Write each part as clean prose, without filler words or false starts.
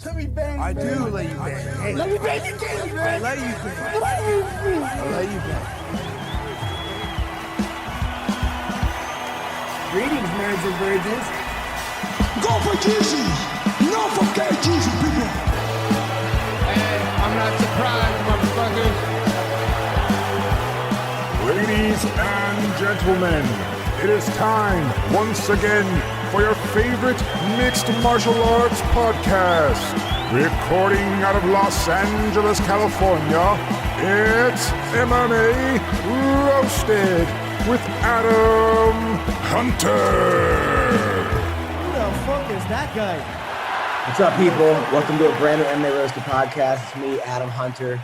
Let me bang, I man. Do let you bang. Hey, let me bang you, man. I let you bang. I let you bang. Greetings, nerds and virgins. Go for Jesus. No for Jesus, people. Hey, I'm not surprised, motherfuckers. Ladies and gentlemen, it is time once again for your favorite mixed martial arts podcast. Recording out of Los Angeles, California, it's MMA Roasted with Adam Hunter. Who the fuck is that guy? What's up, people? Welcome to a brand new MMA Roasted Podcast. It's me, Adam Hunter,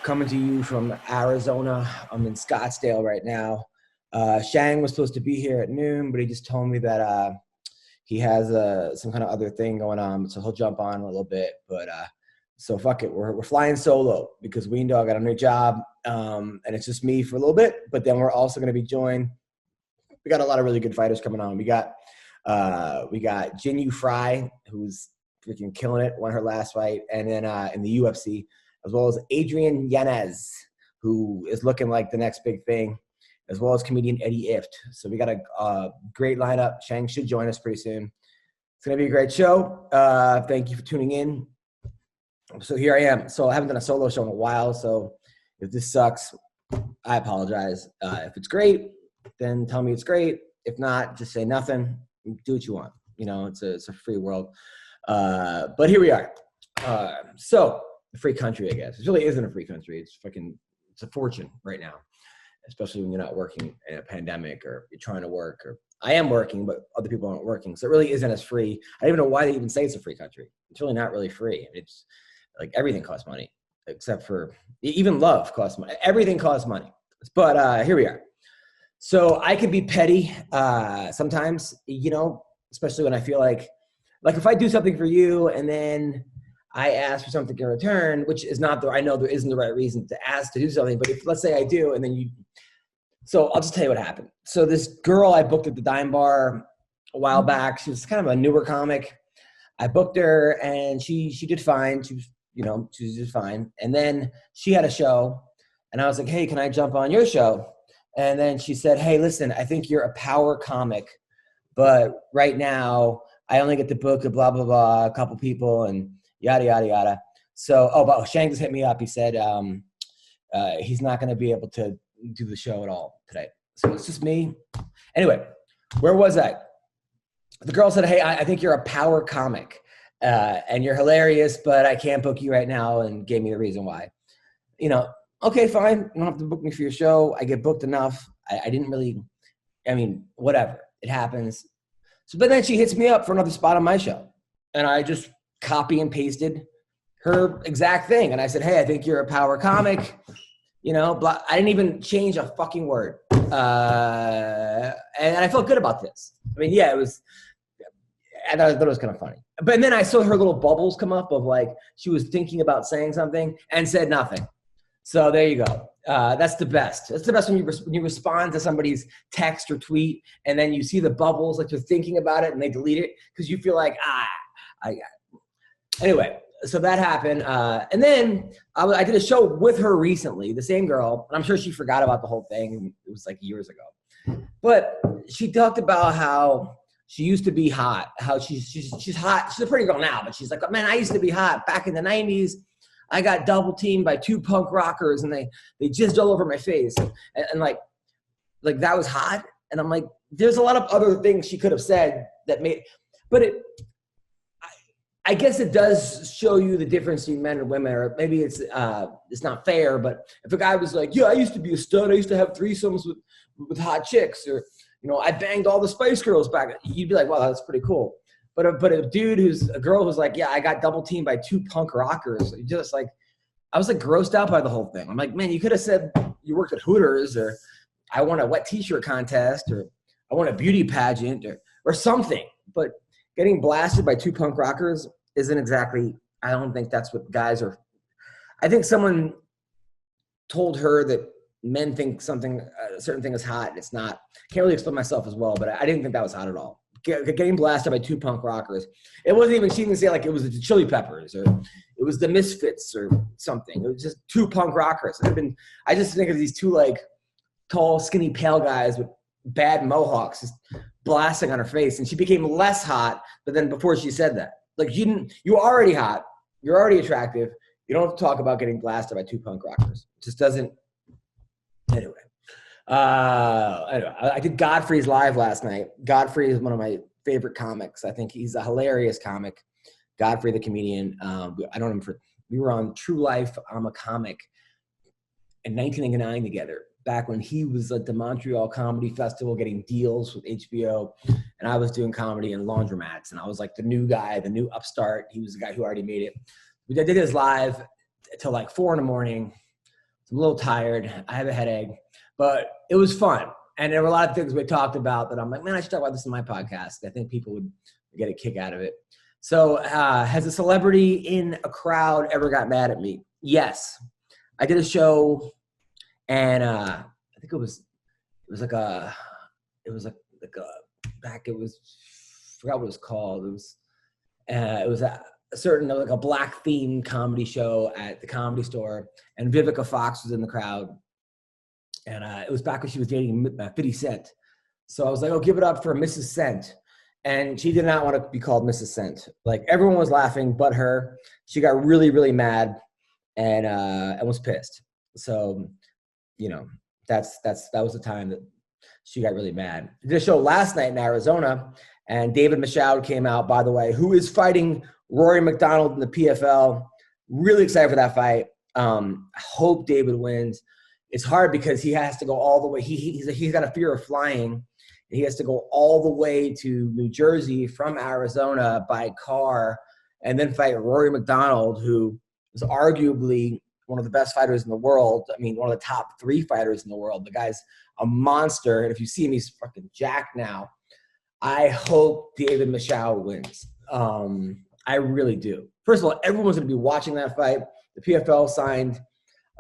coming to you from Arizona. I'm in Scottsdale right now. Shang was supposed to be here at noon, but he just told me that he has some kind of other thing going on, so he'll jump on a little bit. But so fuck it, we're flying solo because Ween Dog got a new job, and it's just me for a little bit. But then we're also going to be joined. We got a lot of really good fighters coming on. We got Jinh Yu Frey, who's freaking killing it, won her last fight, and then in the UFC, as well as Adrian Yanez, who is looking like the next big thing, as well as comedian Eddie Ifft. So we got a great lineup. Shang should join us pretty soon. It's going to be a great show. Thank you for tuning in. So here I am. So I haven't done a solo show in a while, so if this sucks, I apologize. If it's great, then tell me it's great. If not, just say nothing. Do what you want. You know, it's a free world. But here we are. So a free country, I guess. It really isn't a free country. It's a fortune right now, especially when you're not working in a pandemic or you're trying to work. Or I am working, but other people aren't working. So it really isn't as free. I don't even know why they even say it's a free country. It's really not really free. It's like everything costs money, except for even love costs money. Everything costs money. But here we are. So I can be petty sometimes, you know, especially when I feel like if I do something for you and then I ask for something in return, which is not I know there isn't the right reason to ask to do something, but if let's say I do, and then so I'll just tell you what happened. So this girl I booked at the Dime Bar a while back, she was kind of a newer comic. I booked her and she did fine. She did fine. And then she had a show and I was like, hey, can I jump on your show? And then she said, hey, listen, I think you're a power comic, but right now I only get to book a blah, blah, blah, a couple people and yada, yada, yada. So, but Shang just hit me up. He said he's not going to be able to do the show at all today. So it's just me. Anyway, where was I? The girl said, hey, I think you're a power comic and you're hilarious, but I can't book you right now, and gave me the reason why. You know, okay, fine. You don't have to book me for your show. I get booked enough. I didn't really, whatever. It happens. So, but then she hits me up for another spot on my show. And I just copy and pasted her exact thing. And I said, hey, I think you're a power comic. You know, blah. I didn't even change a fucking word. And I felt good about this. It was, I thought it was kind of funny. But then I saw her little bubbles come up of like, she was thinking about saying something and said nothing. So there you go. That's the best. That's the best when you respond to somebody's text or tweet and then you see the bubbles, like they're thinking about it and they delete it because you feel like, Anyway, so that happened. And then I did a show with her recently, the same girl, and I'm sure she forgot about the whole thing. It was like years ago. But she talked about how she used to be hot, how she's hot. She's a pretty girl now, but she's like, man, I used to be hot back in the 90s. I got double teamed by two punk rockers and they jizzed all over my face. And like that was hot. And I'm like, there's a lot of other things she could have said that made, but I guess it does show you the difference between men and women, or maybe it's not fair, but if a guy was like, yeah, I used to be a stud. I used to have threesomes with hot chicks, or, you know, I banged all the Spice Girls back. You'd be like, wow, that's pretty cool. But a dude a girl who's like, yeah, I got double teamed by two punk rockers. Just like, I was like grossed out by the whole thing. I'm like, man, you could have said you worked at Hooters, or I won a wet t-shirt contest, or I won a beauty pageant or something. But getting blasted by two punk rockers isn't exactly, I don't think that's what guys are. I think someone told her that men think a certain thing is hot. It's not. Can't really explain myself as well, but I didn't think that was hot at all. getting blasted by 2 punk rockers. It wasn't even, she didn't say like it was the Chili Peppers or it was the Misfits or something. It was just 2 punk rockers. I just think of these 2 like tall, skinny, pale guys with bad mohawks just blasting on her face. And she became less hot, but then before she said that, like you're already hot. You're already attractive. You don't have to talk about getting blasted by 2 punk rockers. It just doesn't. Anyway, I did Godfrey's live last night. Godfrey is one of my favorite comics. I think he's a hilarious comic. Godfrey, the comedian. I know him we were on True Life, I'm a Comic in 1999 together, back when he was at the Montreal Comedy Festival getting deals with HBO, and I was doing comedy in laundromats, and I was like the new guy, the new upstart. He was the guy who already made it. We did his live till like 4 a.m. I'm a little tired. I have a headache, but it was fun. And there were a lot of things we talked about that I'm like, man, I should talk about this in my podcast. I think people would get a kick out of it. So has a celebrity in a crowd ever got mad at me? Yes. I did a show, and I think it was like I forgot what it was called. It was a certain, like a black themed comedy show at the Comedy Store, and Vivica Fox was in the crowd. And it was back when she was dating 50 Cent. So I was like, oh, give it up for Mrs. Cent. And she did not want to be called Mrs. Cent. Like, everyone was laughing but her. She got really, really mad and was pissed. So, you know, that was the time that she got really mad. I did a show last night in Arizona, and David Michoud came out, by the way, who is fighting Rory McDonald in the PFL. Really excited for that fight. I hope David wins. It's hard because he has to go all the way. He's got a fear of flying. He has to go all the way to New Jersey from Arizona by car and then fight Rory McDonald, who is arguably one of the best fighters in the world. I mean, one of the top 3 fighters in the world. The guy's a monster. And if you see him, he's fucking jacked now. I hope David Michoud wins. I really do. First of all, everyone's going to be watching that fight. The PFL signed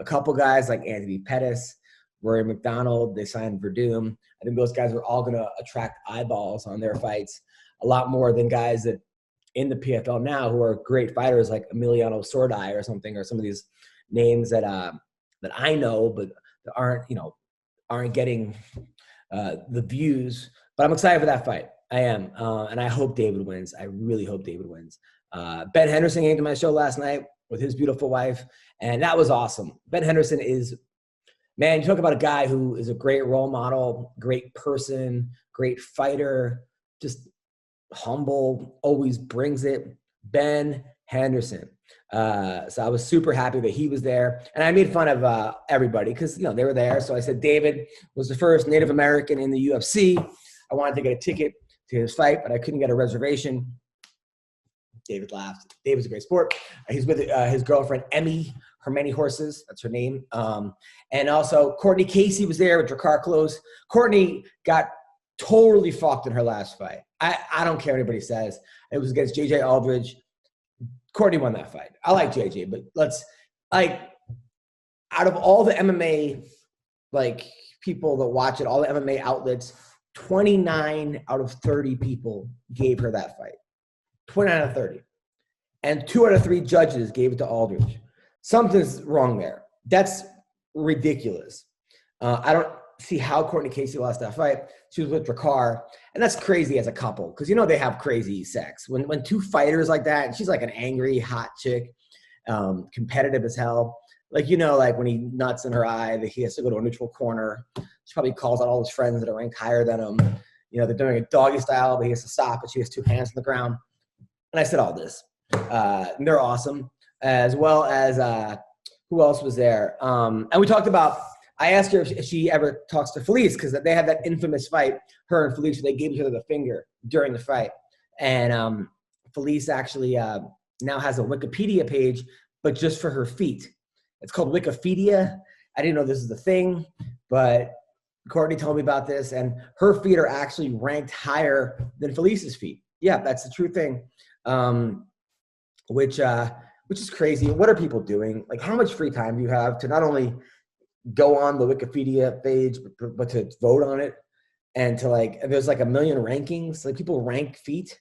a couple guys like Anthony Pettis, Rory McDonald. They signed Verdum. I think those guys are all going to attract eyeballs on their fights a lot more than guys that in the PFL now who are great fighters like Emiliano Sordai or something, or some of these names that I know but that aren't getting the views. But I'm excited for that fight. I am, and I hope David wins. I really hope David wins. Ben Henderson came to my show last night with his beautiful wife, and that was awesome. Ben Henderson is, man, you talk about a guy who is a great role model, great person, great fighter, just humble, always brings it. Ben Henderson. So I was super happy that he was there, and I made fun of everybody because they were there. So I said David was the first Native American in the UFC. I wanted to get a ticket to his fight, but I couldn't get a reservation. David laughed. David's a great sport. He's with his girlfriend, Emmy, her many horses. That's her name. And also, Courtney Casey was there with Drakkar Klose. Courtney got totally fucked in her last fight. I don't care what anybody says. It was against J.J. Aldridge. Courtney won that fight. I like J.J., but out of all the MMA, people that watch it, all the MMA outlets, 29 out of 30 people gave her that fight. 29 out of 30. And 2 out of 3 judges gave it to Aldridge. Something's wrong there. That's ridiculous. I don't see how Courtney Casey lost that fight. She was with Drakkar, and that's crazy as a couple because they have crazy sex. When 2 fighters like that, and she's like an angry, hot chick, competitive as hell. When he nuts in her eye, that he has to go to a neutral corner. She probably calls out all his friends that are ranked higher than him. They're doing a doggy style, but he has to stop, but she has 2 hands on the ground. And I said all this. And they're awesome, as well as who else was there? And we talked about, I asked her if she ever talks to Felice, because they had that infamous fight, her and Felice, where they gave each other the finger during the fight. And Felice actually now has a Wikipedia page, but just for her feet. It's called Wikipedia. I didn't know this was a thing, but Courtney told me about this, and her feet are actually ranked higher than Felice's feet. Yeah, that's the true thing. Which is crazy. What are people doing? How much free time do you have to not only go on the Wikipedia page, but to vote on it? and to like, there's like a million rankings. Like people rank feet.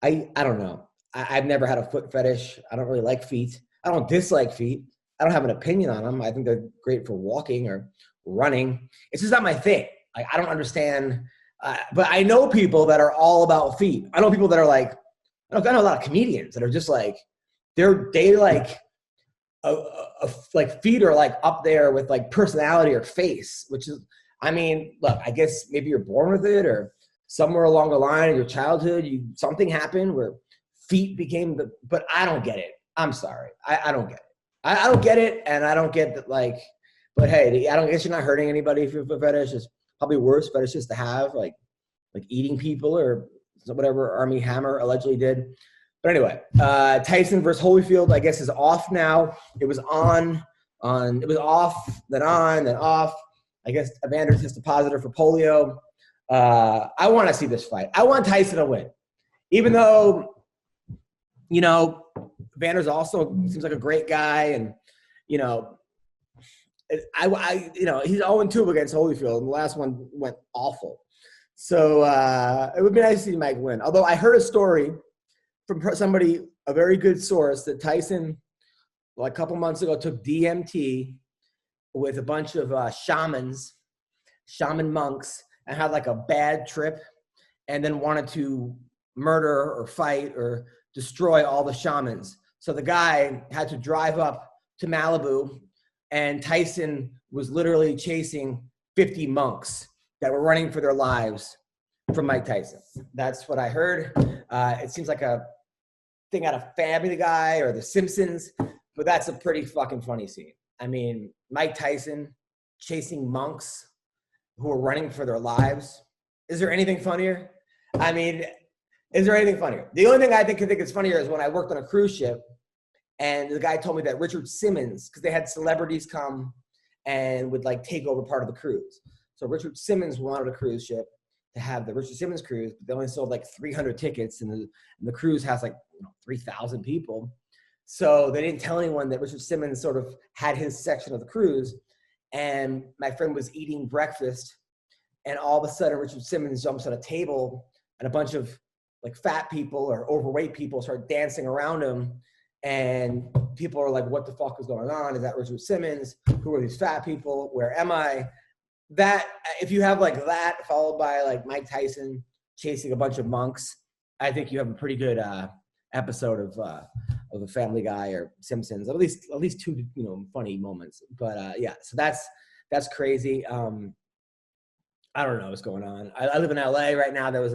I don't know. I've never had a foot fetish. I don't really like feet. I don't dislike feet. I don't have an opinion on them. I think they're great for walking or running. It's just not my thing. Like, I don't understand. But I know people that are all about feet. I know people that are like, I know a lot of comedians that are just like, they like, like feet are like up there with like personality or face, which is, I mean, look, I guess maybe you're born with it or somewhere along the line in your childhood, something happened where feet became but I don't get it. I'm sorry. I don't get it. I don't get it. And I don't get that, like, but hey, I don't guess you're not hurting anybody if you have a fetish. It's probably worse fetishes to have, like eating people or whatever Armie Hammer allegedly did. But anyway, Tyson versus Holyfield, I guess, is off now. It was it was off, then on, then off. I guess Evander tested positive for polio. I want to see this fight. I want Tyson to win. Even though, you know, Evander's also seems like a great guy. And, you know, he's 0-2 against Holyfield. And the last one went awful. So it would be nice to see Mike win. Although I heard a story from somebody, a very good source, that Tyson, like a couple months ago, took DMT with a bunch of shaman monks, and had like a bad trip, and then wanted to murder or fight or destroy all the shamans. So the guy had to drive up to Malibu, and Tyson was literally chasing 50 monks that were running for their lives from Mike Tyson. That's what I heard. It seems like a thing out of Family Guy or The Simpsons, but that's a pretty fucking funny scene. I mean, Mike Tyson chasing monks who are running for their lives. Is there anything funnier? I mean, is there anything funnier? The only thing I think is funnier is when I worked on a cruise ship, and the guy told me that Richard Simmons, because they had celebrities come and would like take over part of the cruise. So Richard Simmons wanted a cruise ship to have the Richard Simmons cruise, but they only sold like 300 tickets, and the cruise has like 3,000 people. So they didn't tell anyone that Richard Simmons sort of had his section of the cruise. And my friend was eating breakfast, and all of a sudden Richard Simmons jumps on a table, and a bunch of like fat people or overweight people start dancing around him. And people are like, what the fuck is going on? Is that Richard Simmons? Who are these fat people? Where am I? That, if you have like that followed by like Mike Tyson chasing a bunch of monks, I think you have a pretty good episode of a Family Guy or Simpsons. At least two, funny moments. But yeah, so that's crazy. I don't know what's going on. I live in LA right now. They're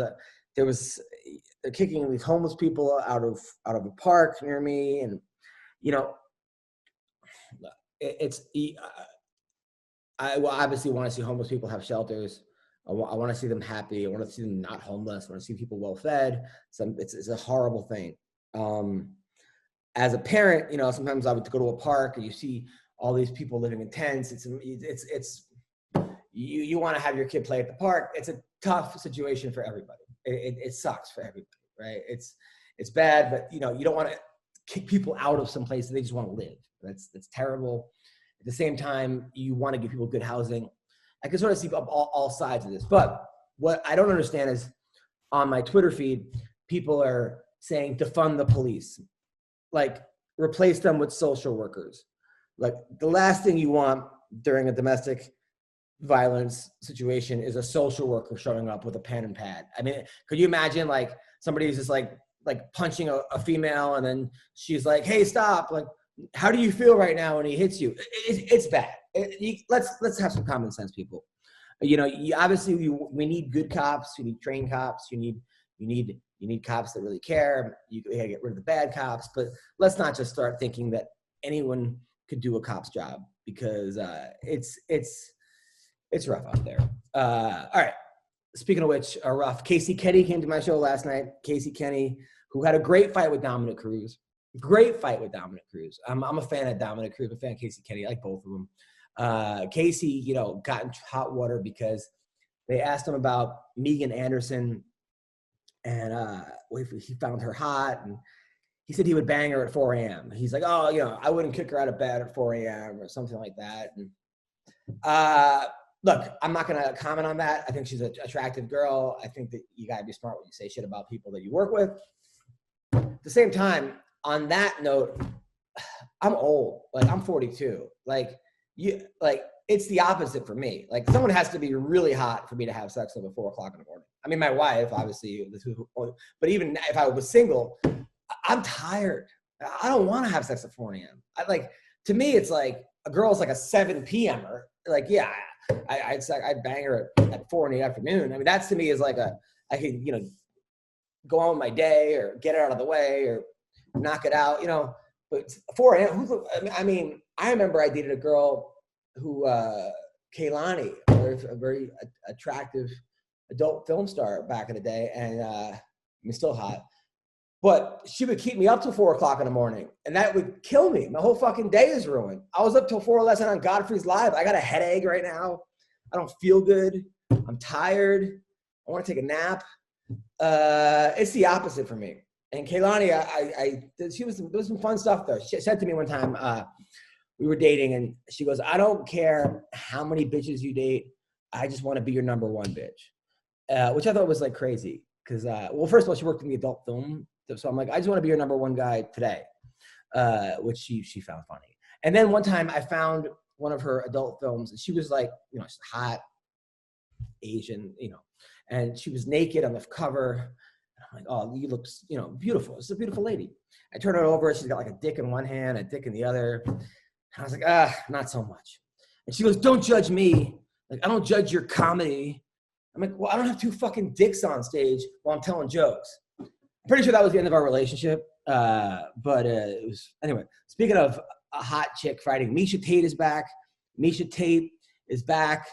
kicking these homeless people out of a park near me, and I obviously want to see homeless people have shelters. I want to see them happy. I want to see them not homeless. I want to see people well fed. It's a horrible thing. As a parent, sometimes I would go to a park and you see all these people living in tents. You want to have your kid play at the park. It's a tough situation for everybody. It sucks for everybody, right? It's bad, but you don't want to kick people out of some place that they just want to live. That's terrible. At the same time, you want to give people good housing. I can sort of see all sides of this, but what I don't understand is on my Twitter feed, people are saying defund the police, like replace them with social workers. Like the last thing you want during a domestic violence situation is a social worker showing up with a pen and pad. I mean, could you imagine like somebody's just like punching a female, and then she's like, hey, stop. Like, how do you feel right now when he hits you? It's bad. Let's have some common sense, people. Obviously we need good cops. We need trained cops. You need cops that really care. You gotta get rid of the bad cops, but let's not just start thinking that anyone could do a cop's job, because it's rough out there. All right. Speaking of which, rough. Casey Kenny came to my show last night. Casey Kenny, who had a great fight with Dominic Cruz. I'm a fan of Dominic Cruz. I'm a fan of Casey Kenny. I like both of them. Casey, got in hot water because they asked him about Megan Anderson, and he found her hot, and he said he would bang her at 4 a.m. He's like, oh, I wouldn't kick her out of bed at 4 a.m. or something like that. And look, I'm not going to comment on that. I think she's an attractive girl. I think that you got to be smart when you say shit about people that you work with. At the same time, on that note, I'm old. Like, I'm 42. It's the opposite for me. Like, someone has to be really hot for me to have sex until 4 o'clock in the morning. I mean, my wife, obviously, but even if I was single, I'm tired. I don't want to have sex at 4 a.m. To me, it's like a girl's like a 7 p.m.er. Like, yeah, I'd bang her at 4 in the afternoon. I mean, that's to me is like I could, go on with my day or get it out of the way or knock it out, But 4 a.m. I mean, I remember I dated a girl who, Kaylani, a very attractive adult film star back in the day, and I mean, still hot. But she would keep me up till 4 o'clock in the morning, and that would kill me. My whole fucking day is ruined. I was up till 4 last night on Godfrey's Live. I got a headache right now. I don't feel good. I'm tired. I want to take a nap. It's the opposite for me. And Kaylani, there was some fun stuff though. She said to me one time, we were dating, and she goes, "I don't care how many bitches you date. I just want to be your number one bitch," which I thought was like crazy. Because, first of all, she worked in the adult film. So I'm like, I just want to be your number one guy today, which she found funny. And then one time I found one of her adult films, and she was like, she's hot, Asian, and she was naked on the cover. I'm like, oh, you look, beautiful. This is a beautiful lady. I turn her over. She's got like a dick in one hand, a dick in the other. And I was like, not so much. And she goes, don't judge me. Like, I don't judge your comedy. I'm like, well, I don't have 2 fucking dicks on stage while I'm telling jokes. I'm pretty sure that was the end of our relationship. But it was, anyway, speaking of a hot chick fighting, Michoud Tate is back. Michoud Tate is back.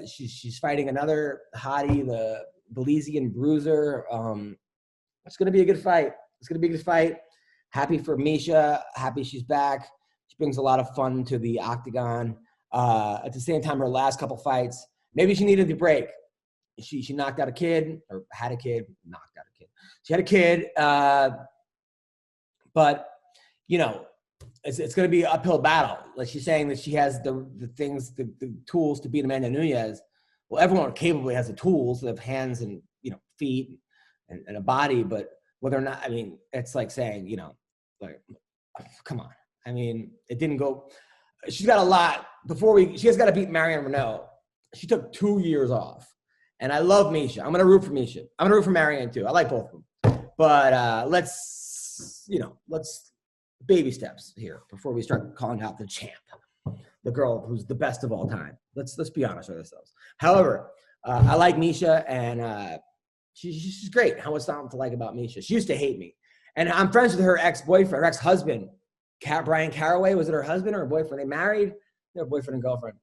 She's fighting another hottie, the Belizean bruiser. It's going to be a good fight. Happy for Misha. Happy she's back. She brings a lot of fun to the octagon. At the same time, her last couple fights, maybe she needed the break. She knocked out a kid, or had a kid, knocked out a kid. She had a kid, but, it's going to be an uphill battle. Like, she's saying that she has the things, the tools to beat Amanda Nunes. Well, everyone capably has the tools. They have hands and, feet and a body, but whether or not, I mean, it's like saying, like, come on. I mean, it didn't go. She's got a lot. She has got to beat Marion Renault. She took 2 years off. And I love Misha. I'm going to root for Misha. I'm going to root for Marion too. I like both of them. But let's baby steps here before we start calling out the champ, the girl who's the best of all time. Let's be honest with ourselves. However, I like Misha, and she's great. How much something to like about Misha? She used to hate me. And I'm friends with her ex-boyfriend, her ex-husband, Brian Caraway. Was it her husband or her boyfriend? They married? They're boyfriend and girlfriend.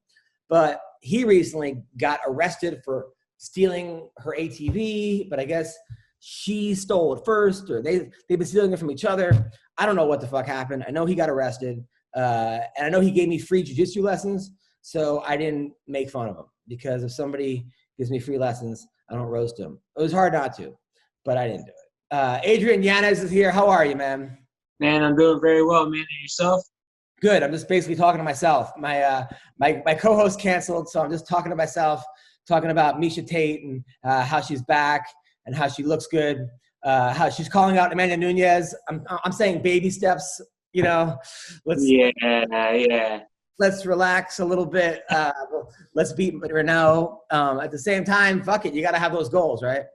But he recently got arrested for stealing her ATV, but I guess she stole it first, or they've been stealing it from each other. I don't know what the fuck happened. I know he got arrested, and I know he gave me free jiu-jitsu lessons, so I didn't make fun of him, because if somebody gives me free lessons, I don't roast him. It was hard not to, but I didn't do it. Adrian Yanez is here. How are you, man? Man, I'm doing very well, man. And yourself? Good. I'm just basically talking to myself. My co-host canceled, so I'm just talking to myself, talking about Michoud Tate and how she's back and how she looks good, how she's calling out Amanda Nunes. I'm saying baby steps, Let's relax a little bit. Let's beat Renault. At the same time, fuck it. You got to have those goals, right?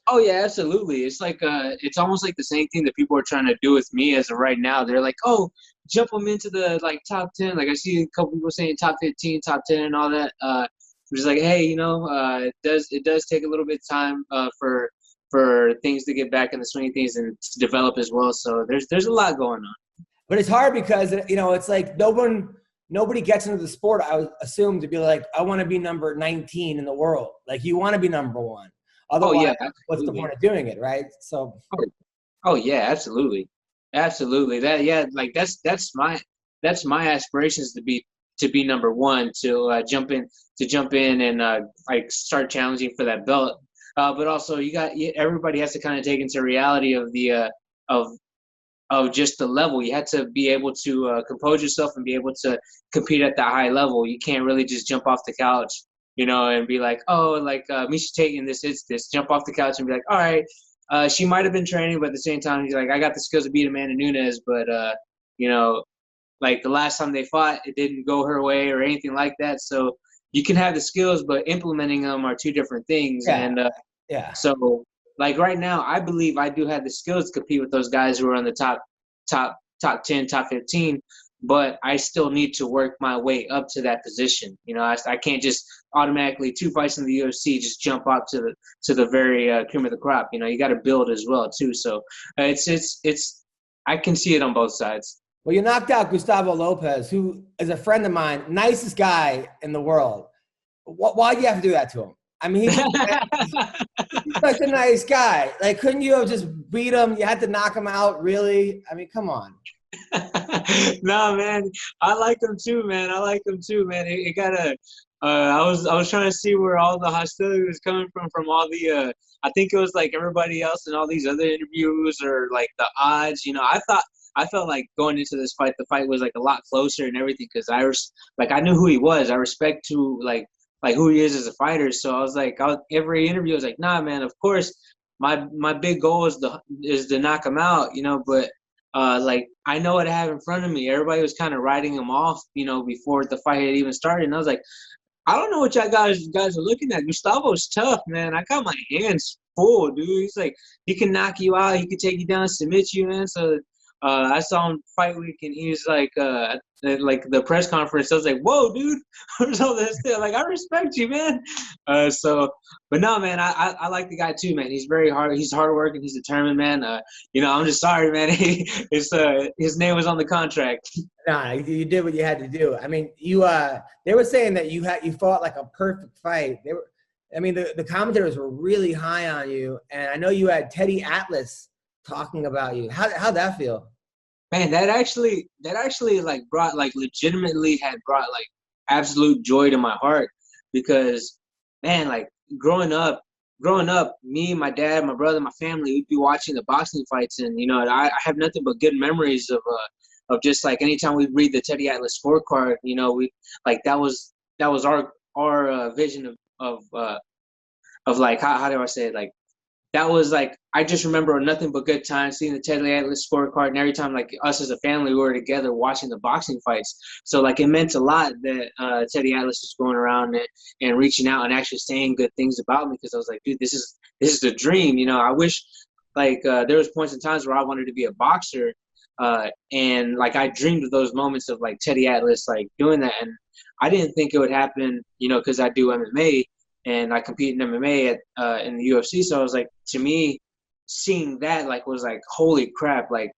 Oh, yeah, absolutely. It's like it's almost like the same thing that people are trying to do with me as of right now. They're like, oh, jump them into the top 10. Like, I see a couple people saying top 15, top 10 and all that. I'm just like, hey, it does take a little bit of time for things to get back in the swing of things and to develop as well. So there's a lot going on. But it's hard because, it's like nobody gets into the sport, I would assume, to be like, I want to be number 19 in the world. Like, you want to be number one. Otherwise, what's the point of doing it, right? So. Oh yeah, absolutely. That's my aspirations to be number one, to jump in and start challenging for that belt. But also, everybody has to kind of take into reality of the of just the level. You had to be able to compose yourself and be able to compete at that high level. You can't really just jump off the couch, and be like, oh, like Michoud taking this, jump off the couch and be like, all right, she might have been training, but at the same time, he's like, I got the skills to beat Amanda Nunes, but, like the last time they fought, it didn't go her way or anything like that. So you can have the skills, but implementing them are two different things. Yeah. And so like right now, I believe I do have the skills to compete with those guys who are on the top 10, top 15, but I still need to work my way up to that position. I can't just automatically 2 fights in the UFC just jump up to the very cream of the crop. You got to build as well too. So it's I can see it on both sides. Well, you knocked out Gustavo Lopez, who is a friend of mine, nicest guy in the world. Why'd you have to do that to him? I mean, he's such a nice guy. Like, couldn't you have just beat him? You had to knock him out, really? I mean, come on. No, man. I like him too, man. It got a. I was trying to see where all the hostility was coming from all the. I think it was like everybody else and all these other interviews or like the odds. I felt like going into this fight, the fight was like a lot closer and everything because I knew who he was. I respect to like who he is as a fighter. So I was like, every interview I was like, nah, man. Of course, my big goal is to knock him out, But like I know what I have in front of me. Everybody was kind of writing him off, before the fight had even started. And I was like, I don't know what y'all guys are looking at. Gustavo's tough, man. I got my hands full, dude. He's like, he can knock you out. He can take you down, submit you, man. So. I saw him fight week, and he was like the press conference. I was like, "Whoa, dude!" Like, I respect you, man. But no, man, I like the guy too, man. He's very hard. He's hardworking. He's determined, man. I'm just sorry, man. His name was on the contract. Nah, you did what you had to do. I mean, they were saying that you fought like a perfect fight. The commentators were really high on you, and I know you had Teddy Atlas talking about you. How'd that feel? Man, that actually like brought like legitimately had brought like absolute joy to my heart because, man, like growing up, me, my dad, my brother, my family, we'd be watching the boxing fights, and I have nothing but good memories of just like anytime we'd read the Teddy Atlas scorecard, we like that was our vision of like how do I say it, like. That was like, I just remember nothing but good times seeing the Teddy Atlas scorecard, and every time like us as a family we were together watching the boxing fights. So like it meant a lot that Teddy Atlas was going around and reaching out and actually saying good things about me because I was like, dude, this is the dream. I wish like there was points in times where I wanted to be a boxer and like I dreamed of those moments of like Teddy Atlas like doing that, and I didn't think it would happen, because I do MMA. And I compete in MMA in the UFC. So I was like, to me, seeing that like was like, holy crap, like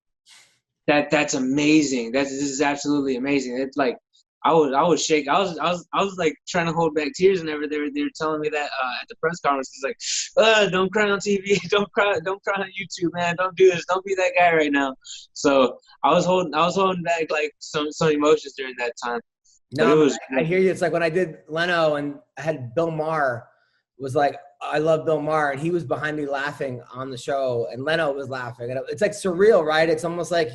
that's amazing. This is absolutely amazing. It's like I was shaking. I was like trying to hold back tears and everything. They were telling me that at the press conference. It's like, don't cry on TV. Don't cry on YouTube, man. Don't do this. Don't be that guy right now. So I was holding back like some emotions during that time. No, I hear you. It's like when I did Leno and I had Bill Maher, was like, I love Bill Maher, and he was behind me laughing on the show, and Leno was laughing. And it's like surreal, right? It's almost like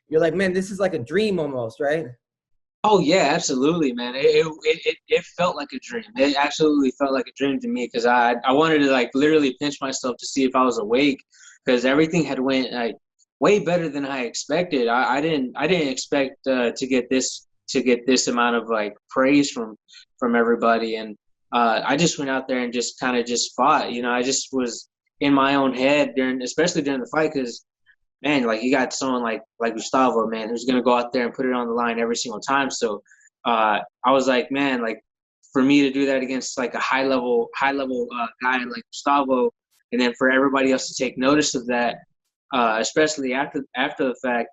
you're like, man, this is like a dream almost, right? Oh, yeah, absolutely, man. It felt like a dream. It absolutely felt like a dream to me because I wanted to like literally pinch myself to see if I was awake because everything had went like way better than I expected. I didn't expect to get this amount of like praise from everybody, and I just went out there and just kind of just fought. I just was in my own head especially during the fight, because man, like you got someone like Gustavo, man, who's gonna go out there and put it on the line every single time. So I was like, man, like for me to do that against like a high level guy like Gustavo, and then for everybody else to take notice of that, especially after the fact,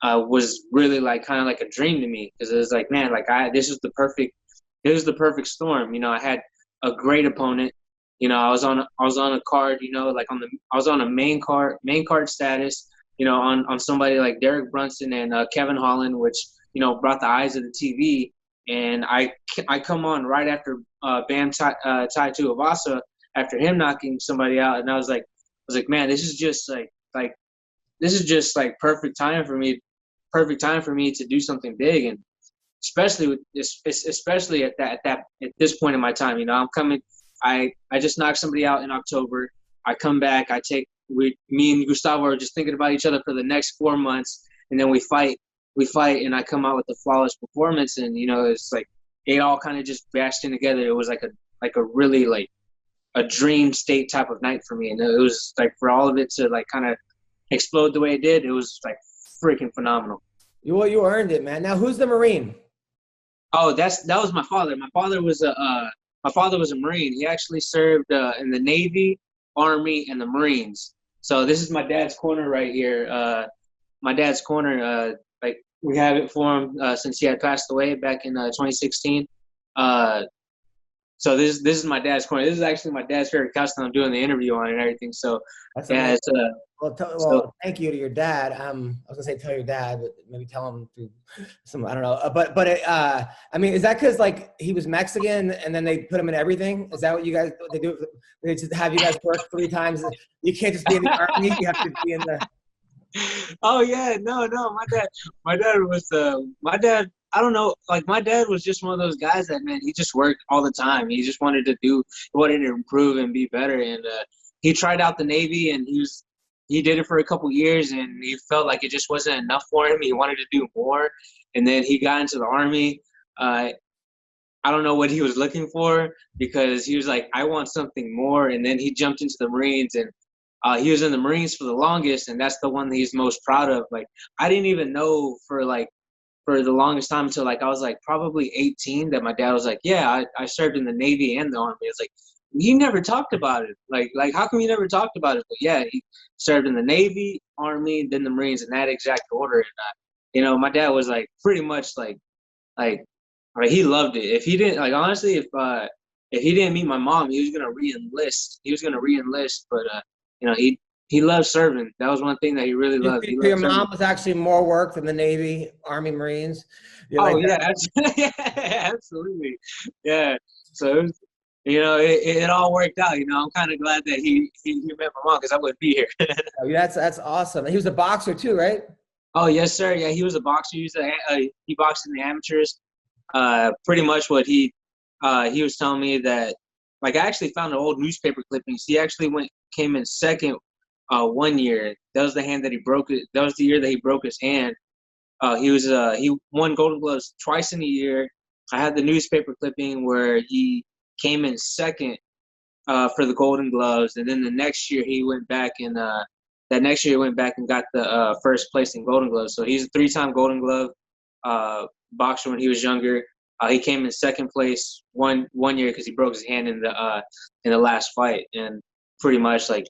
was really like kind of like a dream to me because it was like, man, like this was the perfect storm. I had a great opponent. I was on a card, I was on a main card status, on somebody like Derek Brunson and Kevin Holland, which, brought the eyes of the TV. And I come on right after Bam Tai Tuivasa after him knocking somebody out. And I was like, man, this is just like just like perfect time for me to do something big. And especially with this, especially at this point in my time, you know, I'm coming, I just knocked somebody out in October. I come back, me and Gustavo are just thinking about each other for the next 4 months, and then we fight, and I come out with a flawless performance. And, you know, it's like, it all kind of just bashed in together. It was like a really like a dream state type of night for me. And it was like, for all of it to like kind of explode the way it did, it was like freaking phenomenal. You earned it, man. Now, who's the Marine? Oh, that was my father. My father was a Marine. He actually served in the Navy, Army, and the Marines. So this is my dad's corner right here. My dad's corner, like we have it for him since he had passed away back in 2016. So this is my dad's corner. This is actually my dad's favorite couch that I'm doing the interview on and everything. So That's yeah, well, thank you to your dad. I was gonna say tell your dad, but maybe tell him through some, I don't know. But I mean, is that because like he was Mexican and then they put him in everything? Is that what they do? They just have you guys work 3 times? You can't just be in the Army. You have to be in the. Oh yeah, no. My dad was I don't know. Like my dad was just one of those guys that, man, he just worked all the time. He just wanted to improve and be better. And he tried out the Navy, and he did it for a couple years, and he felt like it just wasn't enough for him. He wanted to do more. And then he got into the Army. I don't know what he was looking for, because he was like, I want something more. And then he jumped into the Marines, and he was in the Marines for the longest, and that's the one that he's most proud of. Like, I didn't even know for the longest time until like I was like probably 18 that my dad was like, yeah, I served in the Navy and the Army. It's like, he never talked about it. Like how come you never talked about it? But yeah, he served in the Navy, Army, then the Marines in that exact order. And you know, my dad was like pretty much like he loved it. If he didn't, like, honestly, if he didn't meet my mom, he was gonna re-enlist. But you know, he loved serving. That was one thing that he really loved. Your mom was actually more work than the Navy, Army, Marines. Yeah, absolutely. Yeah. So, you know, it all worked out. You know, I'm kind of glad that he met my mom, because I wouldn't be here. Oh, that's awesome. And he was a boxer too, right? Oh yes, sir. Yeah, he was a boxer. He boxed in the amateurs. Pretty much what he was telling me that, like, I actually found an old newspaper clippings. He actually came in second. 1 year. That was the hand that he broke it. That was the year that he broke his hand. He won Golden Gloves twice in a year. I had the newspaper clipping where he came in second for the Golden Gloves, and then the next year he went back and got the first place in Golden Gloves. So he's a 3-time Golden Glove boxer when he was younger. He came in second place one year because he broke his hand in the last fight, and pretty much like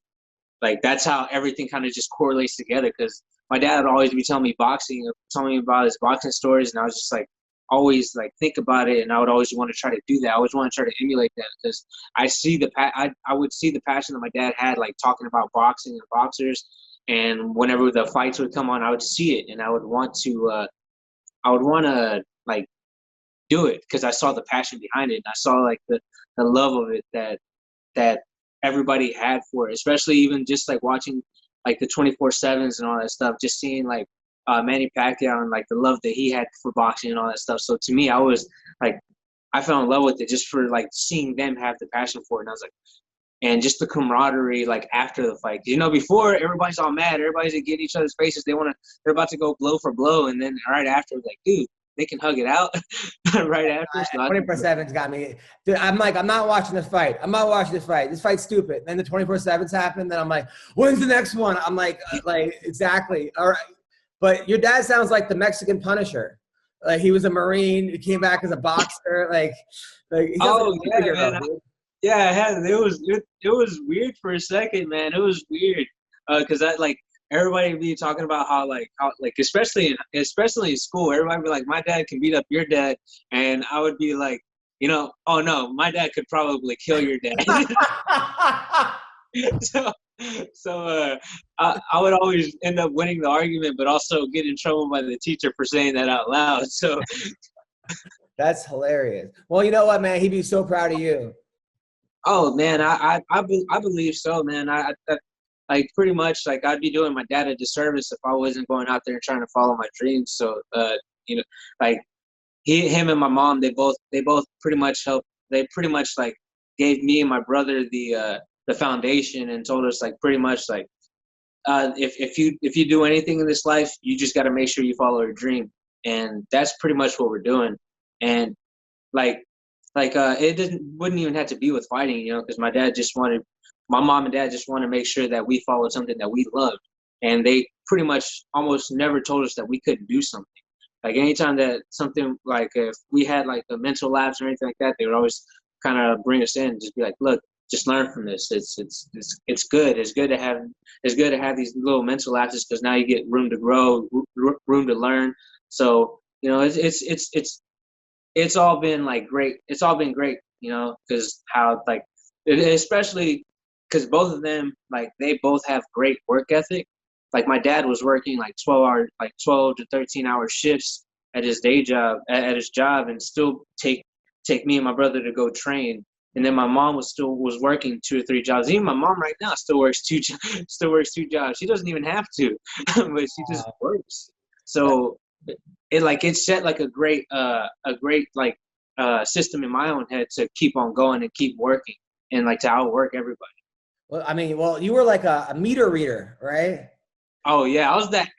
that's how everything kind of just correlates together, because my dad would always be telling me telling me about his boxing stories, and I was just like, always like think about it, and I would always want to try to do that. I always want to try to emulate that, because I would see the passion that my dad had, like talking about boxing and boxers, and whenever the fights would come on, I would see it, and I would want to like do it, because I saw the passion behind it, and I saw like the love of it that everybody had for it, especially even just like watching like the 24/7s and all that stuff, just seeing like Manny Pacquiao and like the love that he had for boxing and all that stuff. So to me, I was like, I fell in love with it just for like seeing them have the passion for it. And I was like, and just the camaraderie like after the fight. You know, before everybody's all mad, everybody's getting each other's faces. They're about to go blow for blow, and then right after, like, dude, they can hug it out right after. So 24/7's got me. Dude, I'm like, I'm not watching this fight. This fight's stupid. Then the 24/7's happen. Then I'm like, when's the next one? I'm like exactly. All right. But your dad sounds like the Mexican Punisher. Like, he was a Marine. He came back as a boxer. He man. Yeah, it was weird for a second, man. It was weird because everybody would be talking about how especially in school, everybody would be like, my dad can beat up your dad, and I would be like, you know, oh no, my dad could probably kill your dad. So I would always end up winning the argument, but also get in trouble by the teacher for saying that out loud. So that's hilarious. Well, you know what, man? He'd be so proud of you. Oh man, I believe so, man. like pretty much like I'd be doing my dad a disservice if I wasn't going out there and trying to follow my dreams. So you know, like him and my mom, they both pretty much helped. They pretty much like gave me and my brother the foundation and told us like pretty much like if you do anything in this life, you just got to make sure you follow your dream. And that's pretty much what we're doing. And it wouldn't even have to be with fighting, you know, because my mom and dad just wanted to make sure that we followed something that we loved. And they pretty much almost never told us that we couldn't do something. Like anytime that something, like if we had like a mental lapse or anything like that, they would always kind of bring us in and just be like, look, just learn from this. It's good. It's good to have these little mental lapses because now you get room to grow, room to learn. So, you know, it's all been like great. It's all been great, you know, because how like, especially because both of them, like they both have great work ethic. Like my dad was working like 12 to 13 hour shifts at his day job, at his job, and still take me and my brother to go train. And then my mom was working 2 or 3 jobs. Even my mom right now still works 2 jobs. She doesn't even have to, but she just works. So it set like a great system in my own head to keep on going and keep working and like to outwork everybody. Well, I mean, you were like a meter reader, right? Oh yeah, I was that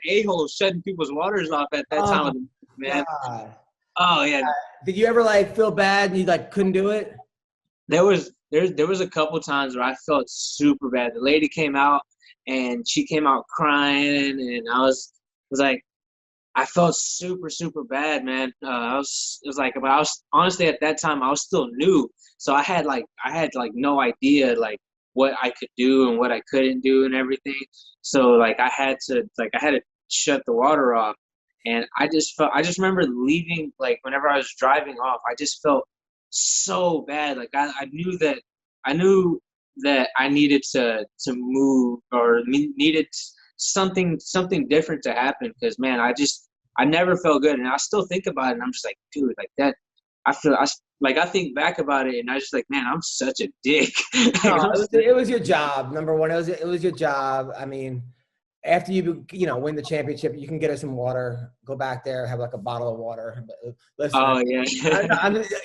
a-hole shutting people's waters off at that time, man. God. Oh yeah. Did you ever like feel bad and you like couldn't do it? There was a couple times where I felt super bad. The lady came out and she came out crying, and I was like, I felt super, super bad, man. But I was honestly at that time I was still new, so I had no idea like what I could do and what I couldn't do and everything. So like I had to shut the water off, and I just remember leaving, like whenever I was driving off, I just felt so bad. Like I knew that I needed to move or needed something different to happen, because man, I never felt good, and I still think about it, and I'm just like, dude, like that. I think back about it, and I just like, man, I'm such a dick. No, it was your job. Number one, it was your job. I mean, after you win the championship, you can get us some water. Go back there, have like a bottle of water. Listen, oh yeah.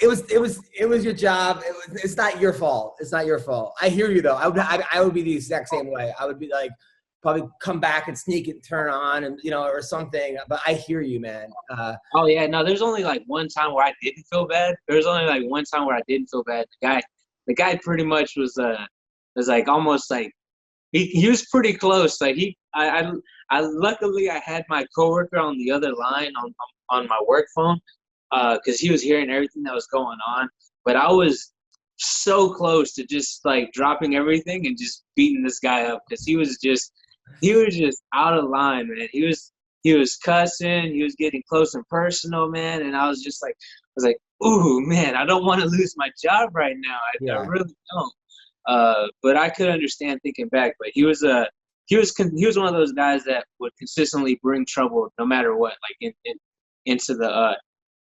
it was your job. It's not your fault. It's not your fault. I hear you though. I would be the exact same way. I would be like, probably come back and sneak it and turn on and, or something. But I hear you, man. Oh, yeah. No, there's only like one time where I didn't feel bad. There's only like one time where I didn't feel bad. The guy pretty much was like almost like he was pretty close. Like I luckily I had my coworker on the other line on my work phone because he was hearing everything that was going on. But I was so close to just like dropping everything and just beating this guy up because he was just out of line, man. He was cussing. He was getting close and personal, man. And I was like, ooh, man, I don't want to lose my job right now. I really don't. But I could understand thinking back. But he was one of those guys that would consistently bring trouble no matter what, like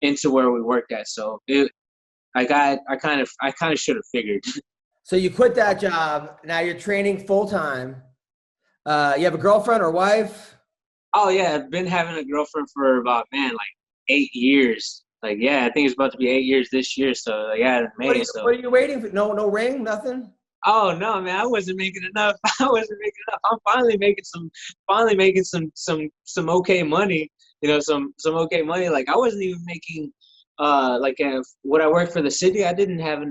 into where we worked at. So I kind of should have figured. So you quit that job. Now you're training full time. You have a girlfriend or wife? Oh yeah, I've been having a girlfriend for about 8 years. Like I think it's about to be 8 years this year. So in May. What are you waiting for? No ring, nothing. Oh no, man! I wasn't making enough. I'm finally making some okay money. Some okay money. Like I wasn't even making. When I worked for the city, I didn't have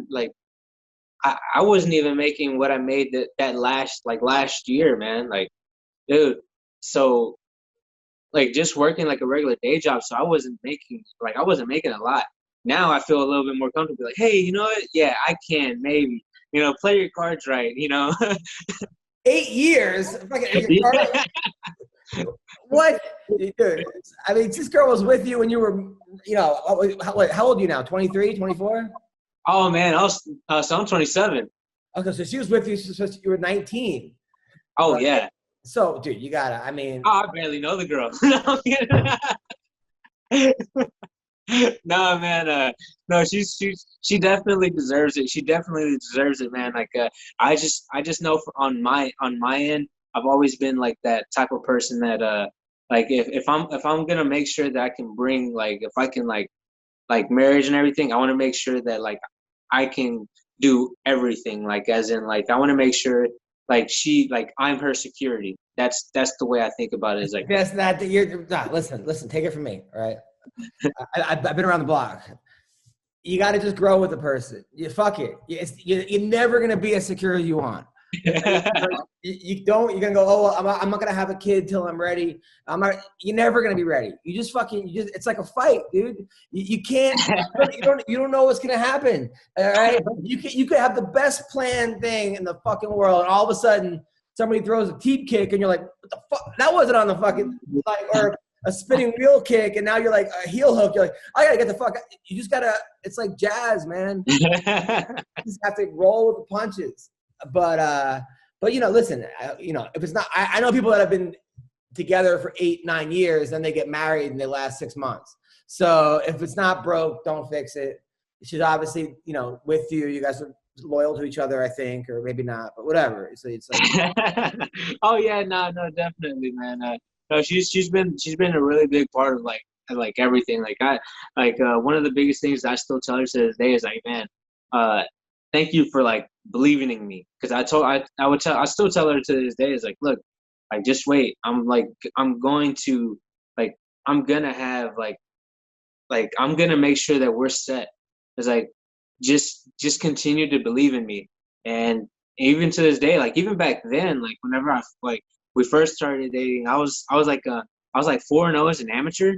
I wasn't even making what I made that last year, man. Like, dude, so like just working like a regular day job, so I wasn't making a lot. Now I feel a little bit more comfortable. Like, hey, you know what? Yeah, I can maybe, play your cards right, 8 years? What? Dude, I mean, this girl was with you when you were, how old are you now? 23, 24? Oh, man, I'm 27. Okay, so she was with you since you were 19. Oh, yeah. So, dude, you gotta, I mean. Oh, I barely know the girl. No, man. No, she definitely deserves it. She definitely deserves it, man. Like, I just know on my end, I've always been like that type of person that like if I'm gonna make sure that I can bring, like, if I can like marriage and everything, I want to make sure that like I can do everything, like as in like I want to make sure like I'm her security. That's the way I think about it. Is like that's not that you're nah, listen, take it from me, all right? I've been around the block. You got to just grow with the person. You fuck it. You're never gonna be as secure as you want. You don't. You're gonna go. Oh, well, I'm not gonna have a kid till I'm ready. You're never gonna be ready. You just fucking. It's like a fight, dude. You can't. You don't know what's gonna happen. All right. You could have the best planned thing in the fucking world, and all of a sudden somebody throws a teep kick, and you're like, what the fuck? That wasn't on the fucking or a spinning wheel kick, and now you're like a heel hook. You're like, I gotta get the fuck. You just gotta. It's like jazz, man. You just have to roll with the punches. But listen, if it's not, I know people that have been together for 8-9 years, then they get married and they last 6 months. So if it's not broke, don't fix it. She's obviously, with you. You guys are loyal to each other, I think, or maybe not, but whatever. So it's like, oh yeah, no, definitely, man. No, she's been a really big part of like everything. Like one of the biggest things I still tell her to this day is like, man, thank you for like believing in me, because I still tell her to this day is like, look, like just wait, I'm going to I'm gonna have I'm gonna make sure that we're set. It's like just continue to believe in me. And even to this day, like even back then, like whenever we first started dating, I was like 4-0 as an amateur,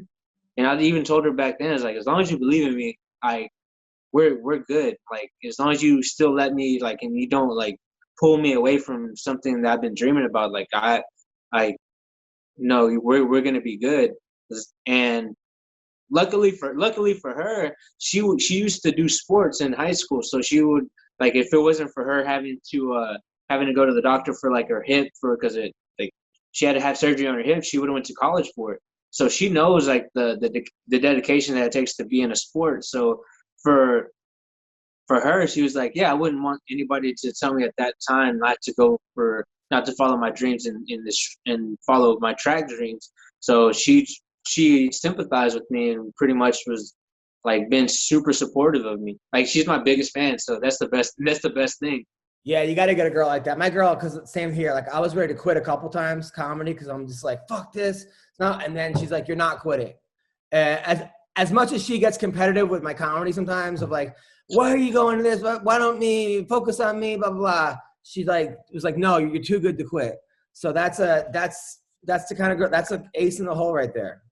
and I even told her back then, it's like, as long as you believe in me, we're good. Like, as long as you still let me, like, and you don't like pull me away from something that I've been dreaming about, like no, we're gonna be good. And luckily for her, she used to do sports in high school, so she would, like, if it wasn't for her having to go to the doctor for like her hip, because she had to have surgery on her hip, she would have went to college for it. So she knows like the dedication that it takes to be in a sport. So for her, she was like, yeah, I wouldn't want anybody to tell me at that time not to follow my dreams and follow my track dreams. So she sympathized with me and pretty much was like been super supportive of me. Like, she's my biggest fan, so that's the best thing. Yeah, you got to get a girl like that. My girl, because same here. Like, I was ready to quit a couple times comedy because I'm just like, fuck this. And then she's like, you're not quitting. As much as she gets competitive with my comedy sometimes, of like, why are you going to this? Why don't me focus on me? Blah blah blah. She's like, was like, no, you're too good to quit. So that's the kind of girl. That's an ace in the hole right there.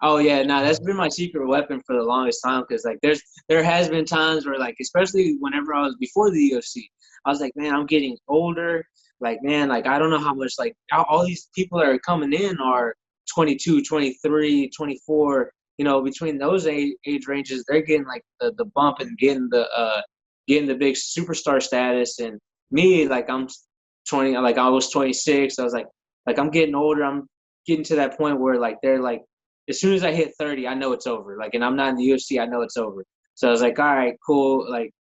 Oh yeah, no, that's been my secret weapon for the longest time, because like there has been times where, like, especially whenever I was before the UFC, I was like, man, I'm getting older. Like, man, like, I don't know how much, like, all these people that are coming in are 22, 23, 24. Between those age ranges, they're getting like the bump and getting the big superstar status. And me, like, I'm 20, like I was 26. I was like I'm getting older. I'm getting to that point where like they're like, as soon as I hit 30, I know it's over. Like, and I'm not in the UFC, I know it's over. So I was like, all right, cool. Like,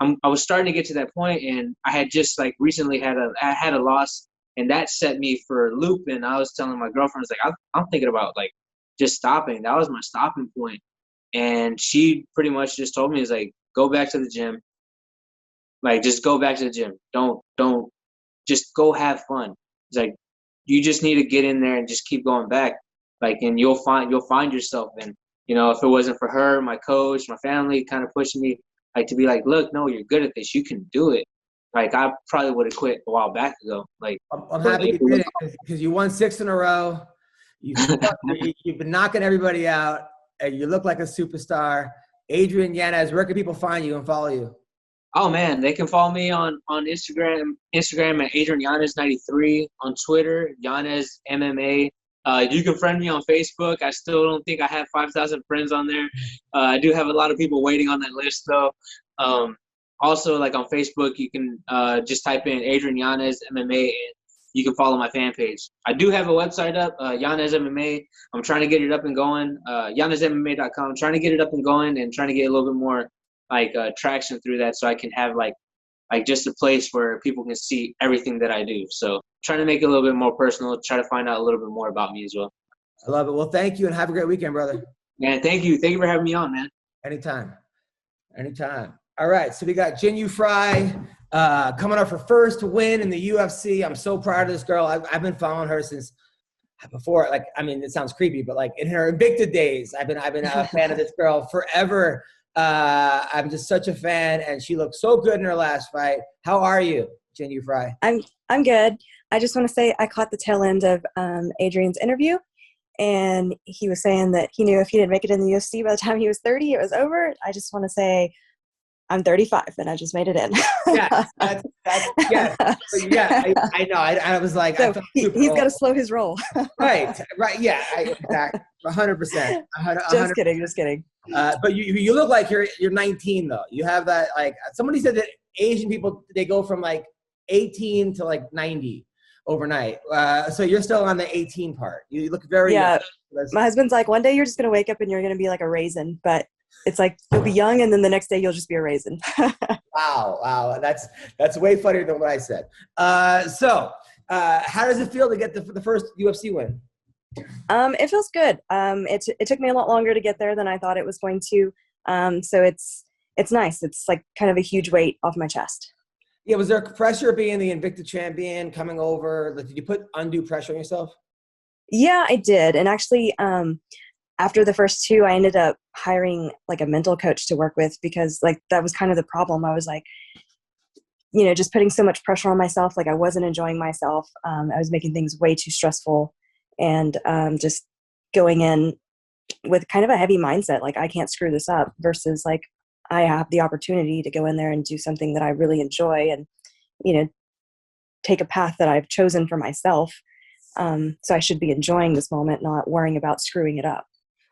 I was starting to get to that point, and I had just like recently had a loss, and that set me for a loop. And I was telling my girlfriend, I was like, I'm thinking about like just stopping. That was my stopping point. And she pretty much just told me, is like, go back to the gym. Like, just go back to the gym. Don't just go have fun. It's like, you just need to get in there and just keep going back. Like, and you'll find yourself. And, if it wasn't for her, my coach, my family kind of pushing me, like, to be like, look, no, you're good at this. You can do it. Like, I probably would have quit a while back ago. Like, I'm happy you did it, because you won 6 in a row. You've been knocking everybody out, and you look like a superstar. Adrian Yanez, where can people find you and follow you? Oh man, they can follow me on Instagram at Adrian Yanez 93, on Twitter, Yanez MMA. You can friend me on Facebook. I still don't think I have 5,000 friends on there. I do have a lot of people waiting on that list though. Also, like on Facebook, you can just type in Adrian Yanez MMA, and you can follow my fan page. I do have a website up, Yanez MMA. I'm trying to get it up and going. YanezMMA.com. I'm trying to get it up and going and trying to get a little bit more traction through that, so I can have like just a place where people can see everything that I do. So trying to make it a little bit more personal, try to find out a little bit more about me as well. I love it. Well, thank you and have a great weekend, brother. Man, thank you. Thank you for having me on, man. Anytime. All right, so we got Jinh Yu Frey coming up for first win in the UFC. I'm so proud of this girl. I've been following her since before. Like, I mean, it sounds creepy, but like in her Invicta days, I've been a fan of this girl forever. I'm just such a fan, and she looked so good in her last fight. How are you, Jinh Yu Frey? I'm good. I just want to say I caught the tail end of Adrian's interview, and he was saying that he knew if he didn't make it in the UFC by the time he was 30, it was over. I just want to say I'm 35, and I just made it in. Yeah, I know. I was like, so he's got to slow his roll. right. Yeah, exactly. 100%. Just kidding. But you look like you're 19 though. You have that, like, somebody said that Asian people, they go from like 18 to like 90 overnight. So you're still on the 18 part. You look very young. My husband's like, one day you're just gonna wake up and you're gonna be like a raisin, but it's like you'll be young and then the next day you'll just be a raisin. Wow. That's way funnier than what I said. So how does it feel to get the first UFC win? It feels good. It took me a lot longer to get there than I thought it was going to. So it's nice. It's like kind of a huge weight off my chest. Yeah. Was there pressure being the Invicta champion coming over? Like, did you put undue pressure on yourself? Yeah, I did. And actually, after the first two, I ended up hiring like a mental coach to work with, because like that was kind of the problem. I was like, just putting so much pressure on myself. Like I wasn't enjoying myself. I was making things way too stressful, and just going in with kind of a heavy mindset. Like I can't screw this up, versus like I have the opportunity to go in there and do something that I really enjoy, and, take a path that I've chosen for myself. So I should be enjoying this moment, not worrying about screwing it up.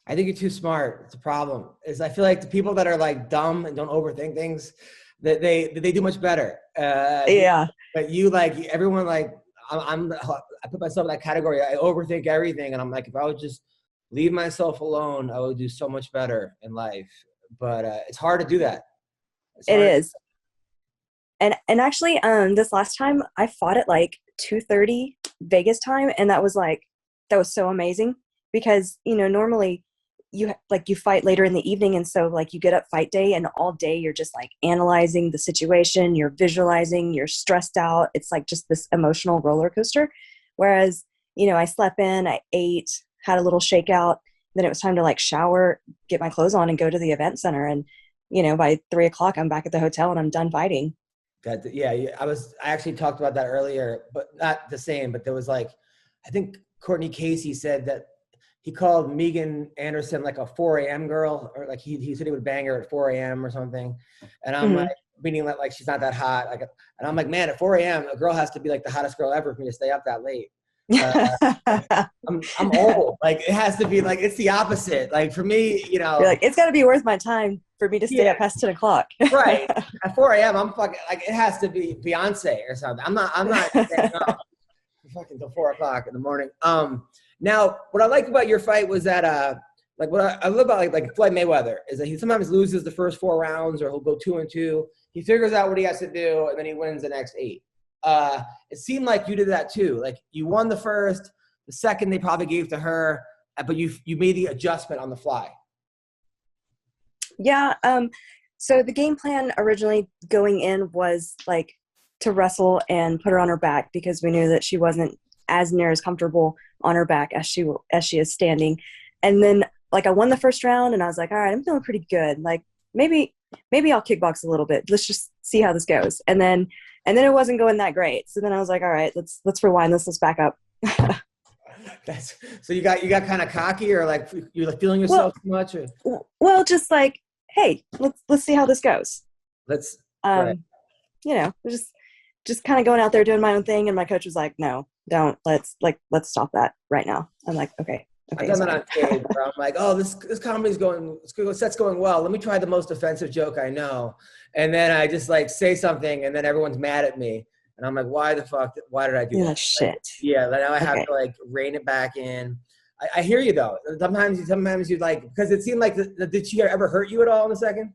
I think you're too smart. It's a problem. I feel like the people that are like dumb and don't overthink things, that they do much better. Yeah. But you, like, everyone, like, I put myself in that category. I overthink everything, and I'm like, if I would just leave myself alone, I would do so much better in life. But it's hard to do that. It is. And actually, this last time I fought at like 2:30 Vegas time, and that was so amazing, because normally you fight later in the evening, and so like you get up fight day, and all day you're just like analyzing the situation, you're visualizing, you're stressed out. It's like just this emotional roller coaster. Whereas I slept in, I ate, had a little shakeout, then it was time to like shower, get my clothes on, and go to the event center, and by 3:00 I'm back at the hotel and I'm done fighting. I actually talked about that earlier, but not the same. But there was like, I think Courtney Casey said that he called Megan Anderson like a 4 a.m. girl, or like he said he would bang her at 4 a.m. or something. And I'm like, meaning that like she's not that hot. Like, and I'm like, man, at 4 a.m. a girl has to be like the hottest girl ever for me to stay up that late. I'm old. Like it has to be like, it's the opposite. Like for me, you're like, it's got to be worth my time for me to stay up past 10 o'clock. Right. At 4 a.m. I'm fucking like, it has to be Beyonce or something. I'm not staying up fucking till 4 o'clock in the morning. Now what I liked about your fight was that like what I love about like Floyd Mayweather is that he sometimes loses the first 4 rounds, or he'll go 2-2. He figures out what he has to do, and then he wins the next 8. It seemed like you did that too. Like you won the first, the second they probably gave to her, but you made the adjustment on the fly. Yeah. So the game plan originally going in was like to wrestle and put her on her back, because we knew that she wasn't as near as comfortable on her back as she is standing. And then like I won the first round, and I was like, all right, I'm feeling pretty good. Like maybe I'll kickbox a little bit. Let's just see how this goes. And then it wasn't going that great. So then I was like, all right, let's rewind this. Let's back up. So you got kind of cocky, or like you're like feeling yourself too much? Or? Well, just like, hey, let's see how this goes. Right. Just kind of going out there doing my own thing. And my coach was like, no, don't, let's stop that right now. I'm like, okay. I've done that on stage where I'm like, oh, this comedy's set's going well. Let me try the most offensive joke I know. And then I just like say something, and then everyone's mad at me. And I'm like, why the fuck? Why did I do that? Like, shit. Yeah, now I have to like rein it back in. I hear you though. Sometimes you like, because it seemed like, did she ever hurt you at all in the second?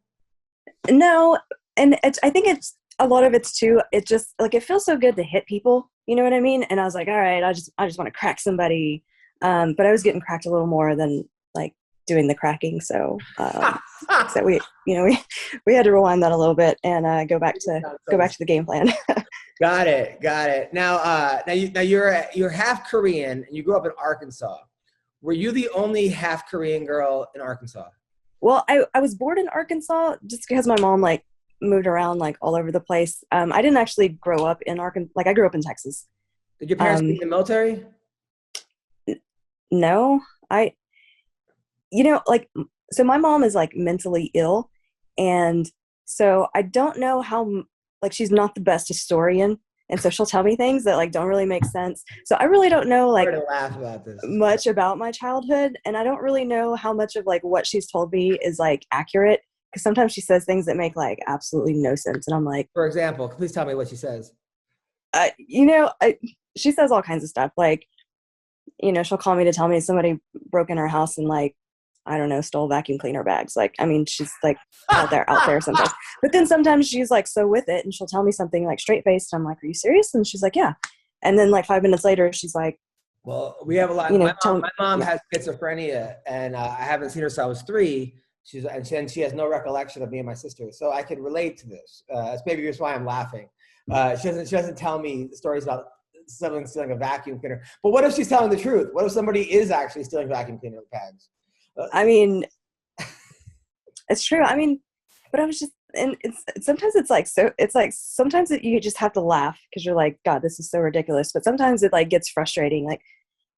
No, and I think it's a lot of it's too. It just like it feels so good to hit people. You know what I mean? And I was like, all right, I just want to crack somebody. But I was getting cracked a little more than like doing the cracking. So so we had to rewind that a little bit and go back to the game plan. Got it. Now you're half Korean and you grew up in Arkansas. Were you the only half Korean girl in Arkansas? Well, I was born in Arkansas just because my mom like moved around like all over the place. I didn't actually grow up in Arkansas. Like I grew up in Texas. Did your parents be in the military? No, so my mom is like mentally ill. And so I don't know how, like, she's not the best historian. And so she'll tell me things that like don't really make sense. So I really don't know like to laugh about this. Much about my childhood. And I don't really know how much of like what she's told me is like accurate. Because sometimes she says things that make like absolutely no sense. And I'm like, for example, please tell me what she says. She says all kinds of stuff. Like, she'll call me to tell me somebody broke in her house and like, I don't know, stole vacuum cleaner bags. Like, I mean, she's like out there sometimes. But then sometimes she's like so with it and she'll tell me something like straight faced. I'm like, are you serious? And she's like, yeah. And then like 5 minutes later, she's like, well, we have a lot. My mom has schizophrenia and I haven't seen her since I was 3. She has no recollection of me and my sister. So I can relate to this. That's maybe just why I'm laughing. She doesn't tell me stories about someone stealing a vacuum cleaner. But what if she's telling the truth? What if somebody is actually stealing vacuum cleaner bags? I mean, it's true. I mean, but I was just, and sometimes sometimes you just have to laugh because you're like, God, this is so ridiculous. But sometimes it like gets frustrating. Like,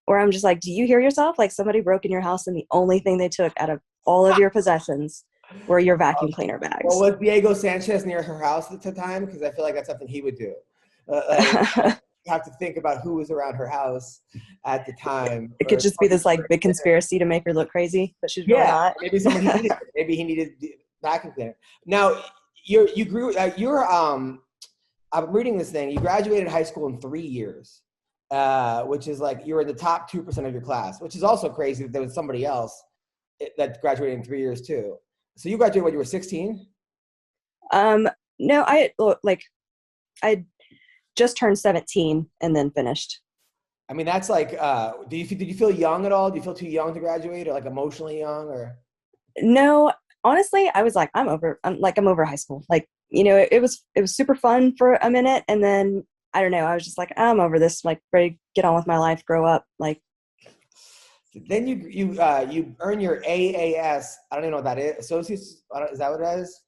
or I'm just like, do you hear yourself? Like somebody broke in your house and the only thing they took out of all of your possessions were your vacuum cleaner bags. Well, was Diego Sanchez near her house at the time? Because I feel like that's something he would do. You have to think about who was around her house at the time. It could just be this like big conspiracy to make her look crazy, but she's really not. Maybe he needed vacuum cleaner. Now I'm reading this thing. You graduated high school in 3 years, which is like you were in the top 2% of your class, which is also crazy that there was somebody else that graduated in 3 years too. So you graduated when you were 16? No, I just turned 17 and then finished. I mean, that's like, did you feel young at all? Do you feel too young to graduate or like emotionally young or? No, honestly, I was like, I'm over high school. Like, it was super fun for a minute. And then I don't know, I was just like, I'm over this, like ready to get on with my life, grow up. Like, then you earn your AAS. I don't even know what that is. Associates, is that what it is?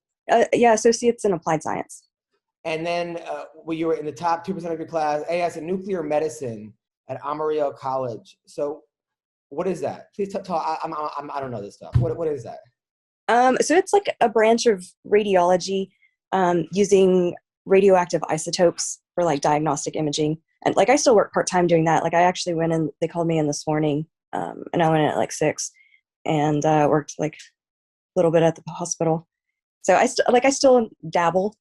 Yeah, Associates in Applied Science. And then you were in the top 2% of your class, AS in nuclear medicine at Amarillo College. So what is that? Please tell. I don't know this stuff. What is that? So it's like a branch of radiology using radioactive isotopes for like diagnostic imaging. And like I still work part-time doing that. Like I actually went in, they called me in this morning and I went in at like 6 and worked like a little bit at the hospital. So I still dabble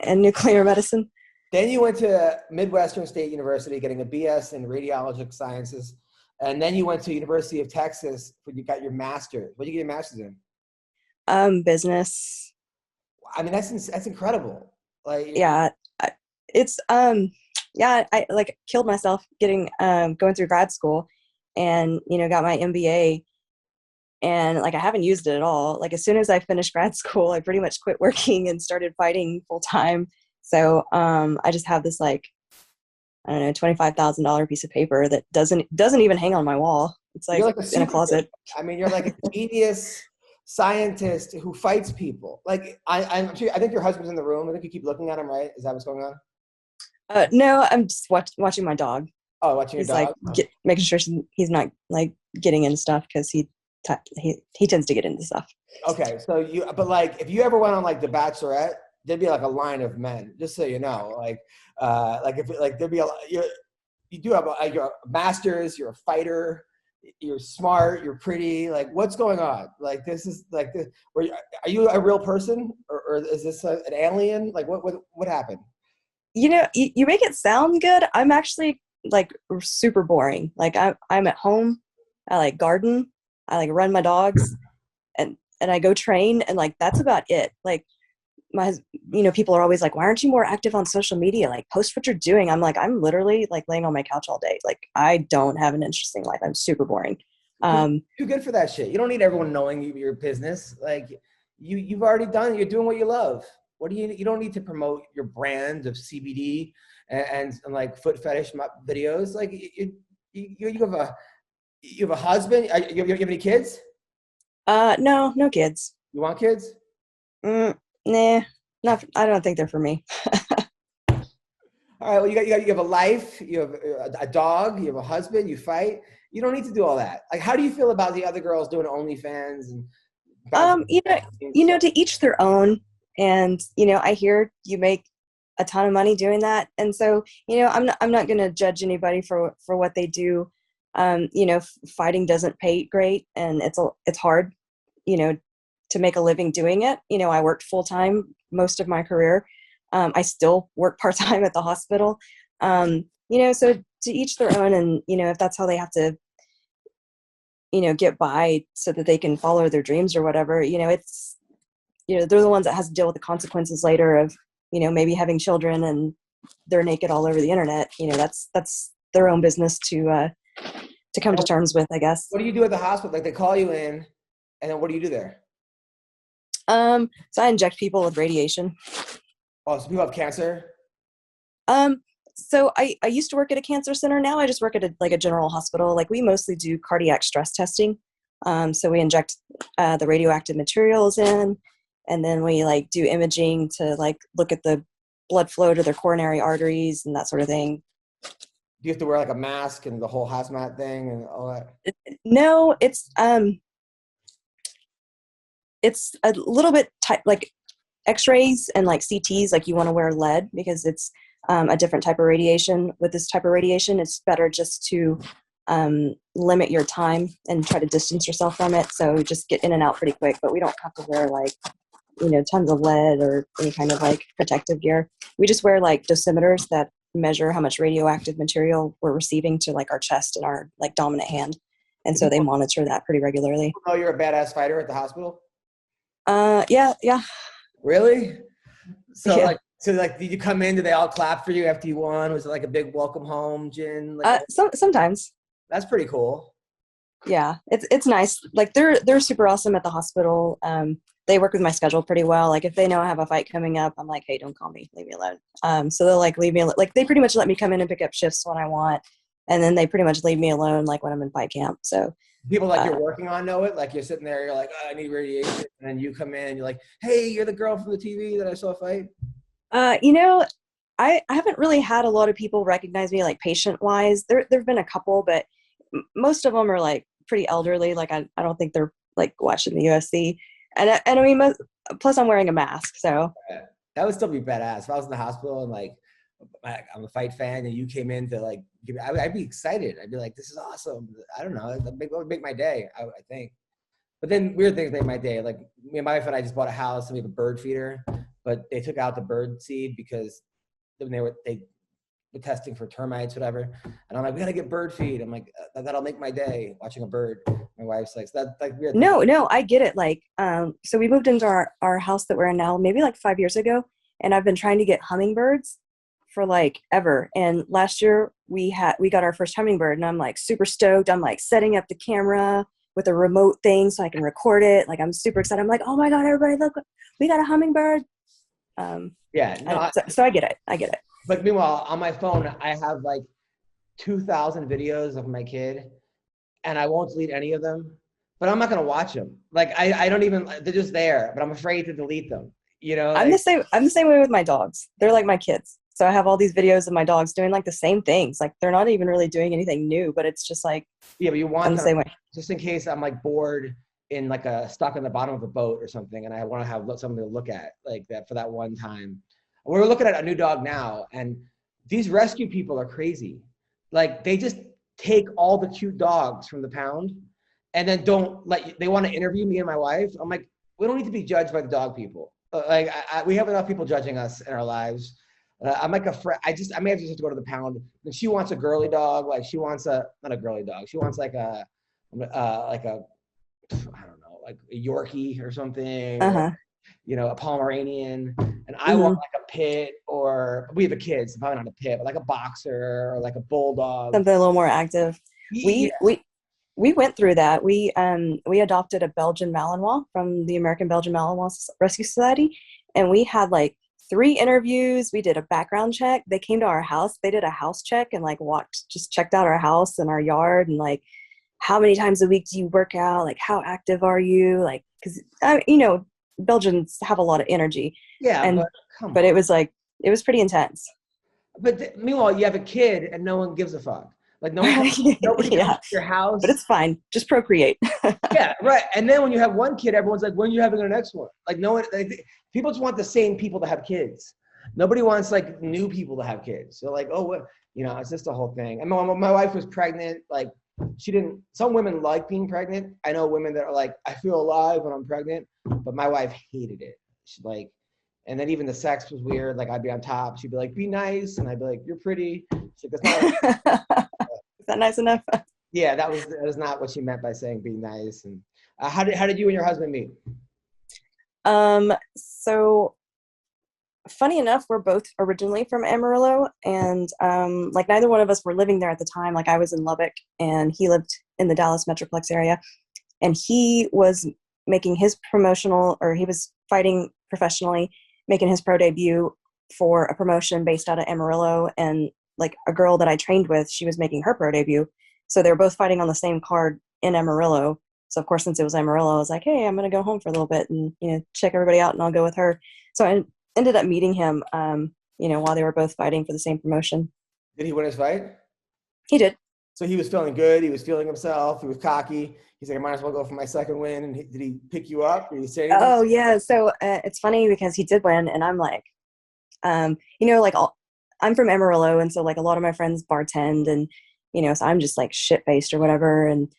in nuclear medicine. Then you went to Midwestern State University getting a BS in radiologic sciences. And then you went to University of Texas where you got your master's. What did you get your master's in? Business. I mean, that's incredible. Like, yeah, I like killed myself going through grad school and, got my MBA and like, I haven't used it at all. Like as soon as I finished grad school, I pretty much quit working and started fighting full time. So, I just have this like, I don't know, $25,000 piece of paper that doesn't even hang on my wall. It's like in a closet. I mean, you're like a genius scientist who fights people. Like I'm sure, I think your husband's in the room. I think you keep looking at him, right? Is that what's going on? No, I'm just watching my dog. Oh, watching your dog? Like making sure he's not like getting into stuff because he tends to get into stuff. Okay, so but like if you ever went on like The Bachelorette, there'd be like a line of men, just so you know. Like if like there'd be you do have you're a master's, you're a fighter, you're smart, you're pretty. Like what's going on? Like this is like this. Are you a real person or is this an alien? Like what happened? You know, you make it sound good. I'm actually like super boring. Like I'm at home. I like garden. I like run my dogs, and I go train, and like that's about it. Like people are always like, why aren't you more active on social media? Like post what you're doing. I'm like, I'm literally like laying on my couch all day. Like I don't have an interesting life. I'm super boring. You're good for that shit. You don't need everyone knowing your business. Like you've already done. You're doing what you love. What do you don't need to promote your brand of CBD and like foot fetish videos. Like you have a husband. You have any kids? No kids. You want kids? Nah, not. I don't think they're for me. All right. Well, you have a life. You have a dog. You have a husband. You fight. You don't need to do all that. Like, how do you feel about the other girls doing OnlyFans and? To each their own. And I hear you make a ton of money doing that, and so I'm not going to judge anybody for what they do. Fighting doesn't pay great, and it's hard, to make a living doing it. I worked full time most of my career. I still work part time at the hospital. So to each their own, and if that's how they have to, get by so that they can follow their dreams or whatever. It's they're the ones that has to deal with the consequences later of maybe having children and they're naked all over the internet. That's their own business to come to terms with, I guess. What do you do at the hospital? Like they call you in, and then what do you do there? So I inject people with radiation. Oh, so people have cancer? So I used to work at a cancer center. Now I just work at a general hospital. Like we mostly do cardiac stress testing. So we inject the radioactive materials in, and then we like do imaging to like look at the blood flow to their coronary arteries and that sort of thing. Do you have to wear like a mask and the whole hazmat thing and all that? No, it's a little bit like X-rays and like CTs. Like you want to wear lead because it's a different type of radiation. With this type of radiation, it's better just to limit your time and try to distance yourself from it. So just get in and out pretty quick. But we don't have to wear like tons of lead or any kind of like protective gear. We just wear like dosimeters that measure how much radioactive material we're receiving to like our chest and our like dominant hand. And so they monitor that pretty regularly. Oh, you're a badass fighter at the hospital? Yeah. Really? So yeah. Did you come in? Did they all clap for you after you won? Was it like a big welcome home, Jin? Sometimes. That's pretty cool. Yeah, it's nice. Like they're super awesome at the hospital. They work with my schedule pretty well. Like if they know I have a fight coming up, I'm like, hey, don't call me, leave me alone. So they'll like leave me like they pretty much let me come in and pick up shifts when I want, and then they pretty much leave me alone like when I'm in fight camp. So people like you're working on know it. Like you're sitting there, you're like, oh, I need radiation, and then you come in, and you're like, hey, you're the girl from the TV that I saw fight. I haven't really had a lot of people recognize me like patient wise. There've been a couple, but most of them are like pretty elderly. Like I don't think they're like watching the UFC. And I mean, plus I'm wearing a mask, so that would still be badass. If I was in the hospital and like I'm a fight fan and you came in to like I'd be excited. I'd be like, this is awesome. I don't know, it would make my day. I think. But then weird things make my day. Like me and my wife and I just bought a house and we have a bird feeder, but they took out the bird seed because when they were testing for termites, whatever. And I'm like, we gotta get bird feed. I'm like, that'll make my day watching a bird. My wife's like, so that's like weird. No, I get it. Like, so we moved into our house that we're in now, maybe like 5 years ago. And I've been trying to get hummingbirds for like ever. And last year we got our first hummingbird and I'm like super stoked. I'm like setting up the camera with a remote thing so I can record it. Like I'm super excited. I'm like, oh my God, everybody look, we got a hummingbird. So I get it. But meanwhile, on my phone, I have like 2,000 videos of my kid, and I won't delete any of them. But I'm not gonna watch them. Like I don't even. They're just there, but I'm afraid to delete them. I'm the same way with my dogs. They're like my kids. So I have all these videos of my dogs doing like the same things. Like they're not even really doing anything new, but it's just like but you want them, the same way. Just in case I'm like bored in like stuck in the bottom of a boat or something, and I want to have something to look at like that for that one time. We're looking at a new dog now, and these rescue people are crazy. Like they just take all the cute dogs from the pound and then they want to interview me and my wife. I'm like, we don't need to be judged by the dog people. We have enough people judging us in our lives. I'm like I may have to go to the pound. And she wants a girly dog. Like she wants not a girly dog. She wants like a I don't know, like a Yorkie or something. Or, a Pomeranian. And I want like a pit, or we have a kid, so probably not a pit, but like a boxer or like a bulldog. Something a little more active. Yeah. We went through that. We adopted a Belgian Malinois from the American Belgian Malinois Rescue Society, and we had like 3 interviews. We did a background check. They came to our house. They did a house check and like checked out our house and our yard, and like, how many times a week do you work out? Like, how active are you? Like, because Belgians have a lot of energy. Yeah, but it was pretty intense. But meanwhile, you have a kid and no one gives a fuck. Like nobody comes to your house. But it's fine. Just procreate. Yeah, right. And then when you have one kid, everyone's like, when are you having the next one? Like no one, people just want the same people to have kids. Nobody wants like new people to have kids. So like, oh, what, it's just a whole thing. I mean, when my wife was pregnant, like some women like being pregnant. I know women that are like, I feel alive when I'm pregnant, but my wife hated it. She's like, and then even the sex was weird. Like I'd be on top. She'd be like, be nice. And I'd be like, you're pretty. She's like, that's not Is that nice enough? Yeah, that was not what she meant by saying be nice. And how did you and your husband meet? So funny enough, we're both originally from Amarillo, and like neither one of us were living there at the time. Like I was in Lubbock and he lived in the Dallas Metroplex area, and he was making his he was fighting professionally, making his pro debut for a promotion based out of Amarillo, and like a girl that I trained with, she was making her pro debut. So they were both fighting on the same card in Amarillo. So of course, since it was Amarillo, I was like, hey, I'm going to go home for a little bit and, check everybody out, and I'll go with her. So I ended up meeting him, while they were both fighting for the same promotion. Did he win his fight? He did. So he was feeling good. He was feeling himself. He was cocky. He's like, I might as well go for my second win. And did he pick you up? Did he say anything? Oh, yeah. So it's funny because he did win. And I'm like, I'm from Amarillo. And so like a lot of my friends bartend, and, so I'm just like shit-faced or whatever. And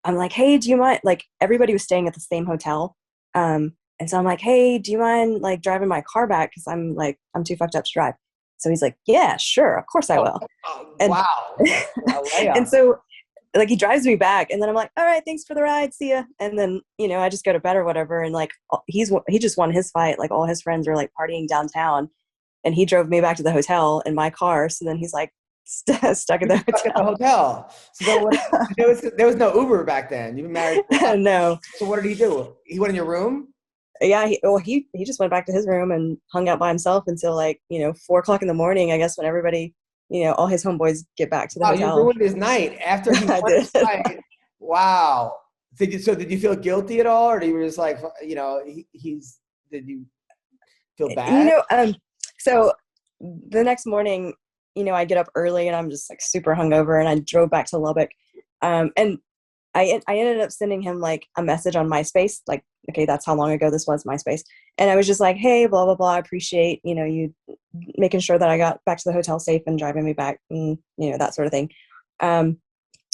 I'm like, hey, do you mind? Like everybody was staying at the same hotel. And so I'm like, hey, do you mind like driving my car back? Because I'm too fucked up to drive. So he's like, yeah, sure. Of course I will. Wow. And so like he drives me back, and then I'm like, all right, thanks for the ride. See ya. And then, I just go to bed or whatever. And like, he just won his fight. Like all his friends were like partying downtown, and he drove me back to the hotel in my car. So then he's like stuck at the hotel. So there was no Uber back then. You've been married. No. So what did he do? He went in your room? Yeah, he just went back to his room and hung out by himself until 4:00 in the morning, I guess, when everybody, all his homeboys get back to the hotel. You ruined his night after he won his night. Wow. Did you feel guilty at all, or did you were just like, did you feel bad? So the next morning, I get up early and I'm just like super hungover, and I drove back to Lubbock, and I ended up sending him like a message on MySpace, like, okay, that's how long ago this was, MySpace. And I was just like, hey, blah, blah, blah. I appreciate, you making sure that I got back to the hotel safe and driving me back, and, that sort of thing. And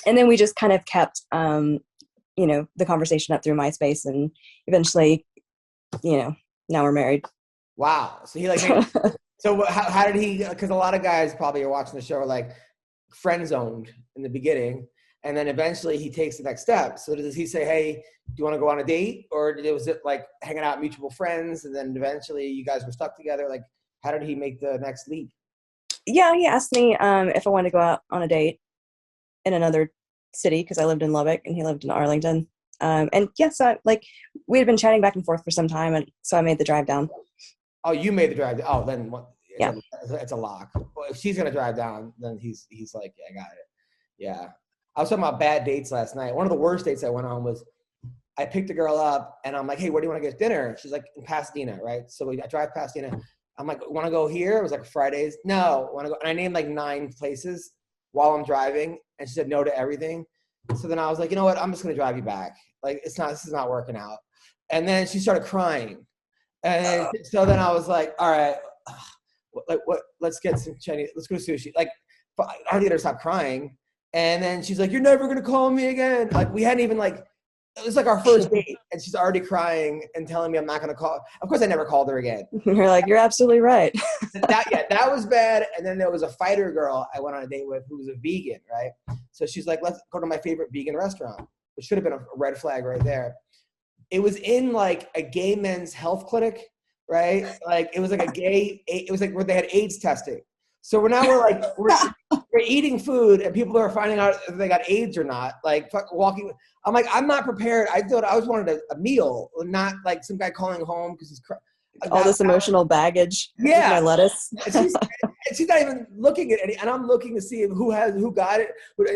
then we just kind of kept, the conversation up through MySpace, and eventually, now we're married. Wow. So he like, so how did he, because a lot of guys probably are watching the show are like friend zoned in the beginning. And then eventually he takes the next step. So does he say, hey, do you want to go on a date? Or was it like hanging out, mutual friends, and then eventually you guys were stuck together? Like, how did he make the next leap? Yeah, he asked me if I wanted to go out on a date in another city, because I lived in Lubbock and he lived in Arlington. And yes, we had been chatting back and forth for some time, and so I made the drive down. Oh, you made the drive down. Oh, then what? Yeah. It's a lock. Well, if she's going to drive down, then he's like, yeah, I got it. Yeah. I was talking about bad dates last night. One of the worst dates I went on was I picked a girl up, and I'm like, hey, where do you want to get dinner? She's like, in Pasadena, right? So I drive Pasadena. I'm like, want to go here? It was like Fridays. No, want to go. And I named like 9 places while I'm driving, and she said no to everything. So then I was like, you know what? I'm just going to drive you back. Like, this is not working out. And then she started crying. And so then I was like, all right, let's get some Chinese, let's go to sushi. Like, I had to get her to stop crying. And then she's like, you're never going to call me again. Like, we hadn't even like it was like our first date, and she's already crying and telling me I'm not going to call. Of course, I never called her again. You're like, you're absolutely right. That was bad. And then there was a fighter girl I went on a date with who was a vegan, right? So she's like, let's go to my favorite vegan restaurant, which should have been a red flag right there. It was in like a gay men's health clinic, right? Like it was like it was like where they had AIDS testing. So we're eating food and people are finding out if they got AIDS or not. Like walking, I'm like, I'm not prepared. I thought I was wanted a meal, not like some guy calling home because he's all this emotional baggage. Yeah, with my lettuce. and she's not even looking at any, and I'm looking to see who got it.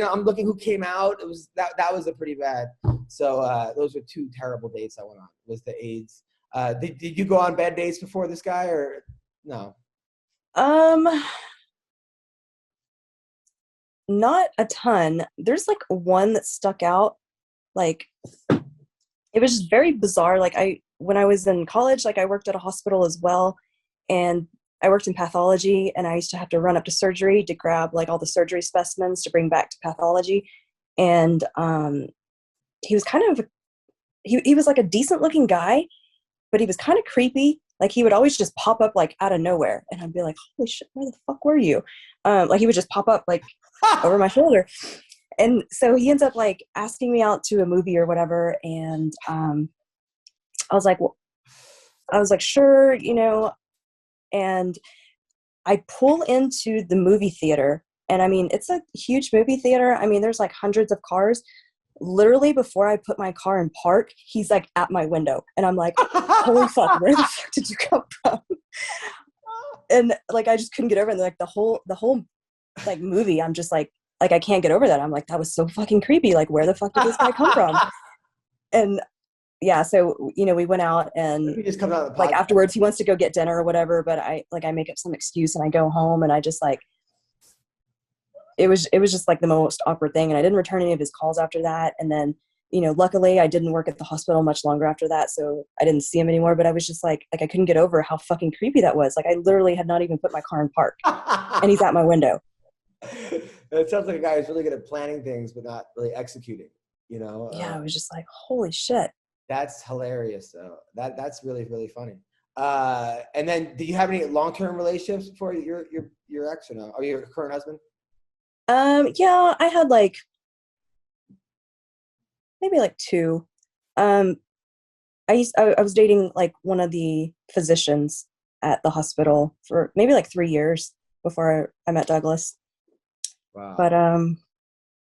I'm looking who came out. It was that was a pretty bad. So those were two terrible dates I went on. Was the AIDS? Did you go on bad dates before this guy or no? Not a ton. There's like one that stuck out. Like it was just very bizarre. Like when I was in college, like I worked at a hospital as well, and I worked in pathology, and I used to have to run up to surgery to grab like all the surgery specimens to bring back to pathology. And he was kind of he was like a decent looking guy, but he was kind of creepy. Like he would always just pop up like out of nowhere, and I'd be like, holy shit, where the fuck were you? Like he would just pop up like over my shoulder. And so he ends up like asking me out to a movie or whatever. And I was like, sure, you know, and I pull into the movie theater, and I mean, it's a huge movie theater. I mean, there's like hundreds of cars. Literally before I put my car in park, he's like at my window, and I'm like, holy fuck, where the fuck did you come from? And like, I just couldn't get over it. And like the whole like movie, I'm just like I can't get over that. I'm like, that was so fucking creepy. Like, where the fuck did this guy come from? And yeah, so, you know, we went out, and he just comes out of the like afterwards he wants to go get dinner or whatever, but I make up some excuse and I go home, and I just like, it was just like the most awkward thing. And I didn't return any of his calls after that. And then, you know, luckily I didn't work at the hospital much longer after that, so I didn't see him anymore. But I was just like I couldn't get over how fucking creepy that was. Like I literally had not even put my car in park, and he's at my window. It sounds like a guy who's really good at planning things but not really executing, you know? Yeah, I was just like, holy shit. That's hilarious, though. That's really, really funny. And then, do you have any long-term relationships before your ex or no? Or your current husband? Yeah, I had like maybe like two. I was dating like one of the physicians at the hospital for maybe like 3 years before I met Douglas. Wow. But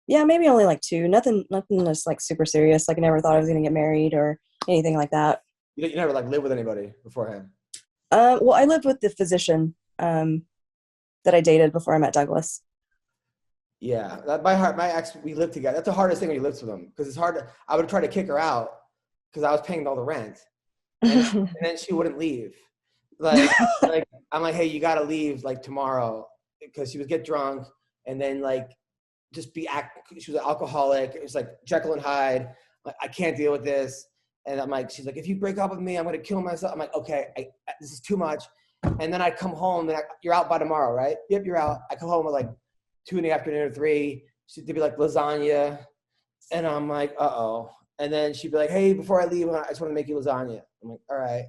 yeah, maybe only like two. Nothing that's like super serious. Like I never thought I was gonna get married or anything like that. You never like lived with anybody beforehand? Well, I lived with the physician that I dated before I met Douglas. Yeah, my ex, we lived together. That's the hardest thing when you live with them, because it's hard. I would try to kick her out because I was paying all the rent, and then she wouldn't leave. Like I'm like, hey, you got to leave like tomorrow, because she would get drunk and then like just she was an alcoholic. It was like Jekyll and Hyde. Like, I can't deal with this. And I'm like, she's like, if you break up with me, I'm going to kill myself. I'm like, okay, this is too much. And then I come home, and you're out by tomorrow, right? Yep, you're out. I come home at like 2 in the afternoon or 3. She'd be like lasagna. And I'm like, uh-oh. And then she'd be like, hey, before I leave, I just want to make you lasagna. I'm like, all right.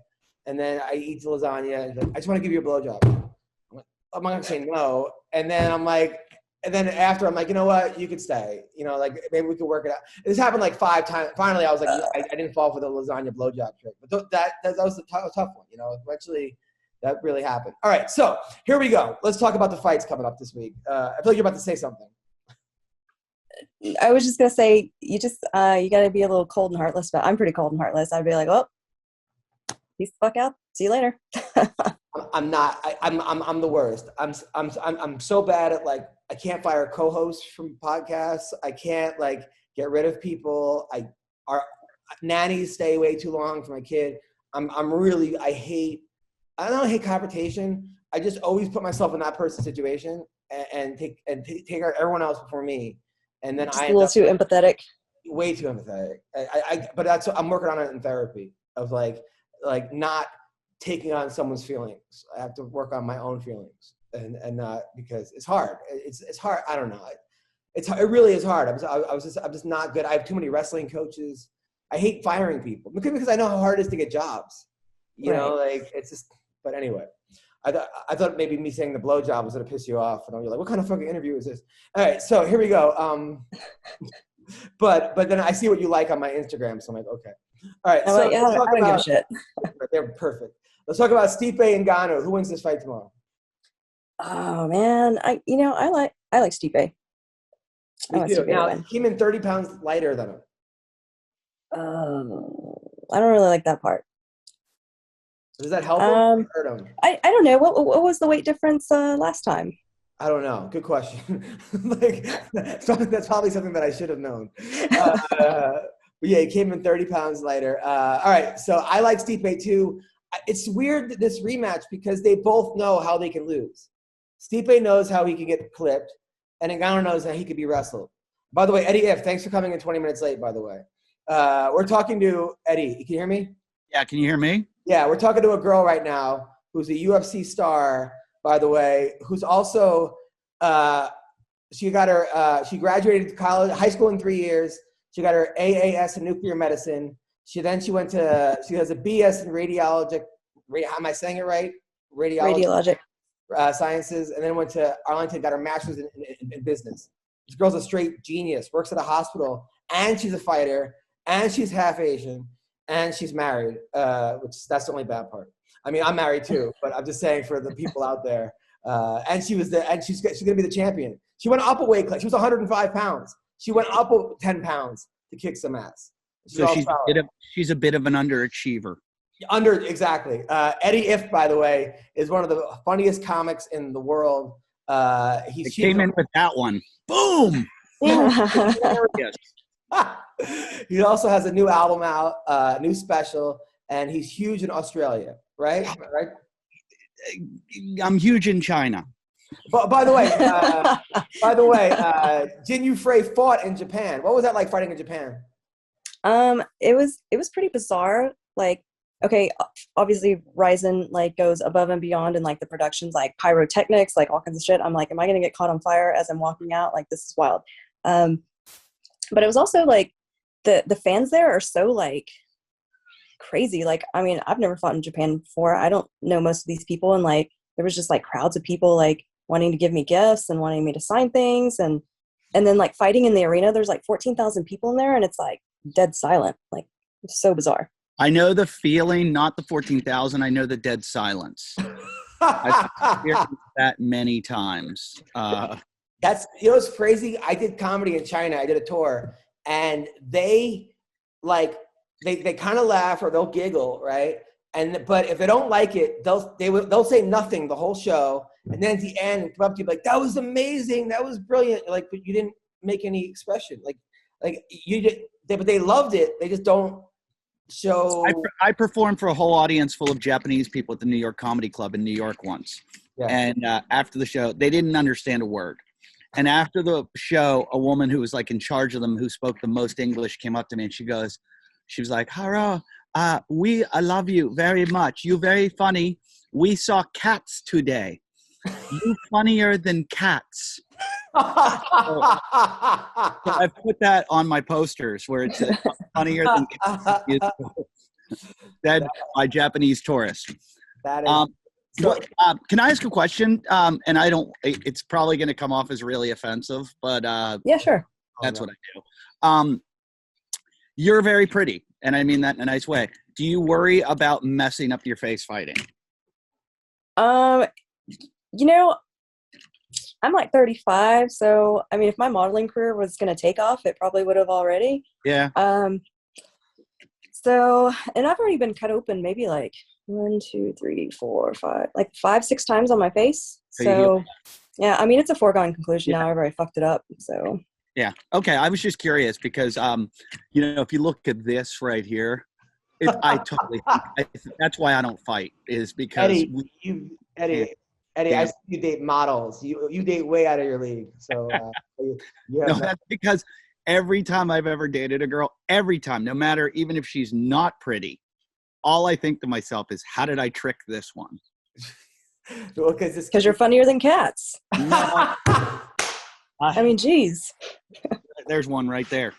And then I eat the lasagna. And like, I just want to give you a blowjob. I'm like, I'm not going to say no. And then I'm like, and then after I'm like, you know what? You could stay. You know, like maybe we could work it out. This happened like 5 times. Finally, I was like, I didn't fall for the lasagna blowjob trick. But that was a tough one. You know, eventually that really happened. All right, so here we go. Let's talk about the fights coming up this week. I feel like you're about to say something. I was just gonna say, you got to be a little cold and heartless, but I'm pretty cold and heartless. I'd be like, oh, peace the fuck out. See you later. I'm not. I'm the worst. I'm so bad at like, I can't fire co-hosts from podcasts. I can't like get rid of people. Our nannies stay way too long for my kid. I don't hate confrontation. I just always put myself in that person's situation and take everyone else before me. And then just a little too empathetic. Way too empathetic. But that's, I'm working on it in therapy, of like not taking on someone's feelings. I have to work on my own feelings, and not, because it's hard. It's hard. I don't know. It really is hard. I'm just not good. I have too many wrestling coaches. I hate firing people because I know how hard it is to get jobs. You know, like it's just. But anyway, I thought maybe me saying the blowjob was gonna piss you off, and you're like, what kind of fucking interview is this? All right, so here we go. But then I see what you like on my Instagram, so I'm like, okay. All right, so I don't give a shit. They're perfect. Let's talk about Stipe and Ngannou. Who wins this fight tomorrow? Oh man, I like Stipe. Me too. Now he came in 30 pounds lighter than him. I don't really like that part. Does that help him or hurt him? I don't know. What was the weight difference last time? I don't know. Good question. That's probably something that I should have known. But yeah, he came in 30 pounds lighter. All right, so I like Stipe too. It's weird, this rematch, because they both know how they can lose. Stipe knows how he can get clipped, and Ngannou knows how he could be wrestled. By the way, Eddie Ifft, thanks for coming in 20 minutes late, by the way. We're talking to Eddie. Can you hear me? Yeah, can you hear me? Yeah, we're talking to a girl right now who's a UFC star, by the way, who's also she graduated high school in 3 years. She got her AAS in nuclear medicine. She has a BS in radiologic. Am I saying it right? Radiologic sciences, and then went to Arlington, got her master's in business. This girl's a straight genius. Works at a hospital, and she's a fighter, and she's half Asian, and she's married. Which that's the only bad part. I mean, I'm married too, but I'm just saying for the people out there. And she's gonna be the champion. She went up a weight class. She was 105 pounds. She went up 10 pounds to kick some ass. She's a bit of an underachiever. Exactly. Eddie Ifft, by the way, is one of the funniest comics in the world. He came in with that one. Boom! He also has a new album out, new special, and he's huge in Australia, right? Right. I'm huge in China. But by the way, Jinh Yu Frey fought in Japan. What was that like fighting in Japan? It was pretty bizarre. Like, okay, obviously Ryzen like goes above and beyond in like the productions, like pyrotechnics, like all kinds of shit. I'm like, am I gonna get caught on fire as I'm walking out? Like, this is wild. But it was also like the fans there are so like crazy. Like, I mean, I've never fought in Japan before. I don't know most of these people, and like there was just like crowds of people like wanting to give me gifts and wanting me to sign things, and then like fighting in the arena, there's like 14,000 people in there, and it's like dead silent. Like, it's so bizarre. I know the feeling, not the 14,000. I know the dead silence. I've experienced that many times. That's, it's crazy. I did comedy in China. I did a tour, and they kind of laugh or they'll giggle, right? But if they don't like it, they'll say nothing the whole show, and then at the end come up to you like, that was amazing, that was brilliant. Like, but you didn't make any expression. Like you did, but they loved it. They just don't show. I performed for a whole audience full of Japanese people at the New York Comedy Club in New York once, and after the show, they didn't understand a word. And after the show, a woman who was like in charge of them, who spoke the most English, came up to me and she was like, "Haro, I love you very much. You very funny. We saw cats today. You funnier than cats." So I put that on my posters where it's funnier than cats. That by Japanese tourists. That is. Can I ask a question? And it's probably going to come off as really offensive, but yeah, sure. That's what I do. You're very pretty, and I mean that in a nice way. Do you worry about messing up your face fighting? I'm like 35, so I mean, if my modeling career was going to take off, it probably would have already. Yeah. So, and I've already been cut open maybe like 1, 2, 3, 4, 5, like 5, 6 times on my face. So, yeah, I mean, it's a foregone conclusion now. I've already fucked it up. So. Yeah. Okay. I was just curious because, if you look at this right here, that's why I don't fight, is because Eddie, I see you date models. You date way out of your league. So that's because every time I've ever dated a girl, no matter, even if she's not pretty, all I think to myself is, how did I trick this one? Because you're funnier than cats. No. I mean, geez. There's one right there.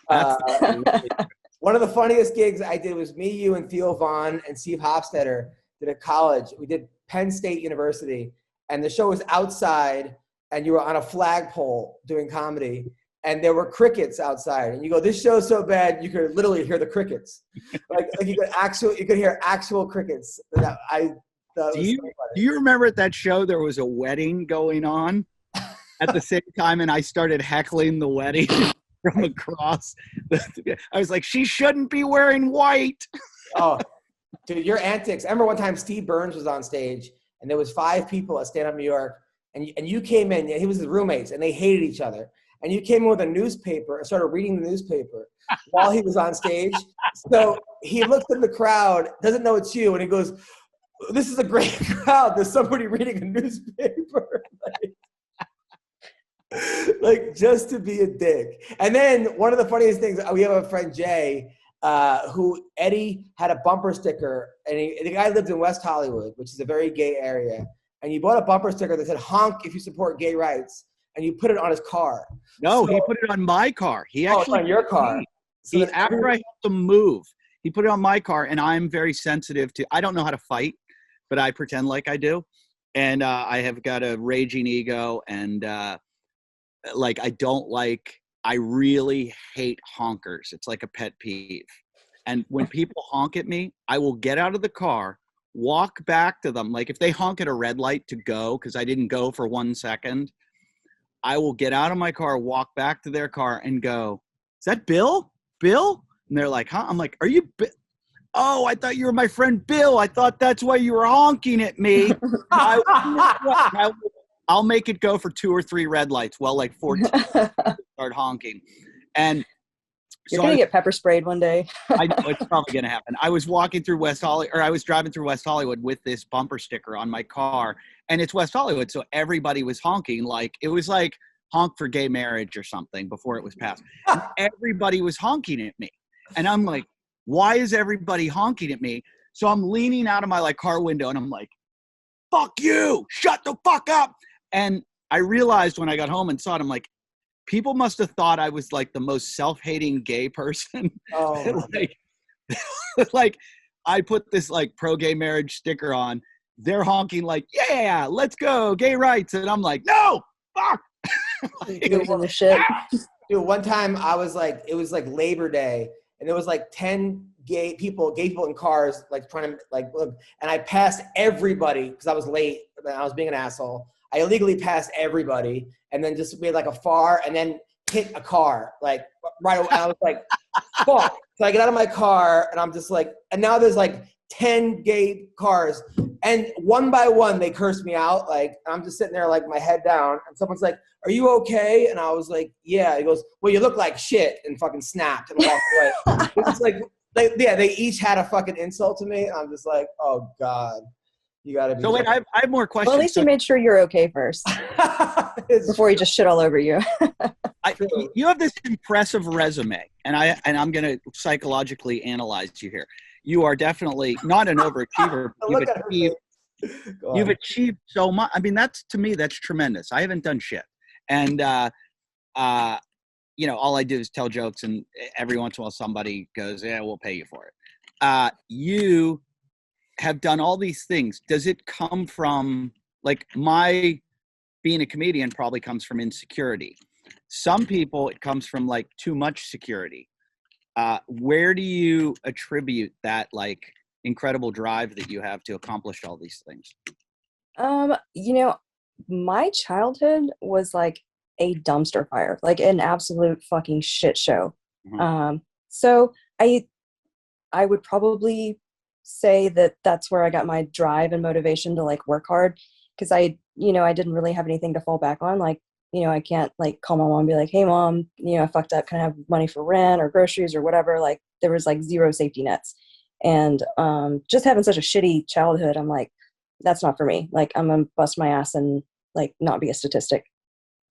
One of the funniest gigs I did was me, you, and Theo Vaughn and Steve Hofstetter did a college. We did Penn State University, and the show was outside, and you were on a flagpole doing comedy, and there were crickets outside. And you go, this show's so bad, you could literally hear the crickets. like you could hear actual crickets. Do you remember at that show there was a wedding going on at the same time, and I started heckling the wedding from across? I was like, she shouldn't be wearing white. Oh, dude, your antics. I remember one time Steve Burns was on stage, and there was 5 people at Stand Up New York, and you came in, he was his roommates, and they hated each other. And you came in with a newspaper and started reading the newspaper while he was on stage. So he looked at the crowd, doesn't know it's you, and he goes, this is a great crowd. There's somebody reading a newspaper. like just to be a dick. And then one of the funniest things, we have a friend, Jay, who Eddie had a bumper sticker, and the guy lived in West Hollywood, which is a very gay area. And he bought a bumper sticker that said, honk if you support gay rights. And you put it on his car. No, he put it on my car. He actually on your car. So after I helped him move, he put it on my car, and I'm very sensitive to. I don't know how to fight, but I pretend like I do, and I have got a raging ego, and I really hate honkers. It's like a pet peeve, and when people honk at me, I will get out of the car, walk back to them. Like if they honk at a red light to go because I didn't go for 1 second. I will get out of my car, walk back to their car, and go, is that Bill? Bill? And they're like, huh? I'm like, are you Bill? Oh, I thought you were my friend Bill. I thought that's why you were honking at me. I'll make it go for 2 or 3 red lights. Well, like 14 start honking. And you're going to get pepper sprayed one day. I know it's probably going to happen. I was driving through West Hollywood with this bumper sticker on my car, and it's West Hollywood, so everybody was honking. Like it was like honk for gay marriage or something before it was passed. And everybody was honking at me, and I'm like, why is everybody honking at me? So I'm leaning out of my car window, and I'm like, fuck you, shut the fuck up. And I realized when I got home and saw it, I'm like, people must have thought I was like the most self-hating gay person. Oh. like I put this like pro-gay marriage sticker on. They're honking like, yeah, let's go, gay rights. And I'm like, no, fuck. The shit. Dude, one time I was like, it was like Labor Day, and there was like 10 gay people in cars, like trying to like look. And I passed everybody because I was late and I was being an asshole. I illegally passed everybody, and then just made like a far, and then hit a car like right away. I was like, fuck. So I get out of my car, and I'm just like, and now there's like 10 gay cars, and one by one they curse me out. Like I'm just sitting there like my head down, and someone's like, "Are you okay?" And I was like, "Yeah." He goes, "Well, you look like shit," and fucking snapped and walked away. It's like, they each had a fucking insult to me. And I'm just like, oh god. You gotta be. So wait, I have more questions. Well, at least you made sure you're okay first before he just shit all over you. You have this impressive resume, and I'm going to psychologically analyze you here. You are definitely not an overachiever. You've achieved so much. I mean, to me, that's tremendous. I haven't done shit, and all I do is tell jokes, and every once in a while somebody goes, "Yeah, we'll pay you for it." You have done all these things. Does it come from, like, my being a comedian probably comes from insecurity. Some people, it comes from like too much security. Where do you attribute that like incredible drive that you have to accomplish all these things? My childhood was like a dumpster fire, like an absolute fucking shit show. Mm-hmm. So I would probably say that that's where I got my drive and motivation to like work hard, because I didn't really have anything to fall back on. Like, I can't like call my mom and be like, "Hey mom, I fucked up. Can I have money for rent or groceries or whatever?" Like there was like zero safety nets, and just having such a shitty childhood, I'm like, that's not for me. Like I'm gonna bust my ass and like not be a statistic.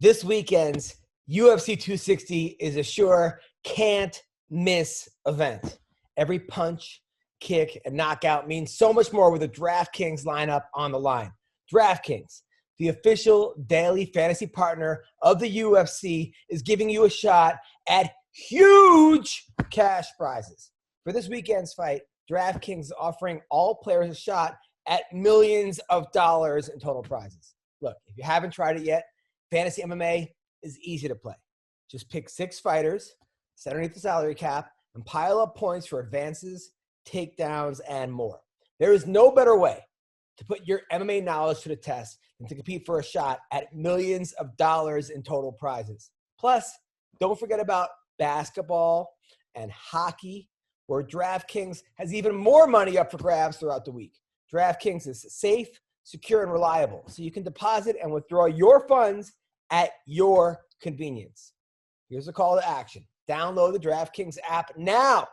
This weekend's UFC 260 is a sure can't miss event. Every punch, kick, and knockout means so much more with a DraftKings lineup on the line. DraftKings, the official daily fantasy partner of the UFC, is giving you a shot at huge cash prizes. For this weekend's fight, DraftKings is offering all players a shot at millions of dollars in total prizes. Look, if you haven't tried it yet, Fantasy MMA is easy to play. Just pick 6 fighters, set underneath the salary cap, and pile up points for advances, takedowns, and more. There is no better way to put your MMA knowledge to the test than to compete for a shot at millions of dollars in total prizes. Plus, don't forget about basketball and hockey, where DraftKings has even more money up for grabs throughout the week. DraftKings is safe, secure, and reliable, so you can deposit and withdraw your funds at your convenience. Here's a call to action. Download the DraftKings app now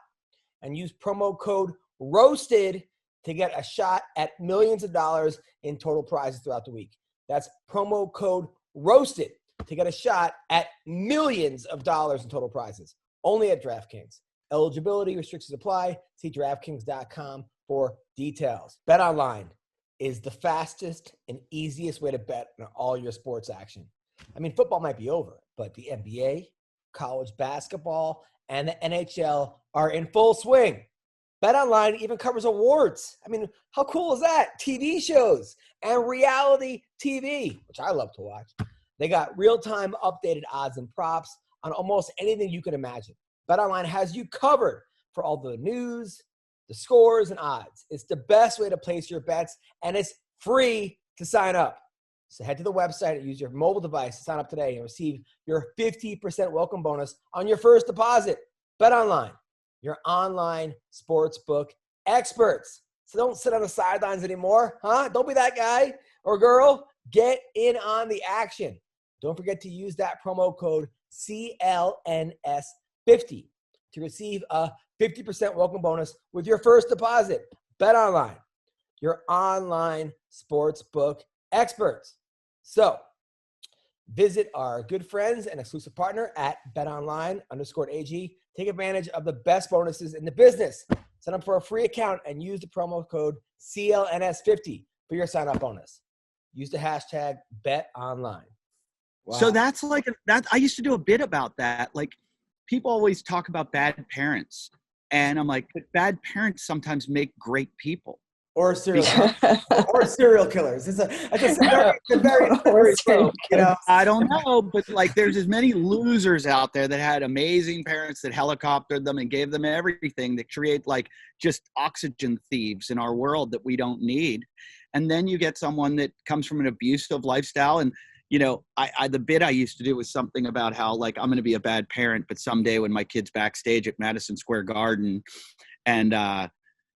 and use promo code ROASTED to get a shot at millions of dollars in total prizes throughout the week. That's promo code ROASTED to get a shot at millions of dollars in total prizes. Only at DraftKings. Eligibility restrictions apply. See DraftKings.com for details. BetOnline is the fastest and easiest way to bet on all your sports action. I mean, football might be over, but the NBA, college basketball, and the NHL are in full swing. BetOnline even covers awards. I mean, how cool is that? TV shows and reality TV, which I love to watch. They got real-time updated odds and props on almost anything you can imagine. BetOnline has you covered for all the news, the scores, and odds. It's the best way to place your bets, and it's free to sign up. So head to the website and use your mobile device to sign up today and receive your 50% welcome bonus on your first deposit. BetOnline, your online sportsbook experts. So don't sit on the sidelines anymore, huh? Don't be that guy or girl. Get in on the action. Don't forget to use that promo code CLNS50 to receive a 50% welcome bonus with your first deposit. BetOnline, your online sportsbook experts. So visit our good friends and exclusive partner at betonline_AG. Take advantage of the best bonuses in the business. Sign up for a free account and use the promo code CLNS50 for your sign-up bonus. Use the hashtag BetOnline. Wow. So that's like that. I used to do a bit about that. Like, people always talk about bad parents, and I'm like, but bad parents sometimes make great people. Or serial killers. It's a very slow, you know. I don't know, but like, there's as many losers out there that had amazing parents that helicoptered them and gave them everything that create like just oxygen thieves in our world that we don't need. And then you get someone that comes from an abusive lifestyle. And, you know, the bit I used to do was something about how like, I'm going to be a bad parent, but someday when my kid's backstage at Madison Square Garden and,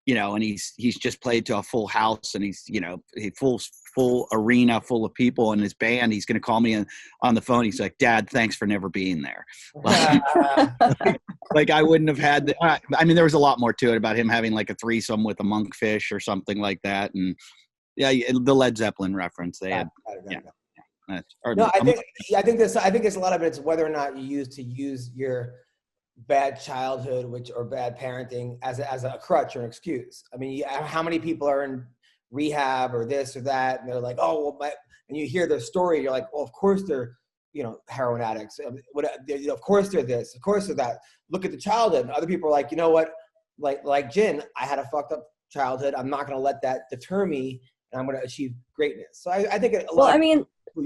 you know, and he's just played to a full house and he's, you know, a full arena full of people in his band. He's going to call me on the phone. He's like, Dad, thanks for never being there. Like I wouldn't have had I mean, there was a lot more to it about him having like a threesome with a monkfish or something like that. And yeah, the Led Zeppelin reference they had. I think there's a lot of it. It's whether or not you use your bad childhood, or bad parenting as a crutch or an excuse. I mean, how many people are in rehab or this or that, and they're like, oh, well, and you hear their story, you're like, well, of course they're, you know, heroin addicts. Of course they're this, of course they're that. Look at the childhood. And other people are like, you know what, like Jin, I had a fucked up childhood. I'm not going to let that deter me, and I'm going to achieve greatness. So I think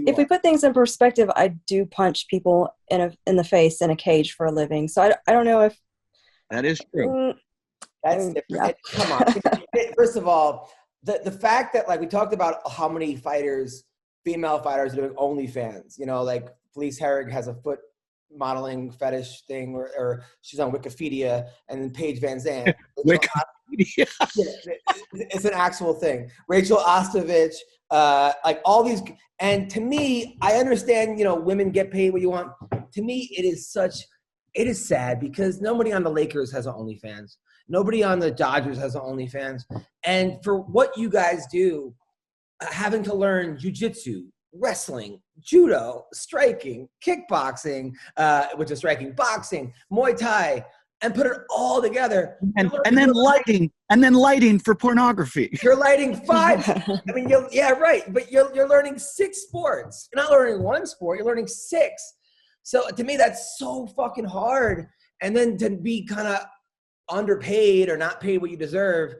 if we put things in perspective, I do punch people in the face in a cage for a living. So I don't know if that is true. That's different. Yeah. Come on. First of all, the fact that like we talked about how many female fighters are doing OnlyFans. You know, like Felice Herrig has a foot modeling fetish thing, or she's on Wikipedia, and then Paige Van Zandt. It's an actual thing. Rachel Ostovich, like all these. And to me, I understand, you know, women get paid what you want. To me, it is sad because nobody on the Lakers has an OnlyFans. Nobody on the Dodgers has an OnlyFans. And for what you guys do, having to learn jiu-jitsu, wrestling, judo, striking, kickboxing, which is striking, boxing, Muay Thai, and put it all together. And then lighting for pornography. You're lighting 5. I mean, but you're learning 6 sports. You're not learning 1 sport. You're learning 6. So to me, that's so fucking hard. and then to be kind of underpaid or not paid what you deserve.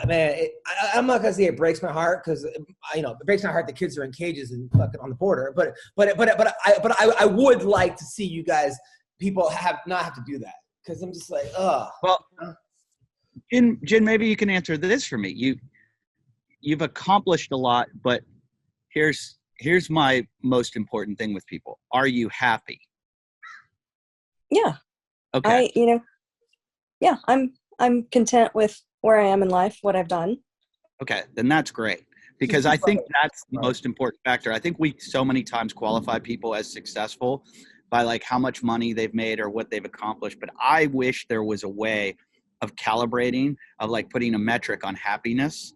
Man, I'm not gonna say it breaks my heart because it breaks my heart the kids are in cages and fucking on the border. But I would like to see you guys, people not have to do that, because I'm just like, ugh. Well, Jin, maybe you can answer this for me. You've accomplished a lot, but here's my most important thing with people. Are you happy? Yeah. Okay. Yeah, I'm content with where I am in life, what I've done. Okay, then that's great, because I think that's the most important factor. I think we so many times qualify people as successful by like how much money they've made or what they've accomplished. But I wish there was a way of calibrating, of like putting a metric on happiness,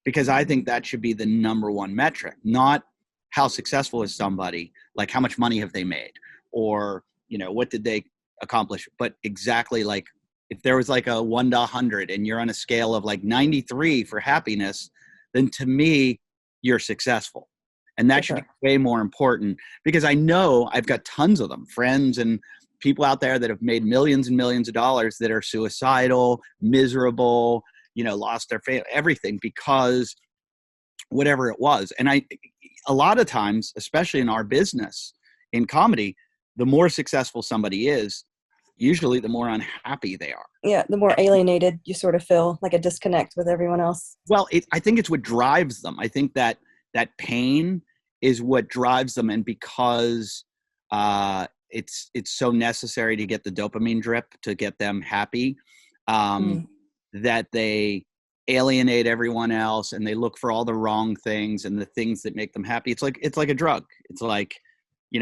because I think that should be the number one metric, not how successful is somebody, like how much money have they made, or, what did they accomplish, but exactly like if there was like a 1 to 100 and you're on a scale of like 93 for happiness, then to me, you're successful. And that should be way more important, because I know I've got tons of them, friends and people out there that have made millions and millions of dollars that are suicidal, miserable, lost their family, everything, because whatever it was. And a lot of times, especially in our business, in comedy, the more successful somebody is, usually the more unhappy they are. Yeah, the more alienated you sort of feel, like a disconnect with everyone else. Well, I think it's what drives them. I think that pain is what drives them, and because it's so necessary to get the dopamine drip to get them happy, that they alienate everyone else and they look for all the wrong things and the things that make them happy. It's like a drug. It's like,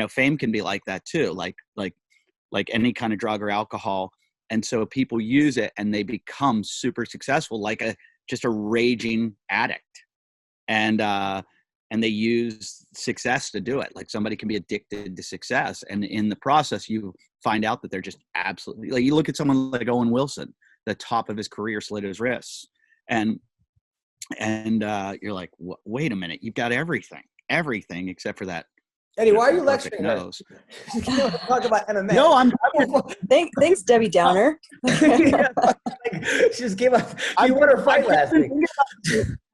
fame can be like that too, like any kind of drug or alcohol. And so people use it and they become super successful, like just a raging addict. And they use success to do it. Like somebody can be addicted to success. And in the process, you find out that they're just absolutely, like you look at someone like Owen Wilson, the top of his career, slit his wrists. And you're like, wait a minute, you've got everything except for that. Eddie, why are you lecturing us? Talk about MMA. No, I'm Thanks, Debbie Downer. She just gave up. You won her fight last week.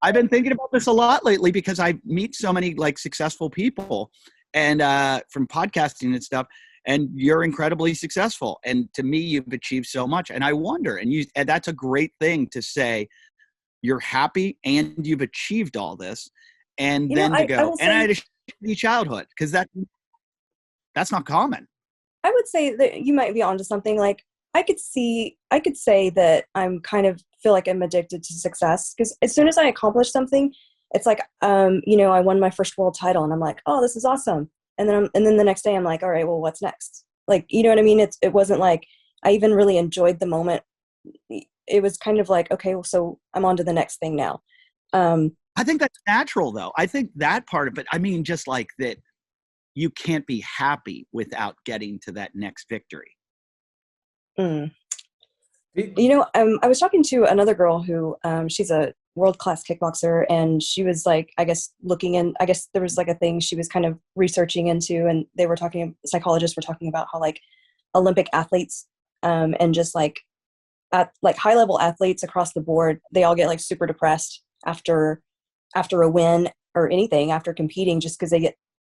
I've been thinking about this a lot lately, because I meet so many like successful people, and from podcasting and stuff. And you're incredibly successful, and to me, you've achieved so much. And I wonder, and that's a great thing to say. You're happy and you've achieved all this, and then to go. And I had a shitty childhood, because that's not common. I would say that you might be onto something. Like I could say that I'm kind of feel like I'm addicted to success, because as soon as I accomplish something, it's like, I won my first world title and I'm like, oh, this is awesome. And then the next day I'm like, all right, well, what's next? Like, you know what I mean? It wasn't like I even really enjoyed the moment. It was kind of like, okay, well, so I'm on to the next thing now. I think that's natural, though. I think that part of it, I mean, just like that, you can't be happy without getting to that next victory. I was talking to another girl who, she's a world-class kickboxer, and she was like, I guess there was like a thing she was kind of researching into, and psychologists were talking about how like Olympic athletes, and just like high-level athletes across the board, they all get like super depressed after a win or anything, after competing, just because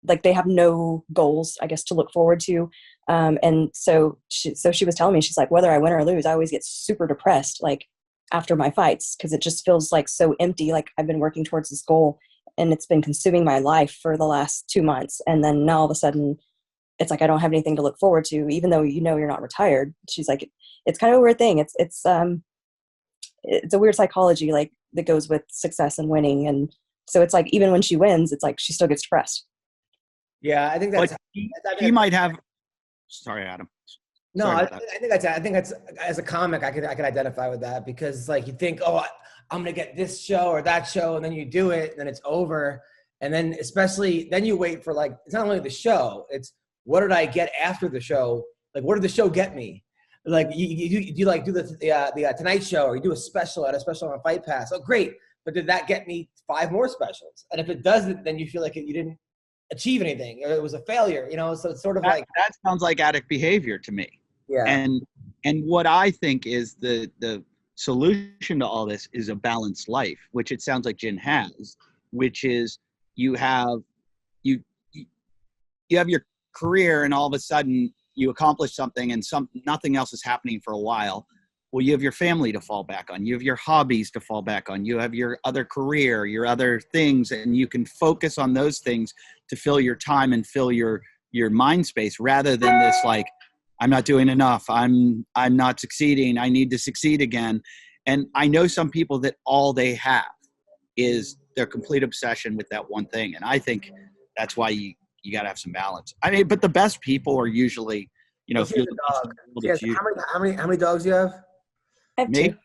they have no goals, I guess, to look forward to. And so she was telling me, she's like, whether I win or lose, I always get super depressed, like after my fights, because it just feels like so empty. Like I've been working towards this goal and it's been consuming my life for the last 2 months. And then now all of a sudden it's like, I don't have anything to look forward to, even though, you're not retired. She's like, it's kind of a weird thing. It's a weird psychology, like that goes with success and winning. And so it's like, even when she wins, it's like, she still gets depressed. Yeah. I think that's, he might have, sorry, Adam. No, I think that's as a comic, I could identify with that, because like you think, oh, I'm going to get this show or that show. And then you do it and then it's over. And then then you wait for like, it's not only the show, it's what did I get after the show? Like, what did the show get me? Like you like do the Tonight Show, or you do a special on Fight Pass. Oh, great. But did that get me 5 more specials? And if it doesn't, then you feel like you didn't achieve anything, or it was a failure, So it's sort of like, that sounds like addict behavior to me. Yeah. And And what I think is the solution to all this is a balanced life, which it sounds like Jin has, which is you have your career, and all of a sudden you accomplish something and nothing else is happening for a while. Well, you have your family to fall back on. You have your hobbies to fall back on. You have your other career, your other things, and you can focus on those things to fill your time and fill your mind space, rather than this like, I'm not doing enough. I'm not succeeding. I need to succeed again. And I know some people that all they have is their complete obsession with that one thing. And I think that's why you got to have some balance. I mean, but the best people are usually, Yes, how many dogs do you have? I have Me? two.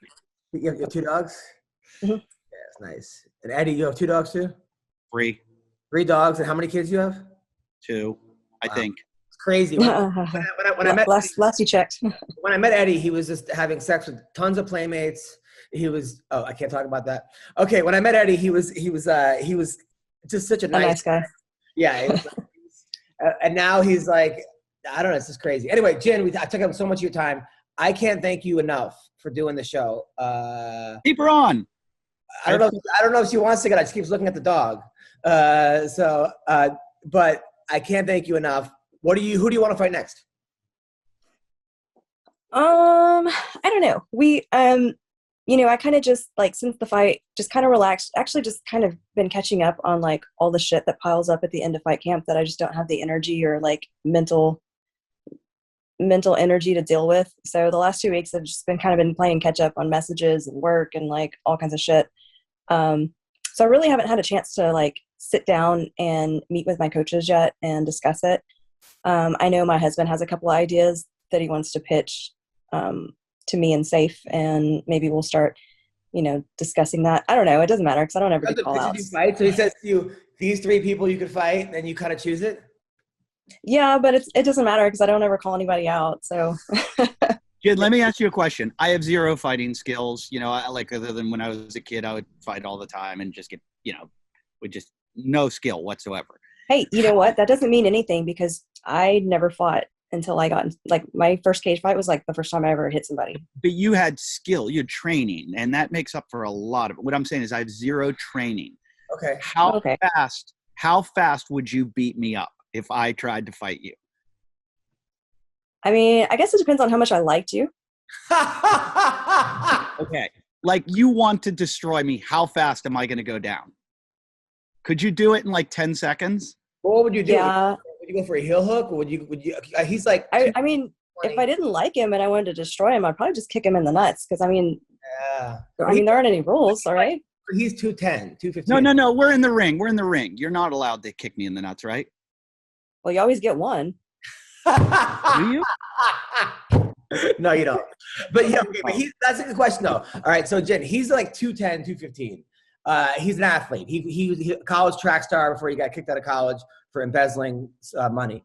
You have 2 dogs? Mm-hmm. Yeah, that's nice. And Eddie, you have 2 dogs too? 3, 3 dogs, and how many kids do you have? 2, I think. It's crazy. When I met last you checked. when I met Eddie, he was just having sex with tons of playmates. He was I can't talk about that. Okay, when I met Eddie, he was just such a nice guy. Yeah, and now he's like, I don't know, it's just crazy. Anyway, Jin, I took up so much of your time. I can't thank you enough for doing the show. Keep her on. I don't know if she wants to get. I just keeps looking at the dog. But I can't thank you enough. Who do you want to fight next? I don't know. We, I kind of just like, since the fight, just kind of relaxed, actually just kind of been catching up on like all the shit that piles up at the end of fight camp that I just don't have the energy or like mental energy to deal with. So the last 2 weeks I've just been playing catch up on messages and work and like all kinds of shit. So I really haven't had a chance to like sit down and meet with my coaches yet and discuss it. I know my husband has a couple of ideas that he wants to pitch to me and Safe, and maybe we'll start, discussing that. I don't know. It doesn't matter because I don't ever do call outs. So he says to you, these 3 people you could fight, and you kind of choose it? Yeah, but it doesn't matter because I don't ever call anybody out. So, Jid, let me ask you a question. I have 0 fighting skills. I like, other than when I was a kid, I would fight all the time and just get, with just no skill whatsoever. Hey, you know what? That doesn't mean anything because I never fought until I got like my first cage fight was like the first time I ever hit somebody. But you had skill, you had training, and that makes up for a lot of it. What I'm saying is I have 0 training. Okay. How fast would you beat me up if I tried to fight you? I mean, I guess it depends on how much I liked you. Okay. Like, you want to destroy me. How fast am I going to go down? Could you do it in like 10 seconds? What would you do? Yeah. Would you go for a heel hook? Or would you, he's like, I mean, if I didn't like him and I wanted to destroy him, I'd probably just kick him in the nuts. Cause there aren't any rules. All right. He's 210, 215. No. We're in the ring. You're not allowed to kick me in the nuts, right? Well, you always get one. Do you? No, you don't. But yeah, okay, but that's a good question though. All right, so Jin, he's like 210, 215. He's an athlete. He college track star before he got kicked out of college for embezzling money.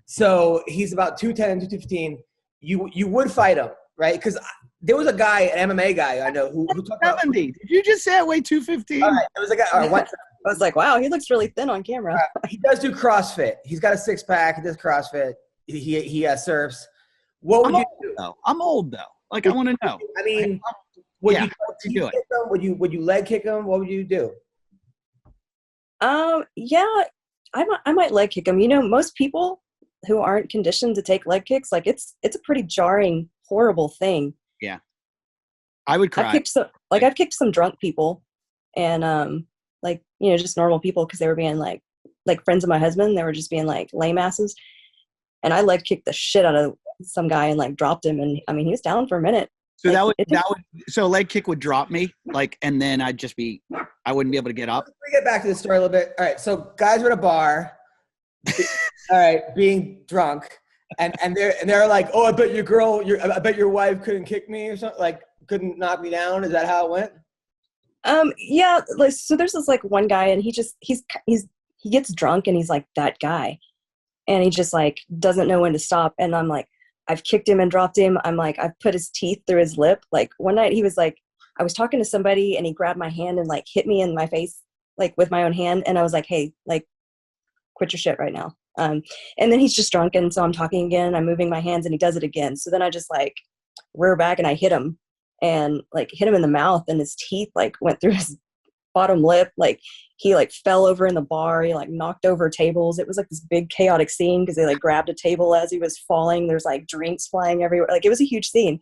So he's about 210 and 215. You would fight him, right? Because there was a guy, an MMA guy I know who talked about 70. Did you just say I weigh 215? All right, there was a guy. All right, what? I was like, wow, he looks really thin on camera. He does do CrossFit. He's got a 6-pack. He does CrossFit. He surfs. What would you do? I'm old though. Like, I want to know. I mean, would you kick him? Would you leg kick him? What would you do? Yeah, I might leg kick him. Most people who aren't conditioned to take leg kicks, like it's a pretty jarring, horrible thing. Yeah, I would cry. I've kicked some drunk people, and just normal people because they were being like friends of my husband. They were just being like lame asses, and I leg kicked the shit out of some guy and like dropped him. And I mean, he was down for a minute. So so a leg kick would drop me, and then I wouldn't be able to get up. Let me get back to the story a little bit. All right, so guys were at a bar, all right, being drunk, and they're like, oh, I bet your wife couldn't kick me or something, like couldn't knock me down. Is that how it went? Yeah. So there's this like one guy, and he gets drunk, and he's like that guy, and he just like doesn't know when to stop. And I'm like, I've kicked him and dropped him. I'm like, I've put his teeth through his lip. Like one night he was like, I was talking to somebody and he grabbed my hand and like hit me in my face, like with my own hand. And I was like, hey, like quit your shit right now. And then he's just drunk, and so I'm talking again, I'm moving my hands, and he does it again. So then I just like rear back and I hit him, and like hit him in the mouth, and his teeth like went through his bottom lip. Like he like fell over in the bar. He like knocked over tables. It was like this big chaotic scene because they like grabbed a table as he was falling. There's like drinks flying everywhere. Like it was a huge scene.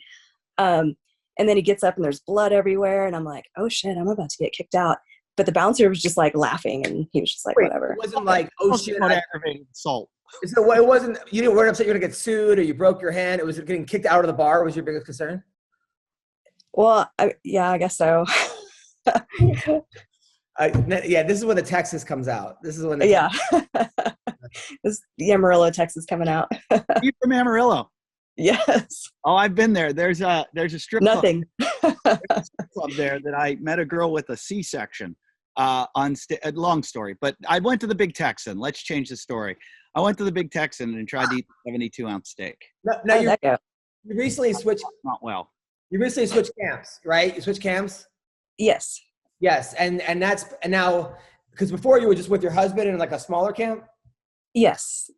And then he gets up and there's blood everywhere, and I'm like, oh shit, I'm about to get kicked out. But the bouncer was just like laughing, and he was just like, whatever. It wasn't like, oh shit, aggravated assault. So it wasn't, you didn't worry upset you're gonna get sued or you broke your hand. It was getting kicked out of the bar was your biggest concern? Well, yeah, I guess so. Yeah, this is when the Texas comes out. This is when the this the Amarillo, Texas coming out. You from Amarillo? Yes. Oh, I've been there. There's a strip club. Nothing. There's a strip club there that I met a girl with a C-section. Long story, but I went to the Big Texan. Let's change the story. I went to the Big Texan and tried to eat 72-ounce steak. Now you recently switched. Not well. You recently switched camps, right? You switched camps. Yes. Yes, and now because before you were just with your husband in like a smaller camp. Yes.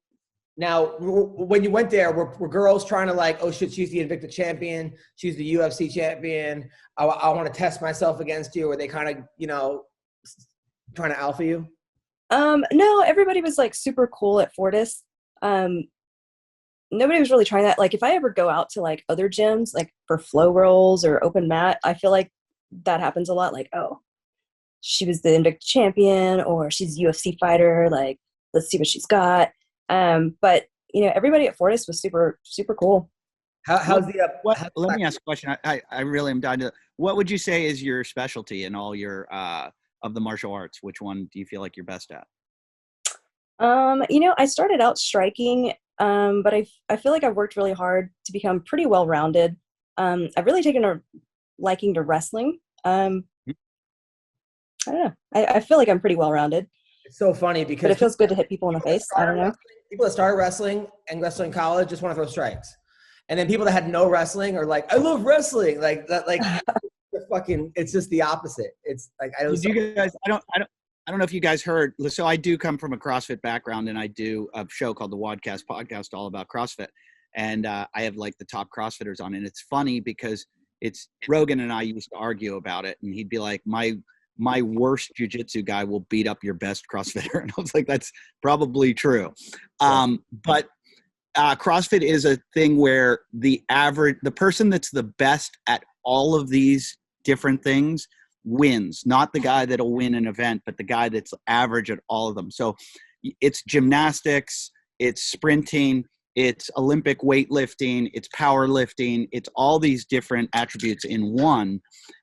Now, when you went there, were girls trying to like, oh shit, she's the Invicta champion, she's the UFC champion, I want to test myself against you? Or were they kind of, trying to alpha you? No, everybody was like super cool at Fortis. Nobody was really trying that. Like if I ever go out to like other gyms, like for flow rolls or open mat, I feel like that happens a lot. Like, oh, she was the Invicta champion, or she's a UFC fighter. Like, let's see what she's got. But everybody at Fortis was super, super cool. How's the let me ask a question. I really am dying to. What would you say is your specialty in all your of the martial arts? Which one do you feel like you're best at? I started out striking, but I feel like I've worked really hard to become pretty well-rounded. I've really taken a liking to wrestling. I don't know. I feel like I'm pretty well-rounded. It's so funny because but it feels good to hit people in the face. I don't know. People that started wrestling and wrestling college just want to throw strikes. And then people that had no wrestling are like, I love wrestling. Like that, like it's just the opposite. It's like, I don't know if you guys heard. So I do come from a CrossFit background, and I do a show called the Wadcast Podcast all about CrossFit. And I have like the top CrossFitters on. And it's funny because it's Rogan and I used to argue about it. And he'd be like, my worst jiu-jitsu guy will beat up your best CrossFitter. And I was like, that's probably true. But CrossFit is a thing where the person that's the best at all of these different things wins, not the guy that'll win an event, but the guy that's average at all of them. So it's gymnastics, it's sprinting, it's Olympic weightlifting, it's powerlifting, it's all these different attributes in one.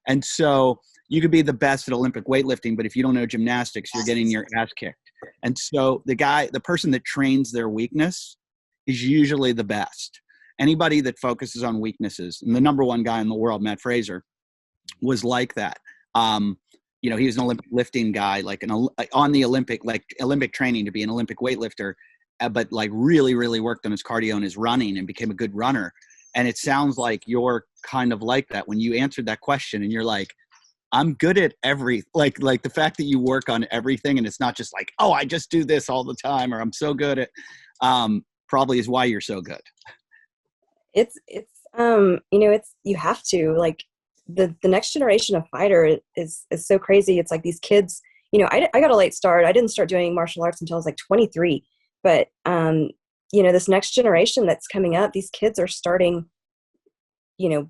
And so you could be the best at Olympic weightlifting, but if you don't know gymnastics, you're getting your ass kicked. And so the person that trains their weakness is usually the best. Anybody that focuses on weaknesses, and the number one guy in the world, Matt Fraser, was like that. He was an Olympic lifting guy, like on the Olympic training to be an Olympic weightlifter, but like really, really worked on his cardio and his running and became a good runner. And it sounds like you're kind of like that when you answered that question, and you're like, I'm good at like the fact that you work on everything, and it's not just like, oh, I just do this all the time, or I'm so good at, probably is why you're so good. It's you have to, like, the next generation of fighter is so crazy. It's like these kids, I got a late start. I didn't start doing martial arts until I was like 23, but this next generation that's coming up, these kids are starting,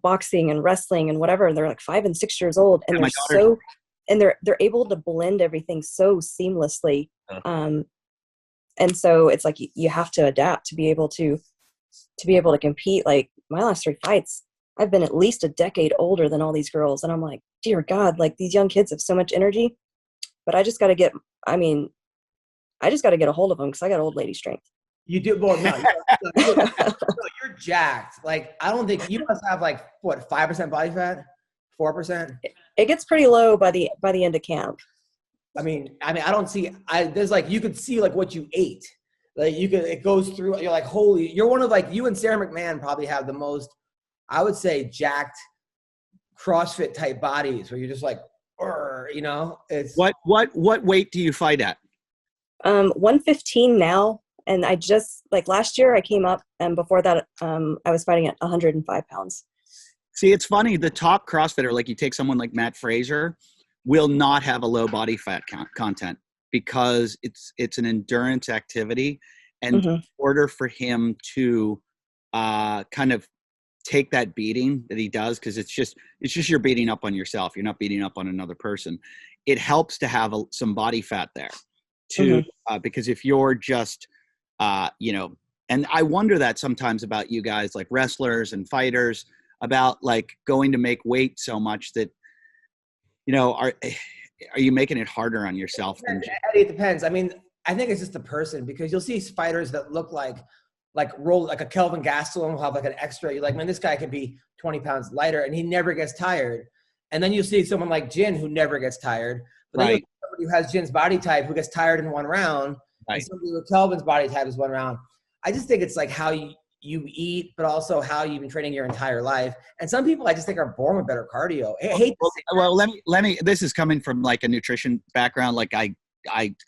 boxing and wrestling and whatever. And they're like 5 and 6 years old, and they're able to blend everything so seamlessly. And so it's like, you have to adapt to be able to compete. Like my last 3 fights, I've been at least a decade older than all these girls. And I'm like, dear God, like these young kids have so much energy, but I just got to get a hold of them, because I got old lady strength. You do. Well, no, you're jacked. Like, I don't think you must have like, what, 5% body fat, 4%. It gets pretty low by the end of camp. I mean, I don't see, there's like, you could see like what you ate. Like it goes through, you're like, holy, you're one of like, you and Sarah McMahon probably have the most, I would say, jacked CrossFit type bodies where you're just like, it's. What weight do you fight at? 115 now. And I just, like last year I came up, and before that I was fighting at 105 pounds. See, it's funny. The top CrossFitter, like you take someone like Matt Fraser, will not have a low body fat content because it's an endurance activity. And in order for him to kind of take that beating that he does, because it's just you're beating up on yourself. You're not beating up on another person. It helps to have some body fat there too, because if you're just, and I wonder that sometimes about you guys, like wrestlers and fighters, about like going to make weight so much that, are you making it harder on yourself? Eddie, it depends. I mean, I think it's just the person, because you'll see fighters that look like a Kelvin Gastelum will have like an extra. You're like, man, this guy can be 20 pounds lighter and he never gets tired. And then you'll see someone like Jin who never gets tired. But then Right. Somebody who has Jin's body type who gets tired in one round. Right. And somebody with Kelvin's body type is one round. I just think it's like how you eat, but also how you've been training your entire life. And some people I just think are born with better cardio. I hate to say that. Well, let me, this is coming from like a nutrition background. Like I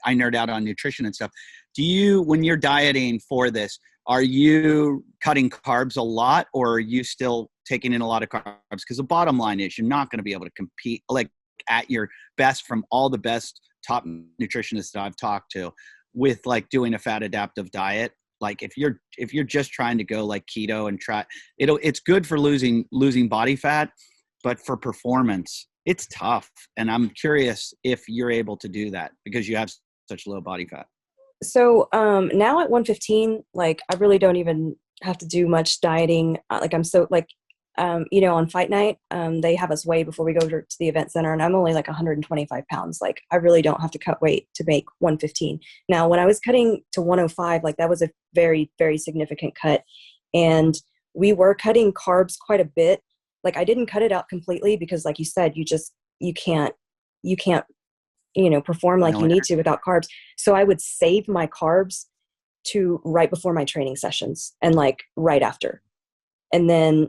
nerd out on nutrition and stuff. Do you, when you're dieting for this, are you cutting carbs a lot, or are you still taking in a lot of carbs? Because the bottom line is you're not going to be able to compete like at your best from all the best top nutritionists that I've talked to with like doing a fat adaptive diet. Like if you're just trying to go like keto and it's good for losing body fat, but for performance, it's tough. And I'm curious if you're able to do that because you have such low body fat. So now at 115, like I really don't even have to do much dieting. Like I'm so like, on fight night, they have us weigh before we go to the event center, and I'm only like 125 pounds. Like I really don't have to cut weight to make 115. Now, when I was cutting to 105, like that was a very, very significant cut. And we were cutting carbs quite a bit. Like I didn't cut it out completely because like you said, you can't perform like you need to without carbs. So I would save my carbs to right before my training sessions and like right after. And then,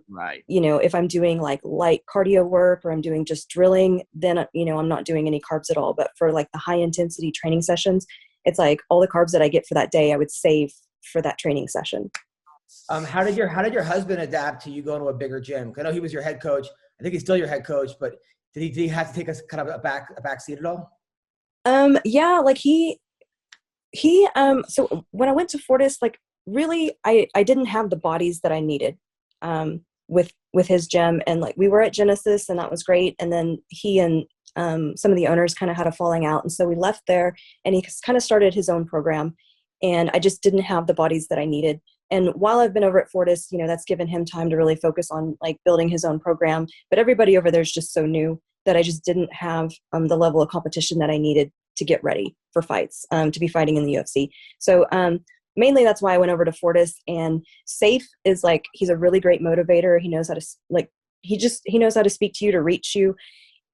if I'm doing like light cardio work or I'm doing just drilling, then, I'm not doing any carbs at all. But for like the high intensity training sessions, it's like all the carbs that I get for that day, I would save for that training session. How did your husband adapt to you going to a bigger gym? I know he was your head coach. I think he's still your head coach, but did he have to take us kind of a back seat at all? Yeah, like he so when I went to Fortis, like really I didn't have the bodies that I needed with his gym, and like we were at Genesis and that was great, and then he and some of the owners kind of had a falling out, and so we left there and he kind of started his own program, and I just didn't have the bodies that I needed. And while I've been over at Fortis, that's given him time to really focus on like building his own program, but everybody over there is just so new that I just didn't have the level of competition that I needed to get ready for fights, to be fighting in the UFC. So mainly that's why I went over to Fortis. And Safe is like, he's a really great motivator. He knows how to he knows how to speak to you, to reach you.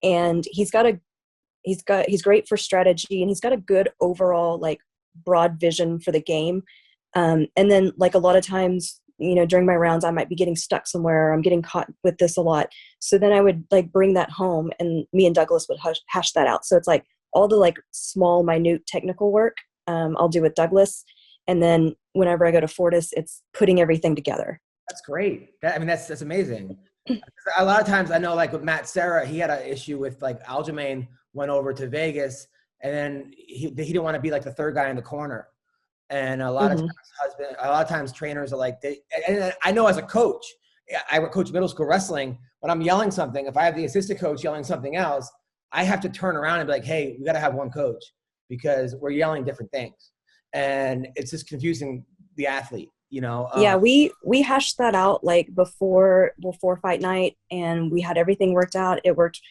And he's great for strategy, and he's got a good overall like broad vision for the game. And then like a lot of times, during my rounds, I might be getting stuck somewhere. I'm getting caught with this a lot. So then I would like bring that home, and me and Douglas would hash that out. So it's like all the like small, minute technical work I'll do with Douglas. And then whenever I go to Fortis, it's putting everything together. That's great. That's amazing. A lot of times I know like with Matt Serra, he had an issue with like Aljamain went over to Vegas, and then he didn't want to be like the third guy in the corner. And a lot of times trainers are like, and I know as a coach, I coach middle school wrestling. When I'm yelling something, if I have the assistant coach yelling something else, I have to turn around and be like, hey, we got to have one coach because we're yelling different things. And it's just confusing the athlete, Yeah, we hashed that out like before fight night, and we had everything worked out. It worked,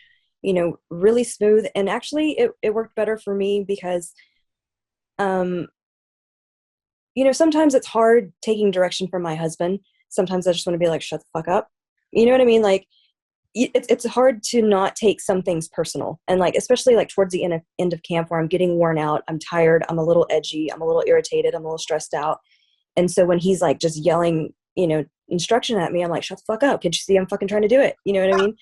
really smooth. And actually it worked better for me because, sometimes it's hard taking direction from my husband. Sometimes I just want to be like, shut the fuck up. You know what I mean? Like it's hard to not take some things personal. And like, especially like towards the end of camp where I'm getting worn out, I'm tired, I'm a little edgy, I'm a little irritated, I'm a little stressed out. And so when he's like just yelling, instruction at me, I'm like, shut the fuck up. Can't you see I'm fucking trying to do it? You know what I mean?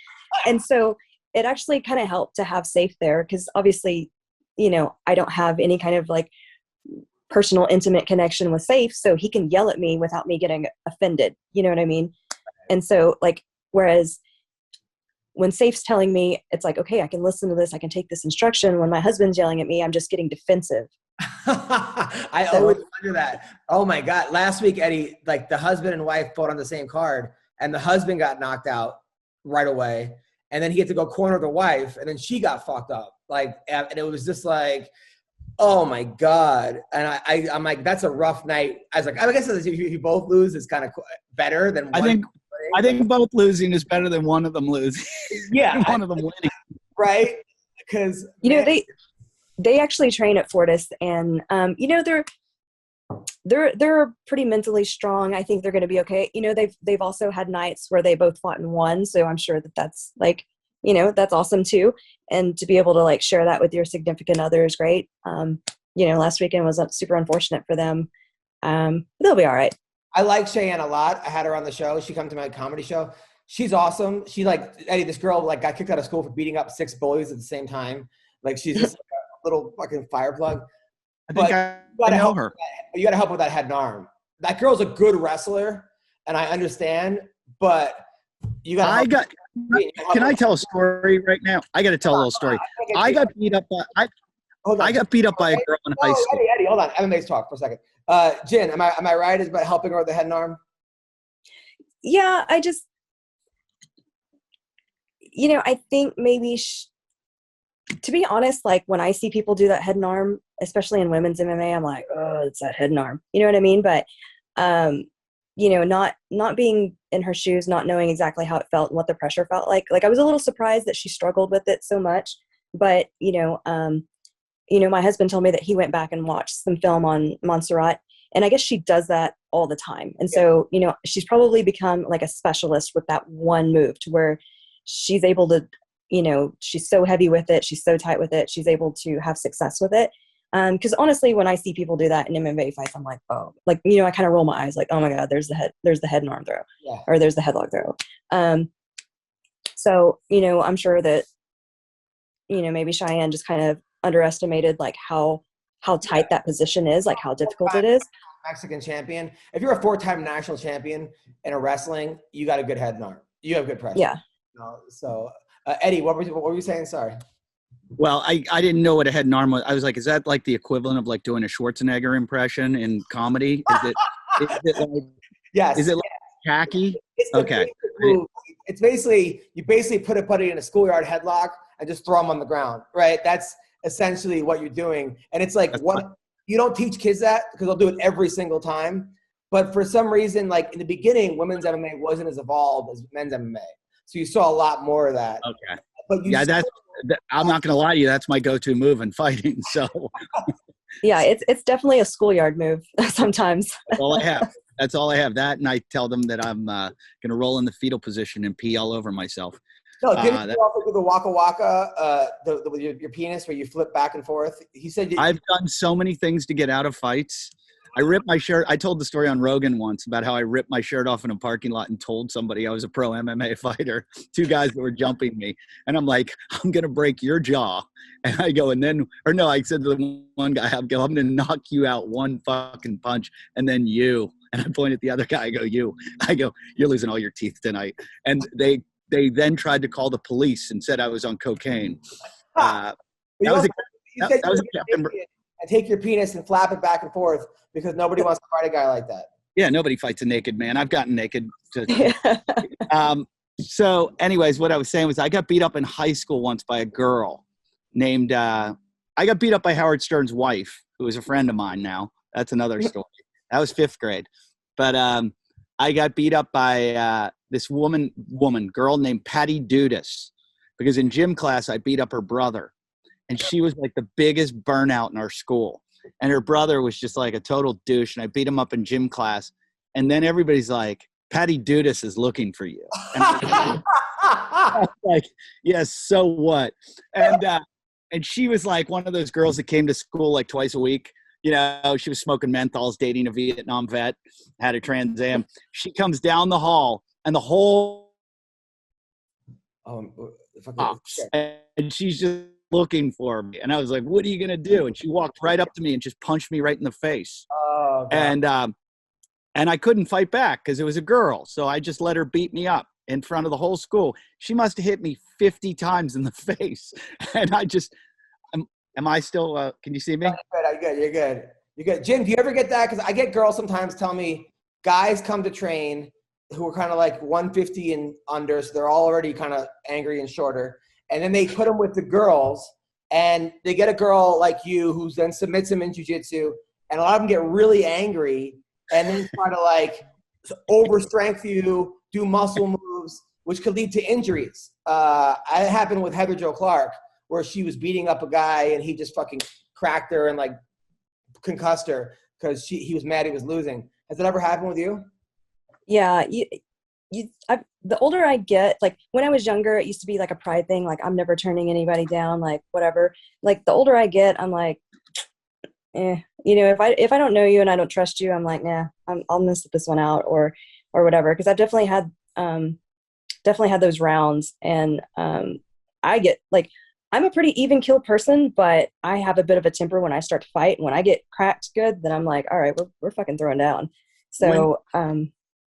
And so it actually kind of helped to have Safe there. Cause obviously, I don't have any kind of like personal, intimate connection with Safe, so he can yell at me without me getting offended. You know what I mean? And so, like, whereas when Safe's telling me, it's like, okay, I can listen to this, I can take this instruction. When my husband's yelling at me, I'm just getting defensive. I always wonder that. Oh my God. Last week, Eddie, like the husband and wife fought on the same card, and the husband got knocked out right away. And then he had to go corner the wife, and then she got fucked up. Like, and it was just like, oh my God. And I'm like, that's a rough night. I was like, I guess if you both lose, it's kind of better than one. I think both losing is better than one of them losing. Yeah. One of them winning. Right? Because, you know, they actually train at Fortis, and you know, they're pretty mentally strong. I think they're going to be okay. You know, they've also had nights where they both fought and won, so I'm sure that's like, you know, that's awesome too. And to be able to like share that with your significant other is great. You know, last weekend was super unfortunate for them. They'll be all right. I like Cheyenne a lot. I had her on the show. She come to my comedy show. She's awesome. She like, Eddie, this girl like got kicked out of school for beating up 6 bullies at the same time. Like she's just like a little fucking fire plug. I know her. You got to help with that head and arm. That girl's a good wrestler, and I understand, but you got to Can I tell a story right now? I got to tell a little story. I got beat up by I got beat up by a girl in high school. Eddie, hold on. MMA's talk for a second. Jin, am I right? Is about helping her with the head and arm? Yeah, I just, you know, I think maybe, to be honest, like when I see people do that head and arm, especially in women's MMA, I'm like, oh, it's that head and arm. You know what I mean? But, you know, not being in her shoes, not knowing exactly how it felt and what the pressure felt like I was a little surprised that she struggled with it so much. But, you know, my husband told me that he went back and watched some film on Montserrat, and I guess she does that all the time. And so, you know, she's probably become like a specialist with that one move to where she's able to, you know, she's so heavy with it. She's so tight with it. She's able to have success with it. Cause honestly, when I see people do that in MMA fights, I'm like, oh, like, you know, I kind of roll my eyes like, oh my God, there's the head and arm throw, or there's the headlock throw. So, you know, I'm sure that, you know, maybe Cheyenne just kind of underestimated like how tight that position is, like how difficult it is. Mexican champion. If you're a 4-time national champion in a wrestling, you got a good head and arm. You have good pressure. Yeah. So Eddie, what were you saying? Sorry. Well, I didn't know what a head and arm was. I was like, is that like the equivalent of like doing a Schwarzenegger impression in comedy? Is it like, yes. Is it like tacky? Okay. It's basically, you put a buddy in a schoolyard headlock and just throw them on the ground, right? That's essentially what you're doing. And it's like, you don't teach kids that because they'll do it every single time. But for some reason, like in the beginning, women's MMA wasn't as evolved as men's MMA. So you saw a lot more of that. Okay. But I'm not going to lie to you. That's my go-to move in fighting. So yeah, it's definitely a schoolyard move sometimes. That's all I have. That's all I have. That, and I tell them that I'm going to roll in the fetal position and pee all over myself. No, didn't you also do the waka waka, with your penis where you flip back and forth? He said I've done so many things to get out of fights. I ripped my shirt. I told the story on Rogan once about how I ripped my shirt off in a parking lot and told somebody I was a pro MMA fighter, 2 guys that were jumping me. And I'm like, I'm going to break your jaw. And I go, I said to the one guy, I'm going to knock you out one fucking punch. And then you, and I point at the other guy, I go, you're losing all your teeth tonight. And they then tried to call the police and said I was on cocaine. And take your penis and flap it back and forth because nobody wants to fight a guy like that. Yeah, nobody fights a naked man. I've gotten naked. So anyways, what I was saying was I got beat up in high school once by a girl named I got beat up by Howard Stern's wife, who is a friend of mine now. That's another story. That was 5th grade. But I got beat up by this girl named Patty Dudas, because in gym class I beat up her brother. And she was like the biggest burnout in our school. And her brother was just like a total douche. And I beat him up in gym class. And then everybody's like, Patty Dudas is looking for you. And I was like, yes, so what? And she was like one of those girls that came to school like twice a week. You know, she was smoking menthols, dating a Vietnam vet, had a Trans Am. She comes down the hall and the whole and she's just looking for me. And I was like, what are you going to do? And she walked right up to me and just punched me right in the face. Oh, God. And I couldn't fight back because it was a girl. So I just let her beat me up in front of the whole school. She must have hit me 50 times in the face. And I just, am I still, can you see me? You're good. Jim, do you ever get that? Because I get girls sometimes tell me guys come to train who are kind of like 150 and under, so they're all already kind of angry and shorter. And then they put them with the girls, and they get a girl like you who then submits them in jiu-jitsu, and a lot of them get really angry and then try to like overstrength you, do muscle moves, which could lead to injuries. It happened with Heather Jo Clark, where she was beating up a guy and he just fucking cracked her and like concussed her because he was mad he was losing. Has that ever happened with you? Yeah, the older I get, like when I was younger, it used to be like a pride thing. Like I'm never turning anybody down, like whatever. Like the older I get, I'm like, if I don't know you and I don't trust you, I'm like, nah, I'll miss this one out or whatever. Because I've definitely had those rounds, and I get like, I'm a pretty even kill person, but I have a bit of a temper when I start to fight. And when I get cracked good, then I'm like, all right, we're fucking throwing down. So,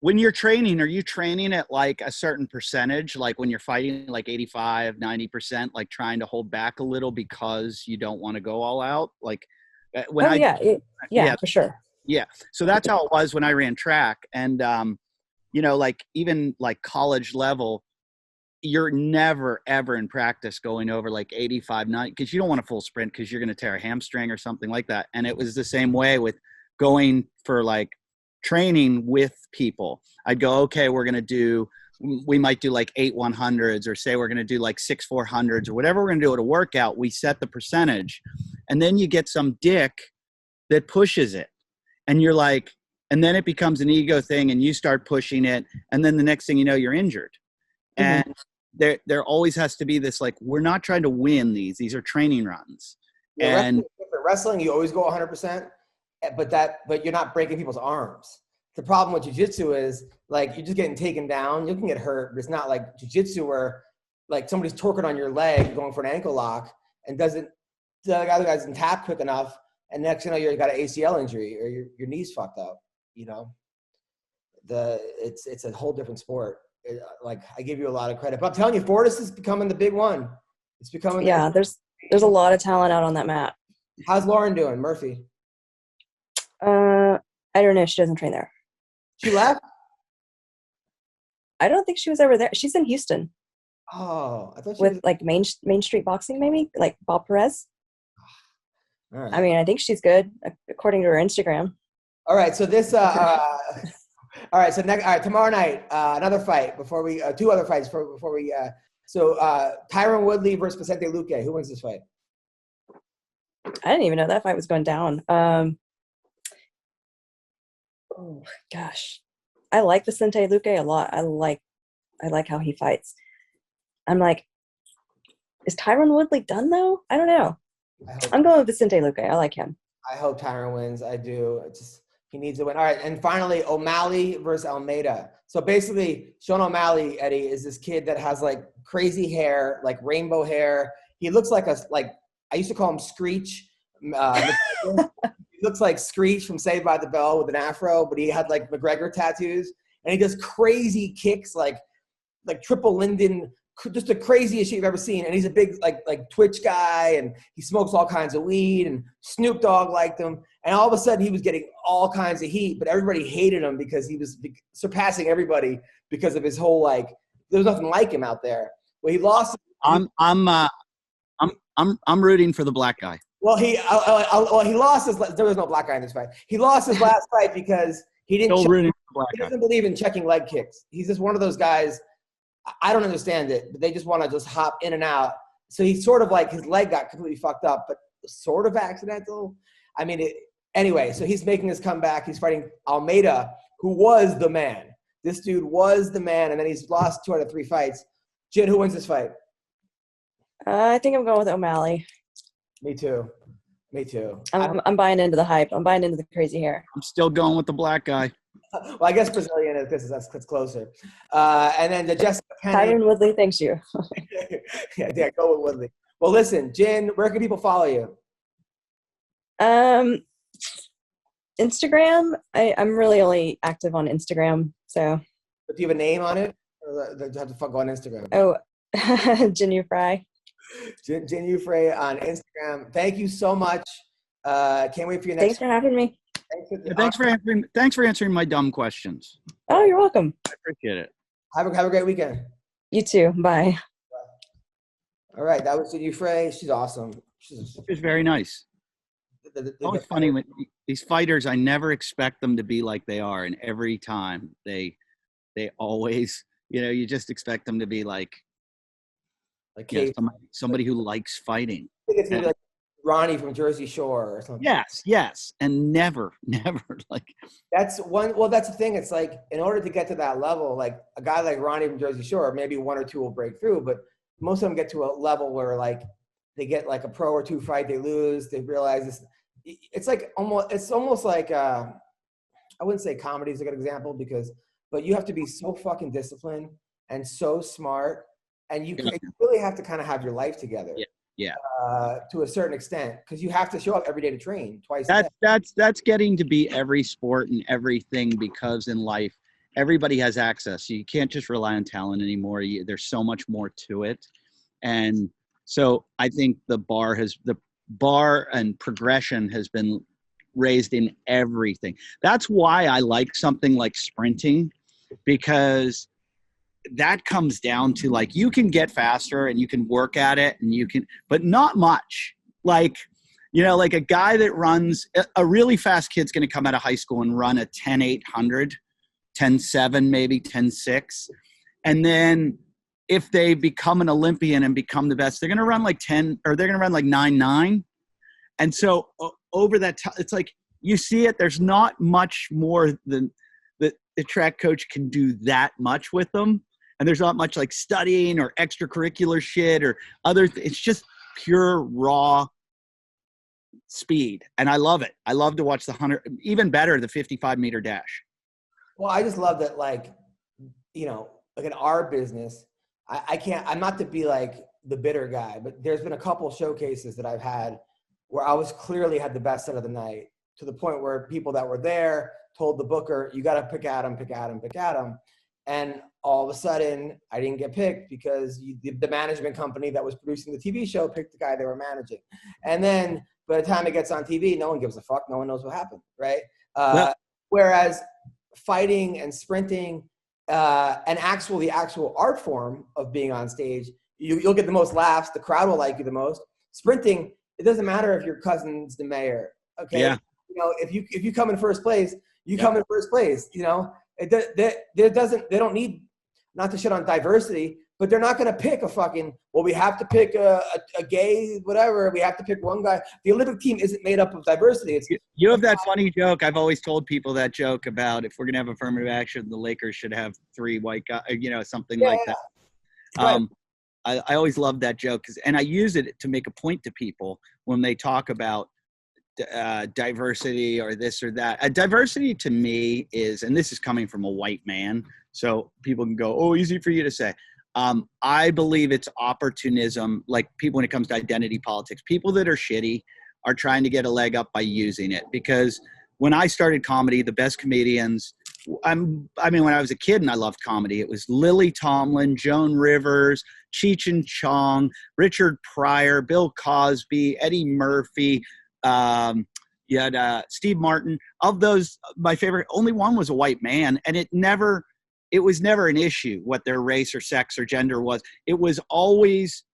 when you're training, are you training at like a certain percentage? Like when you're fighting like 85, 90%, like trying to hold back a little because you don't want to go all out? Like when for sure. Yeah. So that's how it was when I ran track. And, like even like college level, you're never, ever in practice going over like 85, 90, because you don't want a full sprint because you're going to tear a hamstring or something like that. And it was the same way with going for like training with people. I'd go, okay, we might do like 8 100s, or say we're going to do like 6 400s or whatever we're going to do at a workout. We set the percentage, and then you get some dick that pushes it, and you're like, and then it becomes an ego thing and you start pushing it. And then the next thing you know, you're injured. Mm-hmm. And there always has to be this, like, we're not trying to win these are training runs. Yeah, and wrestling, you always go 100%. But you're not breaking people's arms. The problem with jiu-jitsu is like you're just getting taken down. You can get hurt, but it's not like jiu-jitsu where like somebody's torquing on your leg going for an ankle lock and the other guy doesn't tap quick enough, and next thing you know, you got an ACL injury or your knee's fucked up. It's a whole different sport. Like I give you a lot of credit, but I'm telling you, Fortis is becoming the big one. It's becoming. Yeah, there's a lot of talent out on that mat. How's Lauren doing, Murphy? I don't know. She doesn't train there. She left? I don't think she was ever there. She's in Houston. Oh, I thought she was like Main Street Boxing, maybe like Bob Perez. All right. I mean, I think she's good according to her Instagram. All right. So this. All right. So tomorrow night, another fight before we. 2 other fights before we. So Tyron Woodley versus Vicente Luque. Who wins this fight? I didn't even know that fight was going down. Oh gosh, I like Vicente Luque a lot. I like how he fights. I'm like, is Tyron Woodley done though? I don't know. I'm going with Vicente Luque. I like him. I hope Tyron wins. I do. He needs to win. All right, and finally, O'Malley versus Almeida. So basically, Sean O'Malley, Eddie, is this kid that has like crazy hair, like rainbow hair. He looks like I used to call him Screech. He looks like Screech from Saved by the Bell with an afro, but he had like McGregor tattoos, and he does crazy kicks like triple Linden, just the craziest shit you've ever seen. And he's a big like Twitch guy, and he smokes all kinds of weed, and Snoop Dogg liked him. And all of a sudden he was getting all kinds of heat, but everybody hated him because he was surpassing everybody because of his whole like there was nothing like him out there. Well, he lost. I'm rooting for the black guy. Well, he lost his. There was no black guy in this fight. He lost his last fight because he didn't. He doesn't believe in checking leg kicks. He's just one of those guys. I don't understand it, but they just want to just hop in and out. So he's sort of like his leg got completely fucked up, but sort of accidental. I mean, anyway. So he's making his comeback. He's fighting Almeida, who was the man. This dude was the man, and then he's lost 2 out of 3 fights. Jin, who wins this fight? I think I'm going with O'Malley. Me too. I'm buying into the hype. I'm buying into the crazy hair. I'm still going with the black guy. Well, I guess Brazilian is because that's closer. And then the Jessica Penne. Tyron Woodley, thanks you. yeah, go with Woodley. Well, listen, Jin, where can people follow you? Instagram. I'm really only active on Instagram. So. Do you have a name on it? Or do you have to go on Instagram? Oh, Jinh Yu Frey. Jinh Yu Frey on Instagram. Thank you so much. Can't wait for your next. Thanks for having me. Thanks for answering my dumb questions. Oh, you're welcome. I appreciate it. Have a great weekend. You too. Bye. All right, that was Jinh Yu Frey. She's awesome. She's very nice. Always funny when these fighters, I never expect them to be like they are, and every time they always, you just expect them to be like somebody who likes fighting. I think it's gonna be like Ronnie from Jersey Shore or something. Yes, and never like. That's one. Well, that's the thing. It's like in order to get to that level, like a guy like Ronnie from Jersey Shore, maybe one or two will break through, but most of them get to a level where like they get like a pro or two fight, they lose, they realize this. It's almost like I wouldn't say comedy is a good example but you have to be so fucking disciplined and so smart, and you really have to kind of have your life together. Yeah. To a certain extent, because you have to show up every day to train twice. That's getting to be every sport and everything, because in life everybody has access. You can't just rely on talent anymore. There's so much more to it, and so I think the bar and progression has been raised in everything. That's why I like something like sprinting, because that comes down to like, you can get faster and you can work at it and but not much. Like, like a guy that runs a really fast kid's going to come out of high school and run a 10,800, 10,7, maybe 10,6. And then if they become an Olympian and become the best, they're going to run like 10, or they're going to run like 9,9. And so over that time, it's like, you see it, there's not much more than the track coach can do that much with them. And there's not much like studying or extracurricular shit or it's just pure raw speed. And I love it. I love to watch the 100, even better, the 55-meter dash. Well, I just love that, like, like in our business, I'm not to be like the bitter guy, but there's been a couple showcases that I've had where I was clearly had the best set of the night, to the point where people that were there told the booker, you got to pick Adam. And all of a sudden I didn't get picked because the management company that was producing the TV show picked the guy they were managing. And then by the time it gets on TV, no one gives a fuck. No one knows what happened. Right. Whereas fighting and sprinting, and the actual art form of being on stage, you'll get the most laughs. The crowd will like you the most. Sprinting, it doesn't matter if your cousin's the mayor. Okay. Yeah. If you come in first place, you come in first place. They don't need, not to shit on diversity, but they're not going to pick we have to pick a gay, whatever. We have to pick one guy. The Olympic team isn't made up of diversity. You have that funny joke. I've always told people that joke about, if we're going to have affirmative action, the Lakers should have 3 white guys, something like that. Right. I always love that joke, and I use it to make a point to people when they talk about diversity or this or that. Diversity to me is, and this is coming from a white man, so people can go, oh, easy for you to say. I believe it's opportunism, like people when it comes to identity politics. People that are shitty are trying to get a leg up by using it, because when I started comedy, the best comedians, when I was a kid and I loved comedy, it was Lily Tomlin, Joan Rivers, Cheech and Chong, Richard Pryor, Bill Cosby, Eddie Murphy, you had Steve Martin. Of those, my favorite, only one was a white man, and it was never an issue what their race or sex or gender was. It was always,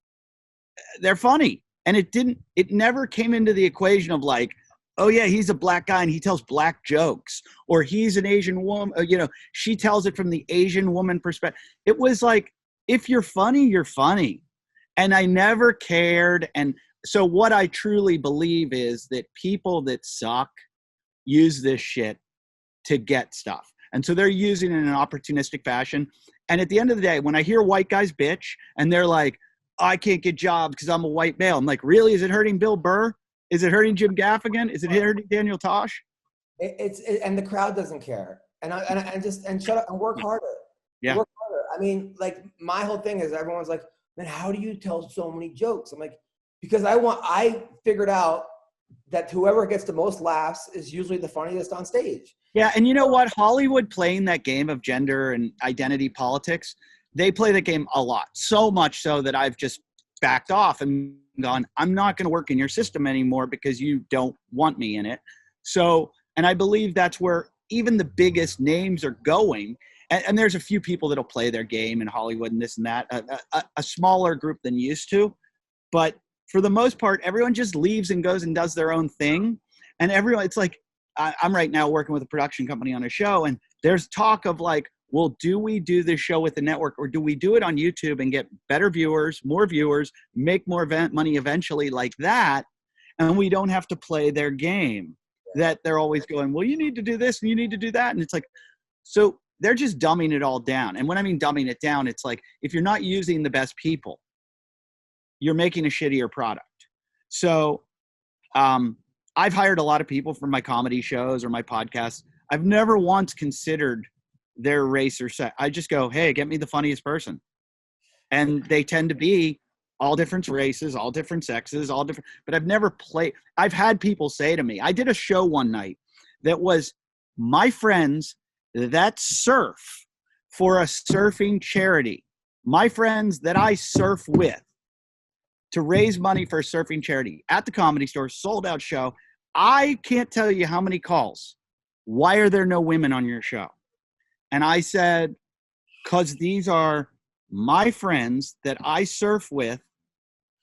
they're funny. And it never came into the equation of like, oh yeah, he's a black guy and he tells black jokes, or he's an Asian woman, she tells it from the Asian woman perspective. It was like, if you're funny, you're funny. And I never cared. And so what I truly believe is that people that suck use this shit to get stuff. And so they're using it in an opportunistic fashion. And at the end of the day, when I hear white guys bitch and they're like, oh, I can't get jobs because I'm a white male. I'm like, really? Is it hurting Bill Burr? Is it hurting Jim Gaffigan? Is it hurting Daniel Tosh? And the crowd doesn't care. And shut up and work harder. Yeah. Work harder. I mean, like, my whole thing is everyone's like, man, how do you tell so many jokes? I'm like, because I figured out that whoever gets the most laughs is usually the funniest on stage. Yeah, and you know what? Hollywood playing that game of gender and identity politics, they play the game a lot. So much so that I've just backed off and gone, I'm not going to work in your system anymore because you don't want me in it. So, and I believe that's where even the biggest names are going. And there's a few people that'll play their game in Hollywood and this and that, a smaller group than used to. But for the most part, everyone just leaves and goes and does their own thing. And everyone, it's like, I'm right now working with a production company on a show, and there's talk of like, well, do we do this show with the network, or do we do it on YouTube and get better viewers, make more money eventually like that, and we don't have to play their game that they're always going, well, you need to do this and you need to do that. And it's like, so they're just dumbing it all down. And when I mean dumbing it down, it's like, if you're not using the best people, you're making a shittier product. So I've hired a lot of people for my comedy shows or my podcasts. I've never once considered their race or sex. I just go, hey, get me the funniest person. And they tend to be all different races, all different sexes, all different, but I've had people say to me, I did a show one night that was my friends that surf for a surfing charity, my friends that I surf with, to raise money for a surfing charity at the Comedy Store, sold out show. I can't tell you how many calls. Why are there no women on your show? And I said, because these are my friends that I surf with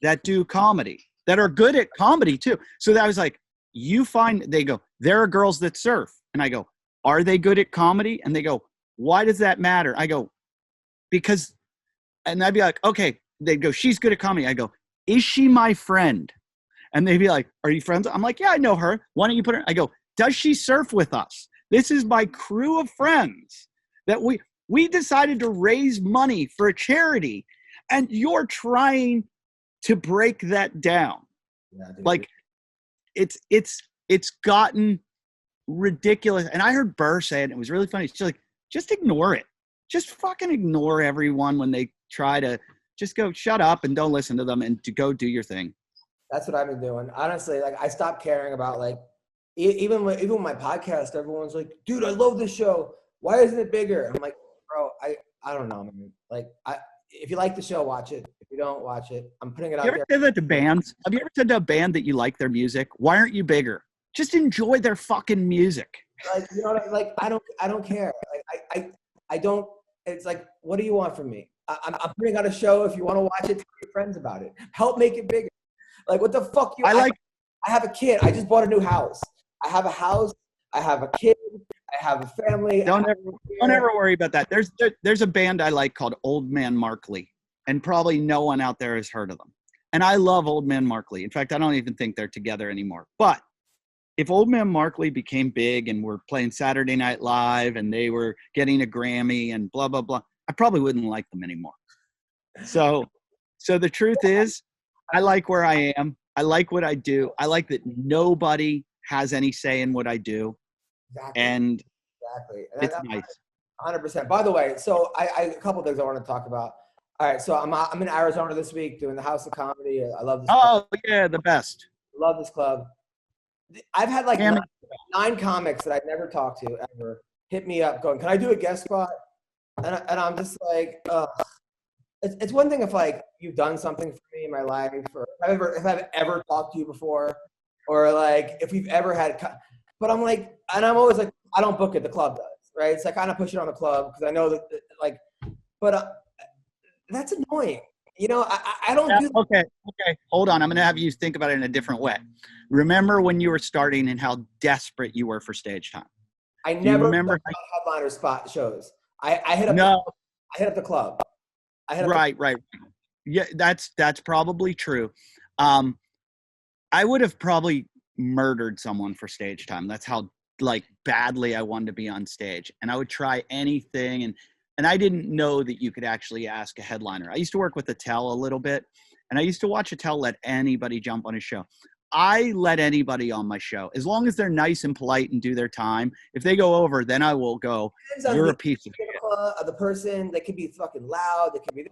that do comedy, that are good at comedy too. So that I was like, they go, there are girls that surf. And I go, are they good at comedy? And they go, why does that matter? I go, because, and I'd be like, okay. They'd go, she's good at comedy. I go, is she my friend? And they'd be like, are you friends? I'm like, yeah, I know her. Why don't you put her? I go, does she surf with us? This is my crew of friends that we decided to raise money for a charity, and you're trying to break that down. Yeah, like it's gotten ridiculous. And I heard Burr say it, and it was really funny. She's like, just ignore it. Just fucking ignore everyone when they try to just go shut up and don't listen to them and to go do your thing. That's what I've been doing. Honestly, like I stopped caring about like, even with my podcast, everyone's like, dude, I love this show. Why isn't it bigger? I'm like, bro, I don't know, man. Like, if you like the show, watch it. If you don't, watch it. I'm putting it out there. Have you ever said that to bands? Have you ever said to a band that you like their music? Why aren't you bigger? Just enjoy their fucking music. Like, you know what I mean? Like, I don't care. Like, I don't. It's like, what do you want from me? I'm putting out a show. If you want to watch it, tell your friends about it. Help make it bigger. Like, what the fuck? I have a kid. I just bought a new house. I have a house. I have a kid. I have a family. Don't ever worry about that. There's a band I like called Old Man Markley, and probably no one out there has heard of them. And I love Old Man Markley. In fact, I don't even think they're together anymore. But if Old Man Markley became big and were playing Saturday Night Live and they were getting a Grammy and blah, blah, blah, I probably wouldn't like them anymore. So the truth is, I like where I am. I like what I do. I like that nobody has any say in what I do. Exactly. And it's nice. 100%. By the way, so I a couple things I want to talk about. All right, so I'm in Arizona this week doing the House of Comedy. I love this. Oh, yeah, the best. Love this club. I've had like nine comics that I've never talked to ever hit me up going, can I do a guest spot? And I'm just like, it's one thing if like you've done something for me in my life, or if I've ever talked to you before, or like if we've ever had, but I'm like, and I'm always like, I don't book it, the club does, right? It's like I kind of push it on the club because I know that like, but that's annoying. You know, I don't do that. Okay. Hold on. I'm going to have you think about it in a different way. Remember when you were starting and how desperate you were for stage time? I never remember headliner spot shows. I hit up the club. Right. Yeah, that's probably true. I would have probably murdered someone for stage time. That's how like badly I wanted to be on stage, and I would try anything. And I didn't know that you could actually ask a headliner. I used to work with Attell a little bit, and I used to watch Attell let anybody jump on his show. I let anybody on my show as long as they're nice and polite and do their time. If they go over, then I will go, you're a piece of shit. The person, they could be fucking loud. They could be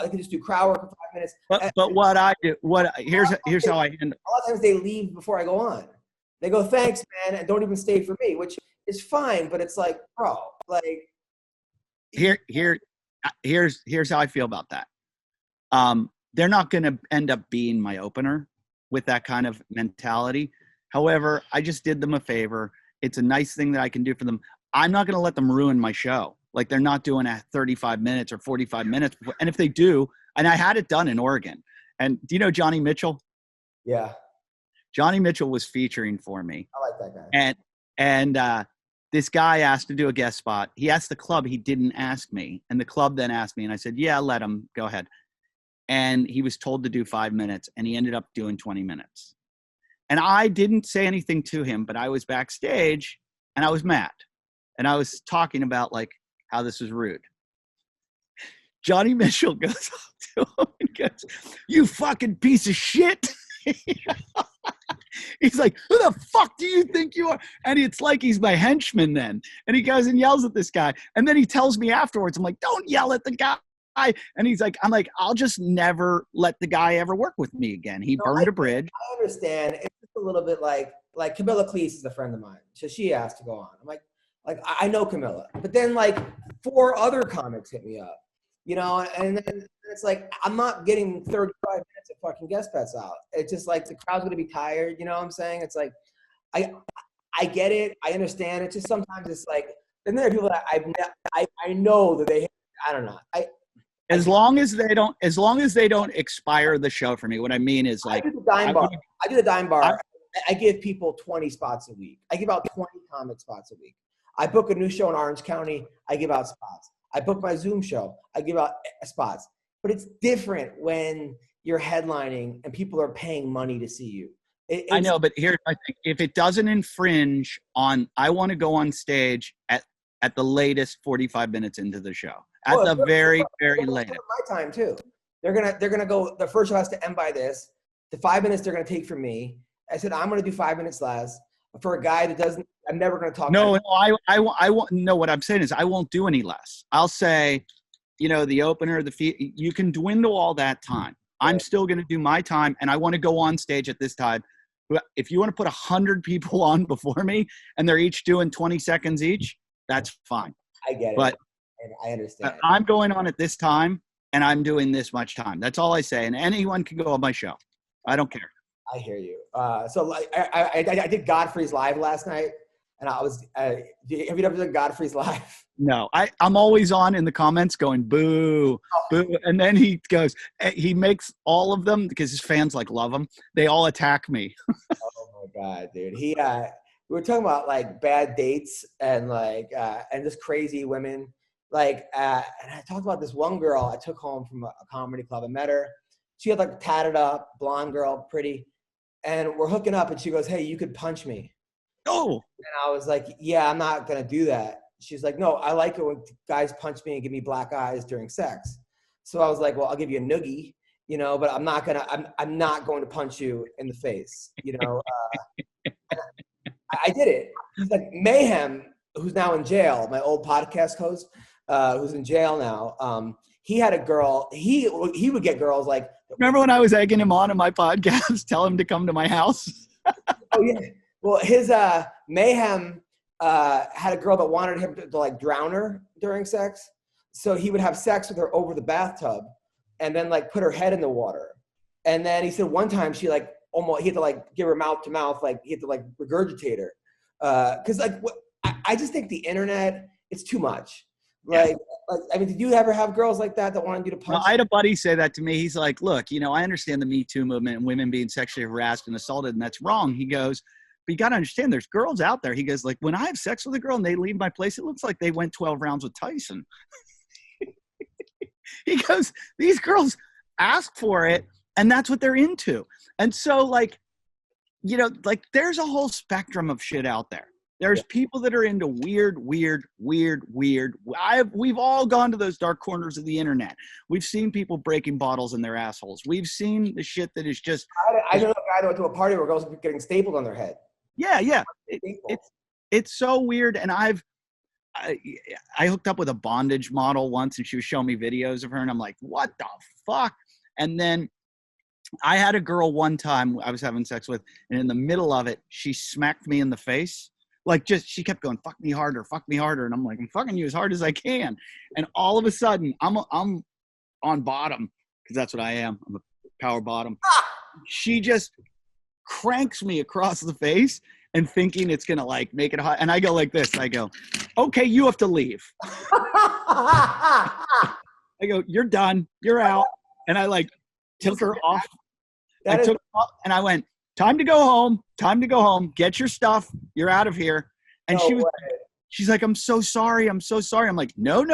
They can just do crowd work for 5 minutes. But what I do, here's how I handle. A lot of times they leave before I go on. They go, thanks, man, and don't even stay for me, which is fine. But it's like, bro, like. Here's how I feel about that. They're not going to end up being my opener with that kind of mentality. However, I just did them a favor. It's a nice thing that I can do for them. I'm not going to let them ruin my show. Like they're not doing a 35 minutes or 45 minutes. And if they do, and I had it done in Oregon. And do you know Johnny Mitchell? Yeah. Johnny Mitchell was featuring for me. I like that guy. And this guy asked to do a guest spot. He asked the club. He didn't ask me. And the club then asked me. And I said, yeah, let him. Go ahead. And he was told to do 5 minutes. And he ended up doing 20 minutes. And I didn't say anything to him, but I was backstage and I was mad. And I was talking about like how this was rude. Johnny Mitchell goes up to him and goes, you fucking piece of shit. He's like, who the fuck do you think you are? And it's like he's my henchman then. And he goes and yells at this guy. And then he tells me afterwards, I'm like, don't yell at the guy. And he's like, I'm like, I'll just never let the guy ever work with me again. He burned a bridge. I understand. It's just a little bit like Camilla Cleese is a friend of mine. So she asked to go on. I'm like I know Camilla. But then like 4 other comics hit me up, you know, and then it's like, I'm not getting 35 minutes of fucking guest bets out. It's just like the crowd's going to be tired. You know what I'm saying? It's like, I get it. I understand. It's just sometimes it's like, and there are people that I know that they, I don't know. As long as they don't expire the show for me, what I mean is like I do the dime bar. I give people 20 spots a week. I give out 20 comic spots a week. I book a new show in Orange County. I give out spots. I book my Zoom show. I give out spots. But it's different when you're headlining and people are paying money to see you. I know, but here's my thing. If it doesn't infringe on, I want to go on stage at the latest 45 minutes into the show. At the very, very latest. My time too. They're gonna go. The first show has to end by this. The 5 minutes they're gonna take from me. I said I'm gonna do 5 minutes less for a guy that doesn't. I'm never gonna talk. No, I won't. No, what I'm saying is I won't do any less. I'll say, you know, the opener, the fee. You can dwindle all that time. I'm still gonna do my time, and I want to go on stage at this time. If you want to put 100 people on before me, and they're each doing 20 seconds each, that's fine. I get it. But I understand. I'm going on at this time, and I'm doing this much time. That's all I say. And anyone can go on my show. I don't care. I hear you. So like, I did Godfrey's Live last night, and I was. Have you ever done Godfrey's Live? No, I'm always on in the comments going boo, boo, and then he goes. He makes all of them because his fans like love him. They all attack me. Oh my god, dude! We were talking about like bad dates and like and just crazy women. Like, and I talked about this one girl I took home from a comedy club. I met her. She had like tatted up, blonde girl, pretty. And we're hooking up and she goes, hey, you could punch me. Oh. And I was like, yeah, I'm not going to do that. She's like, no, I like it when guys punch me and give me black eyes during sex. So I was like, well, I'll give you a noogie, you know, but I'm not going to punch you in the face, you know. I did it. He's like, Mayhem, who's now in jail, my old podcast host, who's in jail now. He had a girl. He would get girls like. Remember when I was egging him on in my podcast, tell him to come to my house? Oh yeah. Well, his Mayhem had a girl that wanted him to like drown her during sex. So he would have sex with her over the bathtub, and then like put her head in the water. And then he said one time she like almost he had to like give her mouth to mouth, like he had to like regurgitate her. Because like I just think the internet, it's too much. Like, I mean, did you ever have girls like that wanted you to punch? No, I had a buddy say that to me. He's like, look, you know, I understand the Me Too movement and women being sexually harassed and assaulted, and that's wrong. He goes, but you got to understand there's girls out there. He goes, like, when I have sex with a girl and they leave my place, it looks like they went 12 rounds with Tyson. He goes, these girls ask for it, and that's what they're into. And so, like, you know, like, there's a whole spectrum of shit out there. There's people that are into weird. We've all gone to those dark corners of the internet. We've seen people breaking bottles in their assholes. We've seen the shit that is just. I know a guy that went to a party where girls were getting stapled on their head. Yeah. It's so weird. And I hooked up with a bondage model once, and she was showing me videos of her, and I'm like, what the fuck? And then I had a girl one time I was having sex with, and in the middle of it, she smacked me in the face. Like, just, she kept going, fuck me harder. And I'm like, I'm fucking you as hard as I can. And all of a sudden, I'm on bottom, because that's what I am. I'm a power bottom. She just cranks me across the face, and thinking it's going to, like, make it hot. And I go like this. I go, okay, you have to leave. I go, you're done. You're out. And I, like, took her off. I took her off, and I went, time to go home. Get your stuff. You're out of here. And she's like, I'm so sorry. I'm like, no.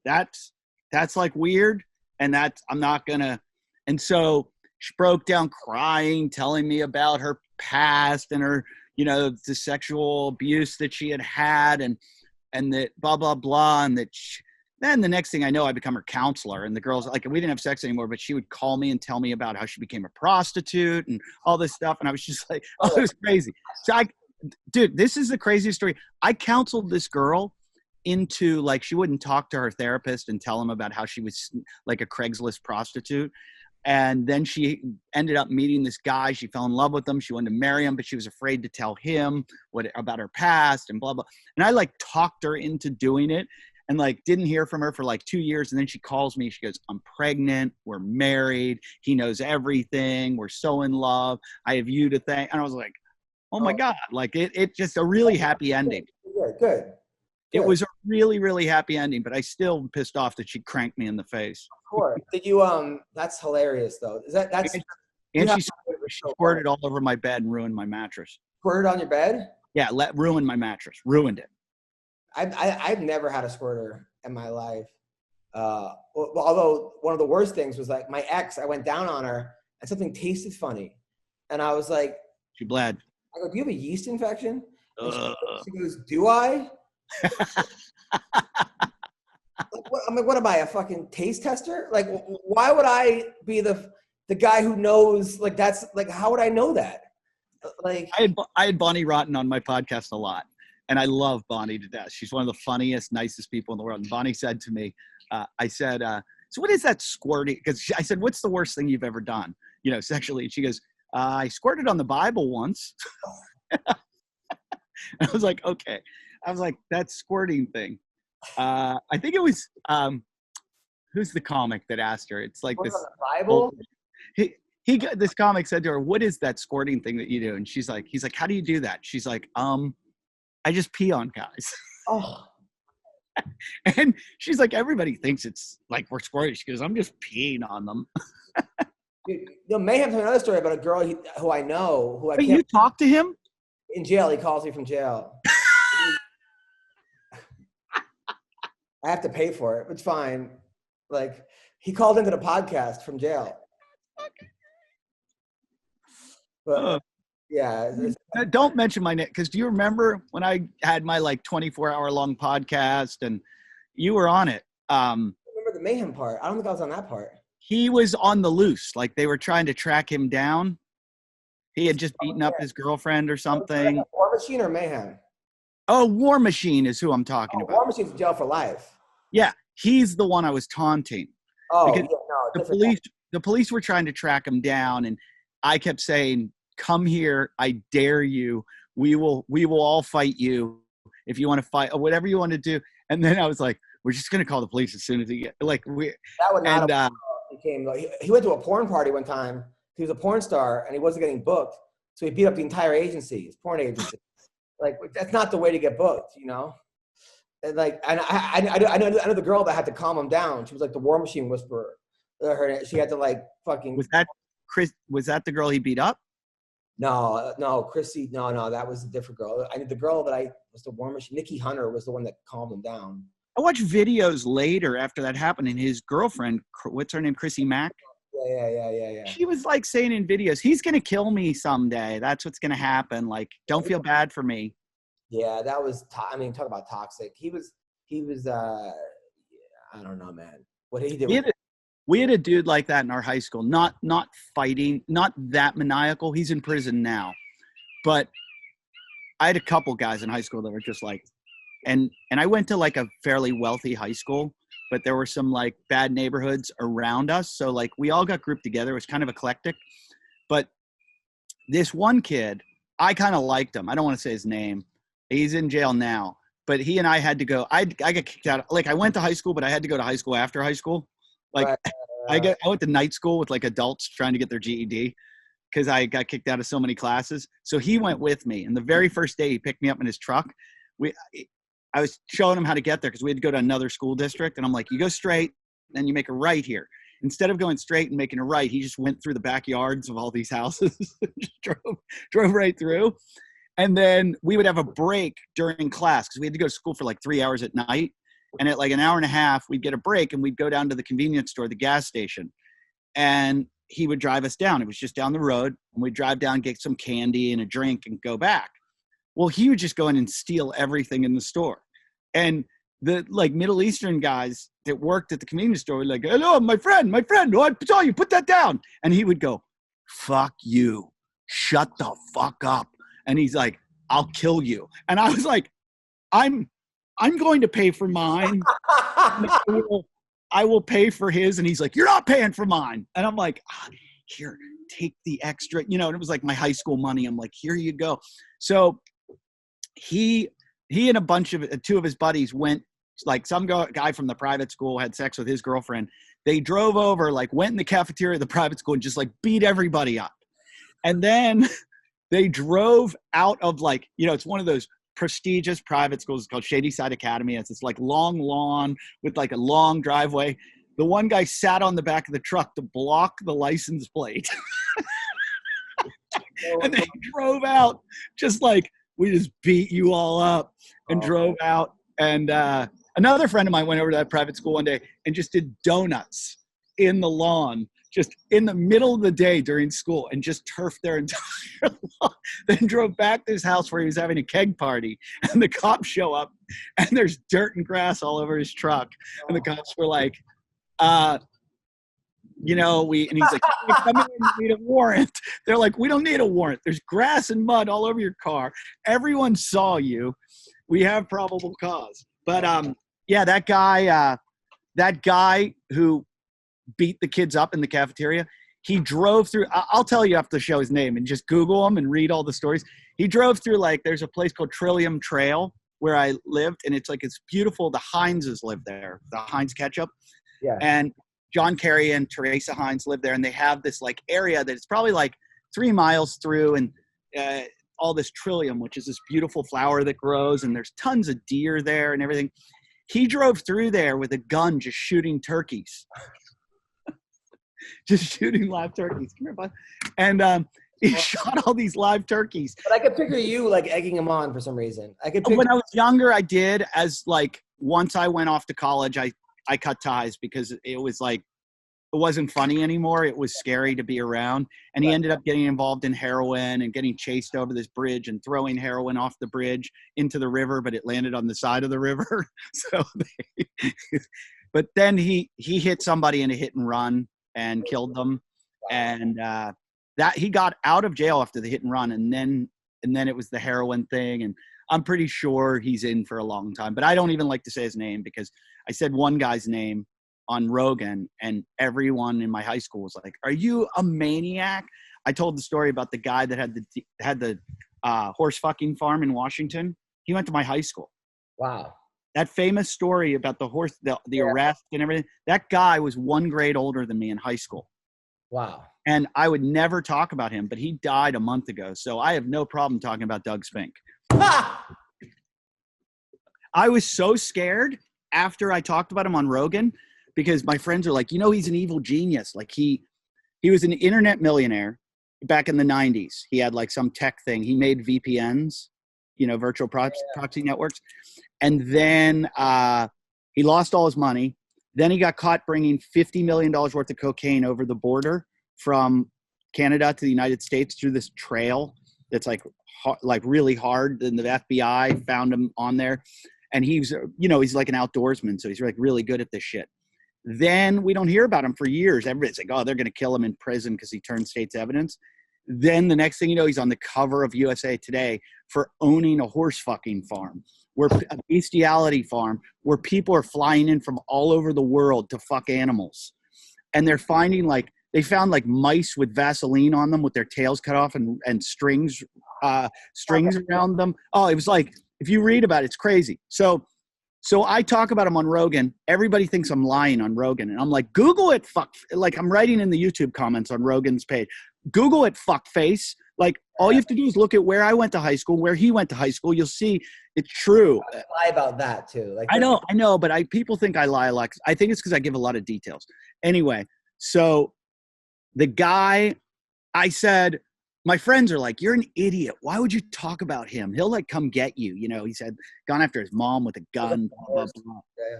That's like weird. And I'm not gonna. And so she broke down crying, telling me about her past and her, the sexual abuse that she had and that blah, blah, blah. And that then the next thing I know, I become her counselor, and the girls, like, we didn't have sex anymore, but she would call me and tell me about how she became a prostitute and all this stuff. And I was just like, oh, it was crazy. So dude, this is the craziest story. I counseled this girl into, like, she wouldn't talk to her therapist and tell him about how she was like a Craigslist prostitute. And then she ended up meeting this guy. She fell in love with him. She wanted to marry him, but she was afraid to tell him about her past and blah, blah. And I, like, talked her into doing it. And, like, didn't hear from her for like 2 years. And then she calls me. She goes, I'm pregnant. We're married. He knows everything. We're so in love. I have you to thank. And I was like, oh my God. Like, it just a really happy ending. Good. It was a really, really happy ending, but I still am pissed off that she cranked me in the face. Of course. Did you, that's hilarious though. That's, and she squirted all over my bed and ruined my mattress. Squirted on your bed? Yeah. Ruined my mattress. Ruined it. I've never had a squirter in my life. Although one of the worst things was, like, my ex, I went down on her and something tasted funny. And I was like, she bled. I go, do you have a yeast infection? She goes, do I? What am I, a fucking taste tester? Like, why would I be the guy who knows, like, that's, like, how would I know that? Like, I had Bonnie Rotten on my podcast a lot. And I love Bonnie to death. She's one of the funniest, nicest people in the world. And Bonnie said to me, I said, so what is that squirting? Because I said, what's the worst thing you've ever done, sexually? And she goes, I squirted on the Bible once. I was like, okay. I was like, that squirting thing. I think it was, who's the comic that asked her? It's like this. On the Bible? This comic said to her, what is that squirting thing that you do? And he's like, how do you do that? She's like, I just pee on guys. Oh. And she's like, everybody thinks it's like we're squirting. She goes, I'm just peeing on them. Mayhem told me another story about a girl who I know, who I But can't. you talk to him? In jail. He calls me from jail. I have to pay for it. It's fine. Like, he called into the podcast from jail. But yeah. Don't mention my name, because do you remember when I had my, like, 24-hour long podcast and you were on it? I remember the Mayhem part. I don't think I was on that part. He was on the loose. Like, they were trying to track him down. He had just beaten up his girlfriend or something. War Machine or Mayhem? Oh, War Machine is who I'm talking about. War Machine's in jail for life. Yeah, he's the one I was taunting. Oh, because the police were trying to track him down, and I kept saying, come here, I dare you. We will all fight you if you want to fight or whatever you want to do. And then I was like, we're just going to call the police as soon as he that would not he went to a porn party one time. He was a porn star and he wasn't getting booked. So he beat up the entire agency, his porn agency. Like, that's not the way to get booked, And like, and I know the girl that had to calm him down. She was like the War Machine whisperer. She had to, like, fucking. Was that Chris? Was that the girl he beat up? No, Chrissy. No, that was a different girl. I the girl that was the War Machine. Nikki Hunter was the one that calmed him down. I watched videos later after that happened, and his girlfriend, what's her name, Chrissy Mack? Yeah. She was, like, saying in videos, he's gonna kill me someday. That's what's gonna happen. Like, don't feel bad for me. Yeah, that was. Talk about toxic. He was. I don't know, man. What did he do? We had a dude like that in our high school. Not fighting, not that maniacal. He's in prison now, but I had a couple guys in high school that were just like And I went to like a fairly wealthy high school, but there were some like bad neighborhoods around us. So like we all got grouped together. It was kind of eclectic. But this one kid, I kind of liked him. I don't want to say his name. He's in jail now. But he and I had to go. I got kicked out. Like I went to high school, but I had to go to high school after high school. Like I went to night school with like adults trying to get their GED because I got kicked out of so many classes. So he went with me. And the very first day he picked me up in his truck. I was showing him how to get there because we had to go to another school district. And I'm like, you go straight, then you make a right here. Instead of going straight and making a right, he just went through the backyards of all these houses, just drove right through. And then we would have a break during class because we had to go to school for like 3 hours at night. And at like an hour and a half, we'd get a break and we'd go down to the convenience store, the gas station. And he would drive us down. It was just down the road. And we'd drive down, get some candy and a drink and go back. Well, he would just go in and steal everything in the store. And the like Middle Eastern guys that worked at the convenience store were like, hello, my friend, oh, I saw you, put that down. And he would go, fuck you, shut the fuck up. And he's like, I'll kill you. And I was like, I'm going to pay for mine. I will pay for his. And he's like, you're not paying for mine. And I'm like, here, take the extra, and it was like my high school money. I'm like, here you go. So he and a bunch of two of his buddies went, like some guy from the private school had sex with his girlfriend. They drove over, like went in the cafeteria of the private school and just like beat everybody up. And then they drove out of like, it's one of those prestigious private schools. It's called Shady Side Academy. It's this like long lawn with like a long driveway. The one guy sat on the back of the truck to block the license plate. And they drove out just like, we just beat you all up, and drove out. And another friend of mine went over to that private school one day and just did donuts in the lawn, just in the middle of the day during school, and just turfed their entire lawn. Then drove back to his house where he was having a keg party, and the cops show up and there's dirt and grass all over his truck. And the cops were like, and he's like, come in, we need a warrant. They're like, we don't need a warrant. There's grass and mud all over your car. Everyone saw you. We have probable cause. But that guy who beat the kids up in the cafeteria, he drove through, I'll tell you after the show his name and just Google him and read all the stories. He drove through, like, there's a place called Trillium Trail where I lived, and it's beautiful. The Hineses live there, the Heinz ketchup. Yeah. And John Kerry and Teresa Heinz live there, and they have this like area that it's probably like 3 miles through, and all this trillium, which is this beautiful flower that grows, and there's tons of deer there and everything. He drove through there with a gun, just shooting turkeys, just shooting live turkeys. Come here, bud. And he shot all these live turkeys. But I could picture you like egging him on for some reason. When I was younger, I did. As like once I went off to college, I cut ties because it was like, it wasn't funny anymore. It was scary to be around. And he ended up getting involved in heroin and getting chased over this bridge and throwing heroin off the bridge into the river, but it landed on the side of the river. But then he hit somebody in a hit and run and killed them. And that he got out of jail after the hit and run. And then it was the heroin thing. And I'm pretty sure he's in for a long time, but I don't even like to say his name because I said one guy's name on Rogan and everyone in my high school was like, are you a maniac? I told the story about the guy that had the horse fucking farm in Washington. He went to my high school. Wow. That famous story about the horse, the arrest and everything. That guy was 1 grade older than me in high school. Wow. And I would never talk about him, but he died a month ago. So I have no problem talking about Doug Spink. I was so scared after I talked about him on Rogan because my friends are like, he's an evil genius. Like he was an internet millionaire back in the 90s. He had like some tech thing. He made VPNs, virtual proxy networks. And then he lost all his money. Then he got caught bringing $50 million worth of cocaine over the border from Canada to the United States through this trail that's like really hard. And the FBI found him on there. And he's like an outdoorsman. So he's like really good at this shit. Then we don't hear about him for years. Everybody's like, oh, they're going to kill him in prison because he turned state's evidence. Then the next thing you know, he's on the cover of USA Today for owning a horse fucking farm where a bestiality farm where people are flying in from all over the world to fuck animals. And they're finding they found mice with Vaseline on them with their tails cut off and strings around them. Oh, it was if you read about it, it's crazy. So I talk about them on Rogan. Everybody thinks I'm lying on Rogan. And I'm like, Google it, fuck. I'm writing in the YouTube comments on Rogan's page. Google it, fuckface. All you have to do is look at where I went to high school, where he went to high school. You'll see it's true. I lie about that too. I know, but people think I lie a lot. I think it's because I give a lot of details. Anyway, so the guy, I said, my friends are like, you're an idiot. Why would you talk about him? He'll come get you. He said, gone after his mom with a gun. Blah, blah, blah. Yeah.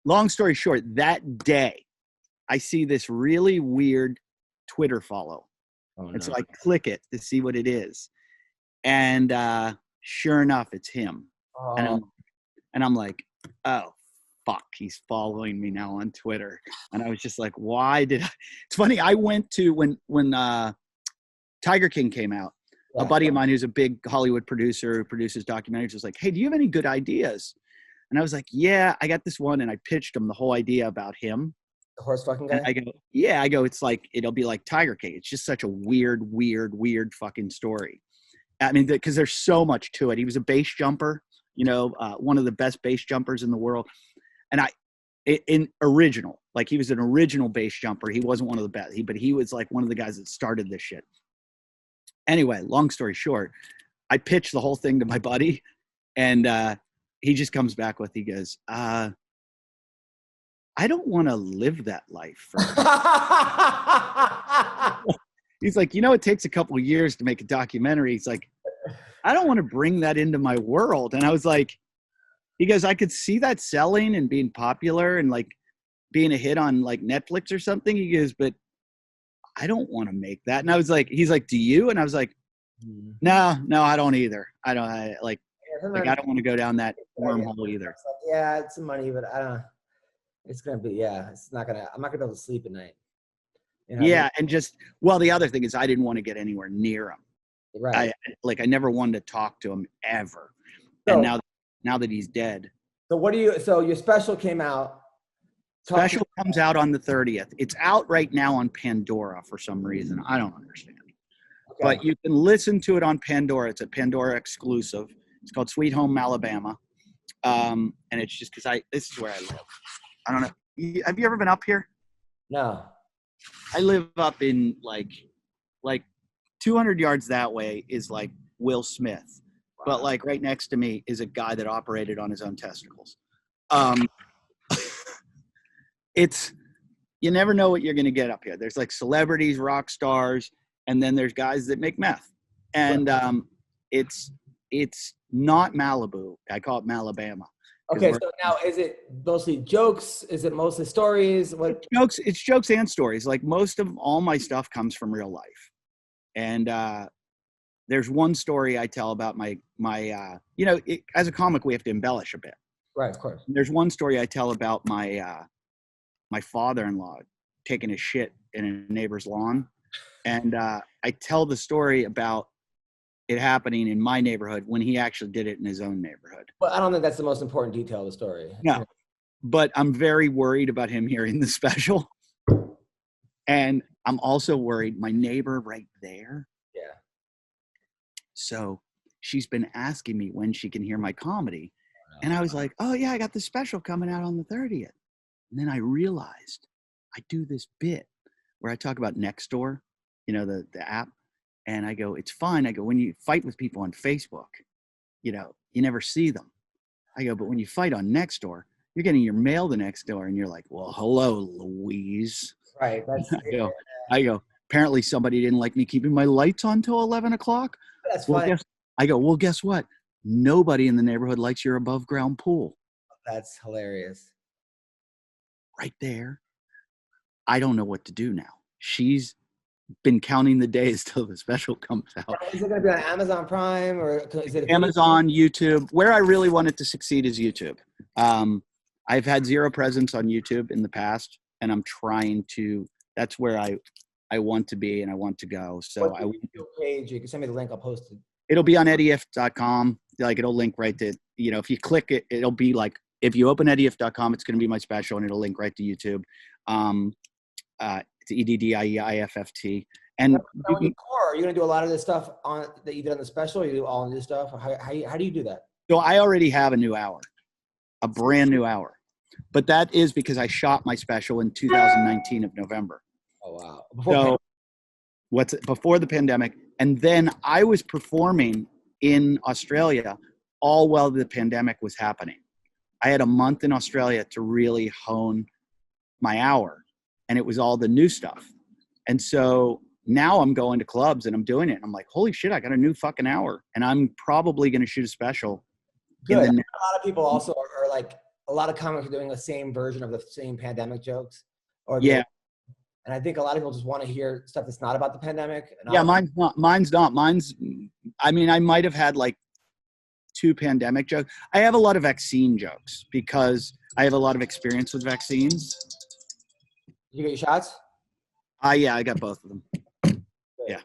Long story short, that day, I see this really weird Twitter follow. Oh, and so I click it to see what it is. And sure enough, it's him. Oh. And I'm like, oh, fuck, he's following me now on Twitter. And I was just like, why did I? It's funny. I went to when Tiger King came out, a buddy of mine who's a big Hollywood producer who produces documentaries was like, hey, do you have any good ideas? And I was like, yeah, I got this one. And I pitched him the whole idea about him. The horse fucking guy? And I go, it's it'll be like Tiger King. It's just such a weird fucking story. I mean, because there's so much to it. He was a base jumper, one of the best base jumpers in the world. And he was an original base jumper. He wasn't one of the best, but he was one of the guys that started this shit. Anyway, long story short, I pitched the whole thing to my buddy, and he just comes back with, he goes, I don't want to live that life. He's like, it takes a couple of years to make a documentary. He's like, I don't want to bring that into my world. And I was like, he goes, I could see that selling and being popular and being a hit on Netflix or something. He goes, but I don't want to make that. And I was like, he's like, do you? And I was like, no, I don't either. I don't I don't want to go down that wormhole either. Yeah, it's some money, but I don't know. It's going to be, it's not going to, I'm not going to be able to sleep at night. Yeah. And the other thing is I didn't want to get anywhere near him. Right. I never wanted to talk to him ever. So, and now that he's dead. So your special came out. Special comes out on the 30th. It's out right now on Pandora for some reason. I don't understand. Okay. But you can listen to it on Pandora. It's a Pandora exclusive. It's called Sweet Home Alabama. And it's just because this is where I live. I don't know. Have you ever been up here? No. I live up in 200 yards that way is Will Smith. Wow. But right next to me is a guy that operated on his own testicles. You never know what you're going to get up here. There's celebrities, rock stars, and then there's guys that make meth. And it's not Malibu. I call it Malabama. Okay, so now is it mostly jokes? Is it mostly stories? What? It's jokes and stories. Most of all my stuff comes from real life. And there's one story I tell about my as a comic, we have to embellish a bit. Right, of course. There's one story I tell about my father-in-law taking a shit in a neighbor's lawn. And I tell the story about it happening in my neighborhood when he actually did it in his own neighborhood. Well, I don't think that's the most important detail of the story. No, but I'm very worried about him hearing the special. And I'm also worried my neighbor right there. Yeah. So she's been asking me when she can hear my comedy. And I was like, oh yeah, I got the special coming out on the 30th. And then I realized I do this bit where I talk about Nextdoor, the app. And I go, it's fine. I go, when you fight with people on Facebook, you never see them. I go, but when you fight on Nextdoor, you're getting your mail the next door and you're like, well, hello, Louise. Right. I go, apparently somebody didn't like me keeping my lights on till 11 o'clock. That's fine. Well, guess what? Nobody in the neighborhood likes your above ground pool. That's hilarious. Right there. I don't know what to do now. She's been counting the days till the special comes out. Is it going to be on Amazon Prime or is it Amazon, YouTube? Where I really want it to succeed is YouTube. I've had zero presence on YouTube in the past, and I'm trying to. That's where I want to be and I want to go. So What's your page? You can send me the link. I'll post it. It'll be on EddieIfft.com. like it'll link right to, if you click it, it'll be like, if you open eddieifft.com, it's going to be my special and it'll link right to YouTube. It's EDDIEIFFT. And are you going to do a lot of this stuff that you did on the special, or you do all new stuff? How do you do that? So I already have a new hour, a brand new hour, but that is because I shot my special in 2019 of November. Oh, wow. Before the pandemic. And then I was performing in Australia all while the pandemic was happening. I had a month in Australia to really hone my hour, and it was all the new stuff. And so now I'm going to clubs and I'm doing it. And I'm like, holy shit, I got a new fucking hour. And I'm probably going to shoot a special. Good. A lot of people also are like, a lot of comics are doing the same version of the same pandemic jokes. And I think a lot of people just want to hear stuff that's not about the pandemic. And mine's not. I mean, I might have had like 2 pandemic jokes. I have a lot of vaccine jokes because I have a lot of experience with vaccines. Did you get your shots? Yeah, I got both of them. Yeah.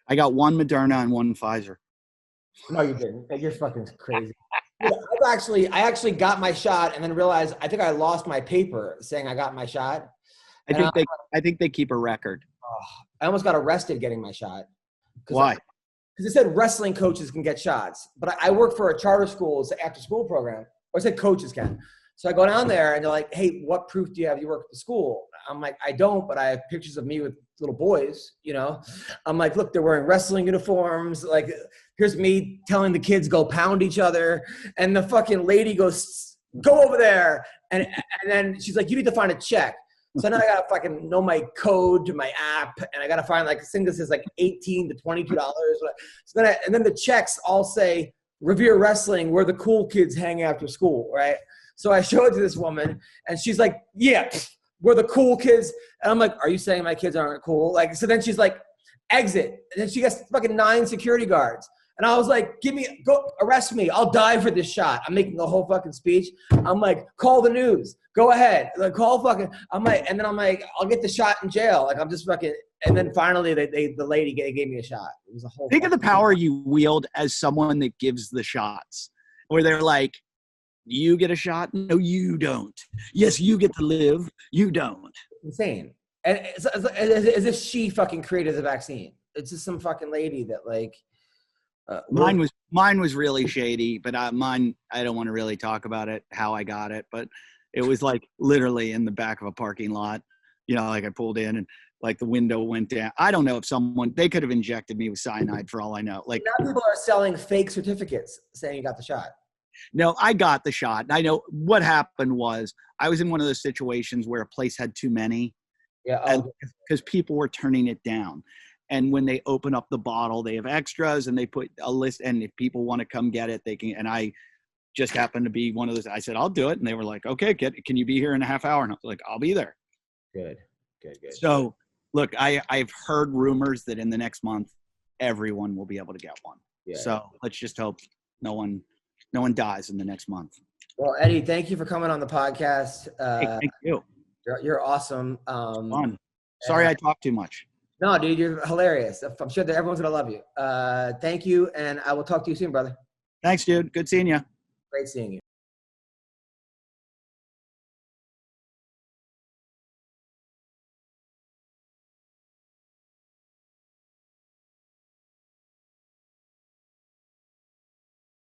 I got 1 Moderna and 1 Pfizer. No, you didn't. You're fucking crazy. I actually got my shot and then realized I think I lost my paper saying I got my shot. I think they keep a record. I almost got arrested getting my shot. Why? Because it said wrestling coaches can get shots. But I work for a charter school. It's an after-school program. Or it said coaches can. So I go down there, and they're like, hey, what proof do you have you work at the school? I'm like, I don't, but I have pictures of me with little boys, I'm like, look, they're wearing wrestling uniforms. Like, here's me telling the kids go pound each other. And the fucking lady goes, go over there. And then she's like, you need to find a check. So now I got to fucking know my code to my app, and I got to find like a thing that says like $18 to $22. So then the checks all say Revere Wrestling, where the cool kids hang after school, right? So I show it to this woman, and she's like, yeah, we're the cool kids. And I'm like, are you saying my kids aren't cool? Like, so then she's like, exit. And then she gets fucking 9 security guards. And I was like, go arrest me. I'll die for this shot. I'm making a whole fucking speech. I'm like, call the news. Go ahead. Like, call fucking, I'm like, I'll get the shot in jail. Like, I'm just fucking, and then finally the lady gave me a shot. It was a whole. Think of the power you wield as someone that gives the shots, where they're like, you get a shot? No, you don't. Yes, you get to live. You don't. Insane. And as if she fucking created the vaccine. It's just some fucking lady that like. Mine was really shady, but mine, I don't want to really talk about it, how I got it, but it was like literally in the back of a parking lot, like I pulled in and like the window went down. I don't know if they could have injected me with cyanide for all I know. Like, now people are selling fake certificates saying you got the shot. No, I got the shot. I know what happened was I was in one of those situations where a place had too many. Yeah. Because people were turning it down. And when they open up the bottle, they have extras and they put a list. And if people want to come get it, they can. And I just happened to be one of those. I said, I'll do it. And they were like, okay, can you be here in a half hour? And I was like, I'll be there. Good. So look, I've heard rumors that in the next month, everyone will be able to get one. Yeah. So let's just hope no one dies in the next month. Well, Eddie, thank you for coming on the podcast. Hey, thank you. You're awesome. Fun. Sorry I talk too much. No, dude, you're hilarious. I'm sure that everyone's going to love you. Thank you, and I will talk to you soon, brother. Thanks, dude. Good seeing you. Great seeing you.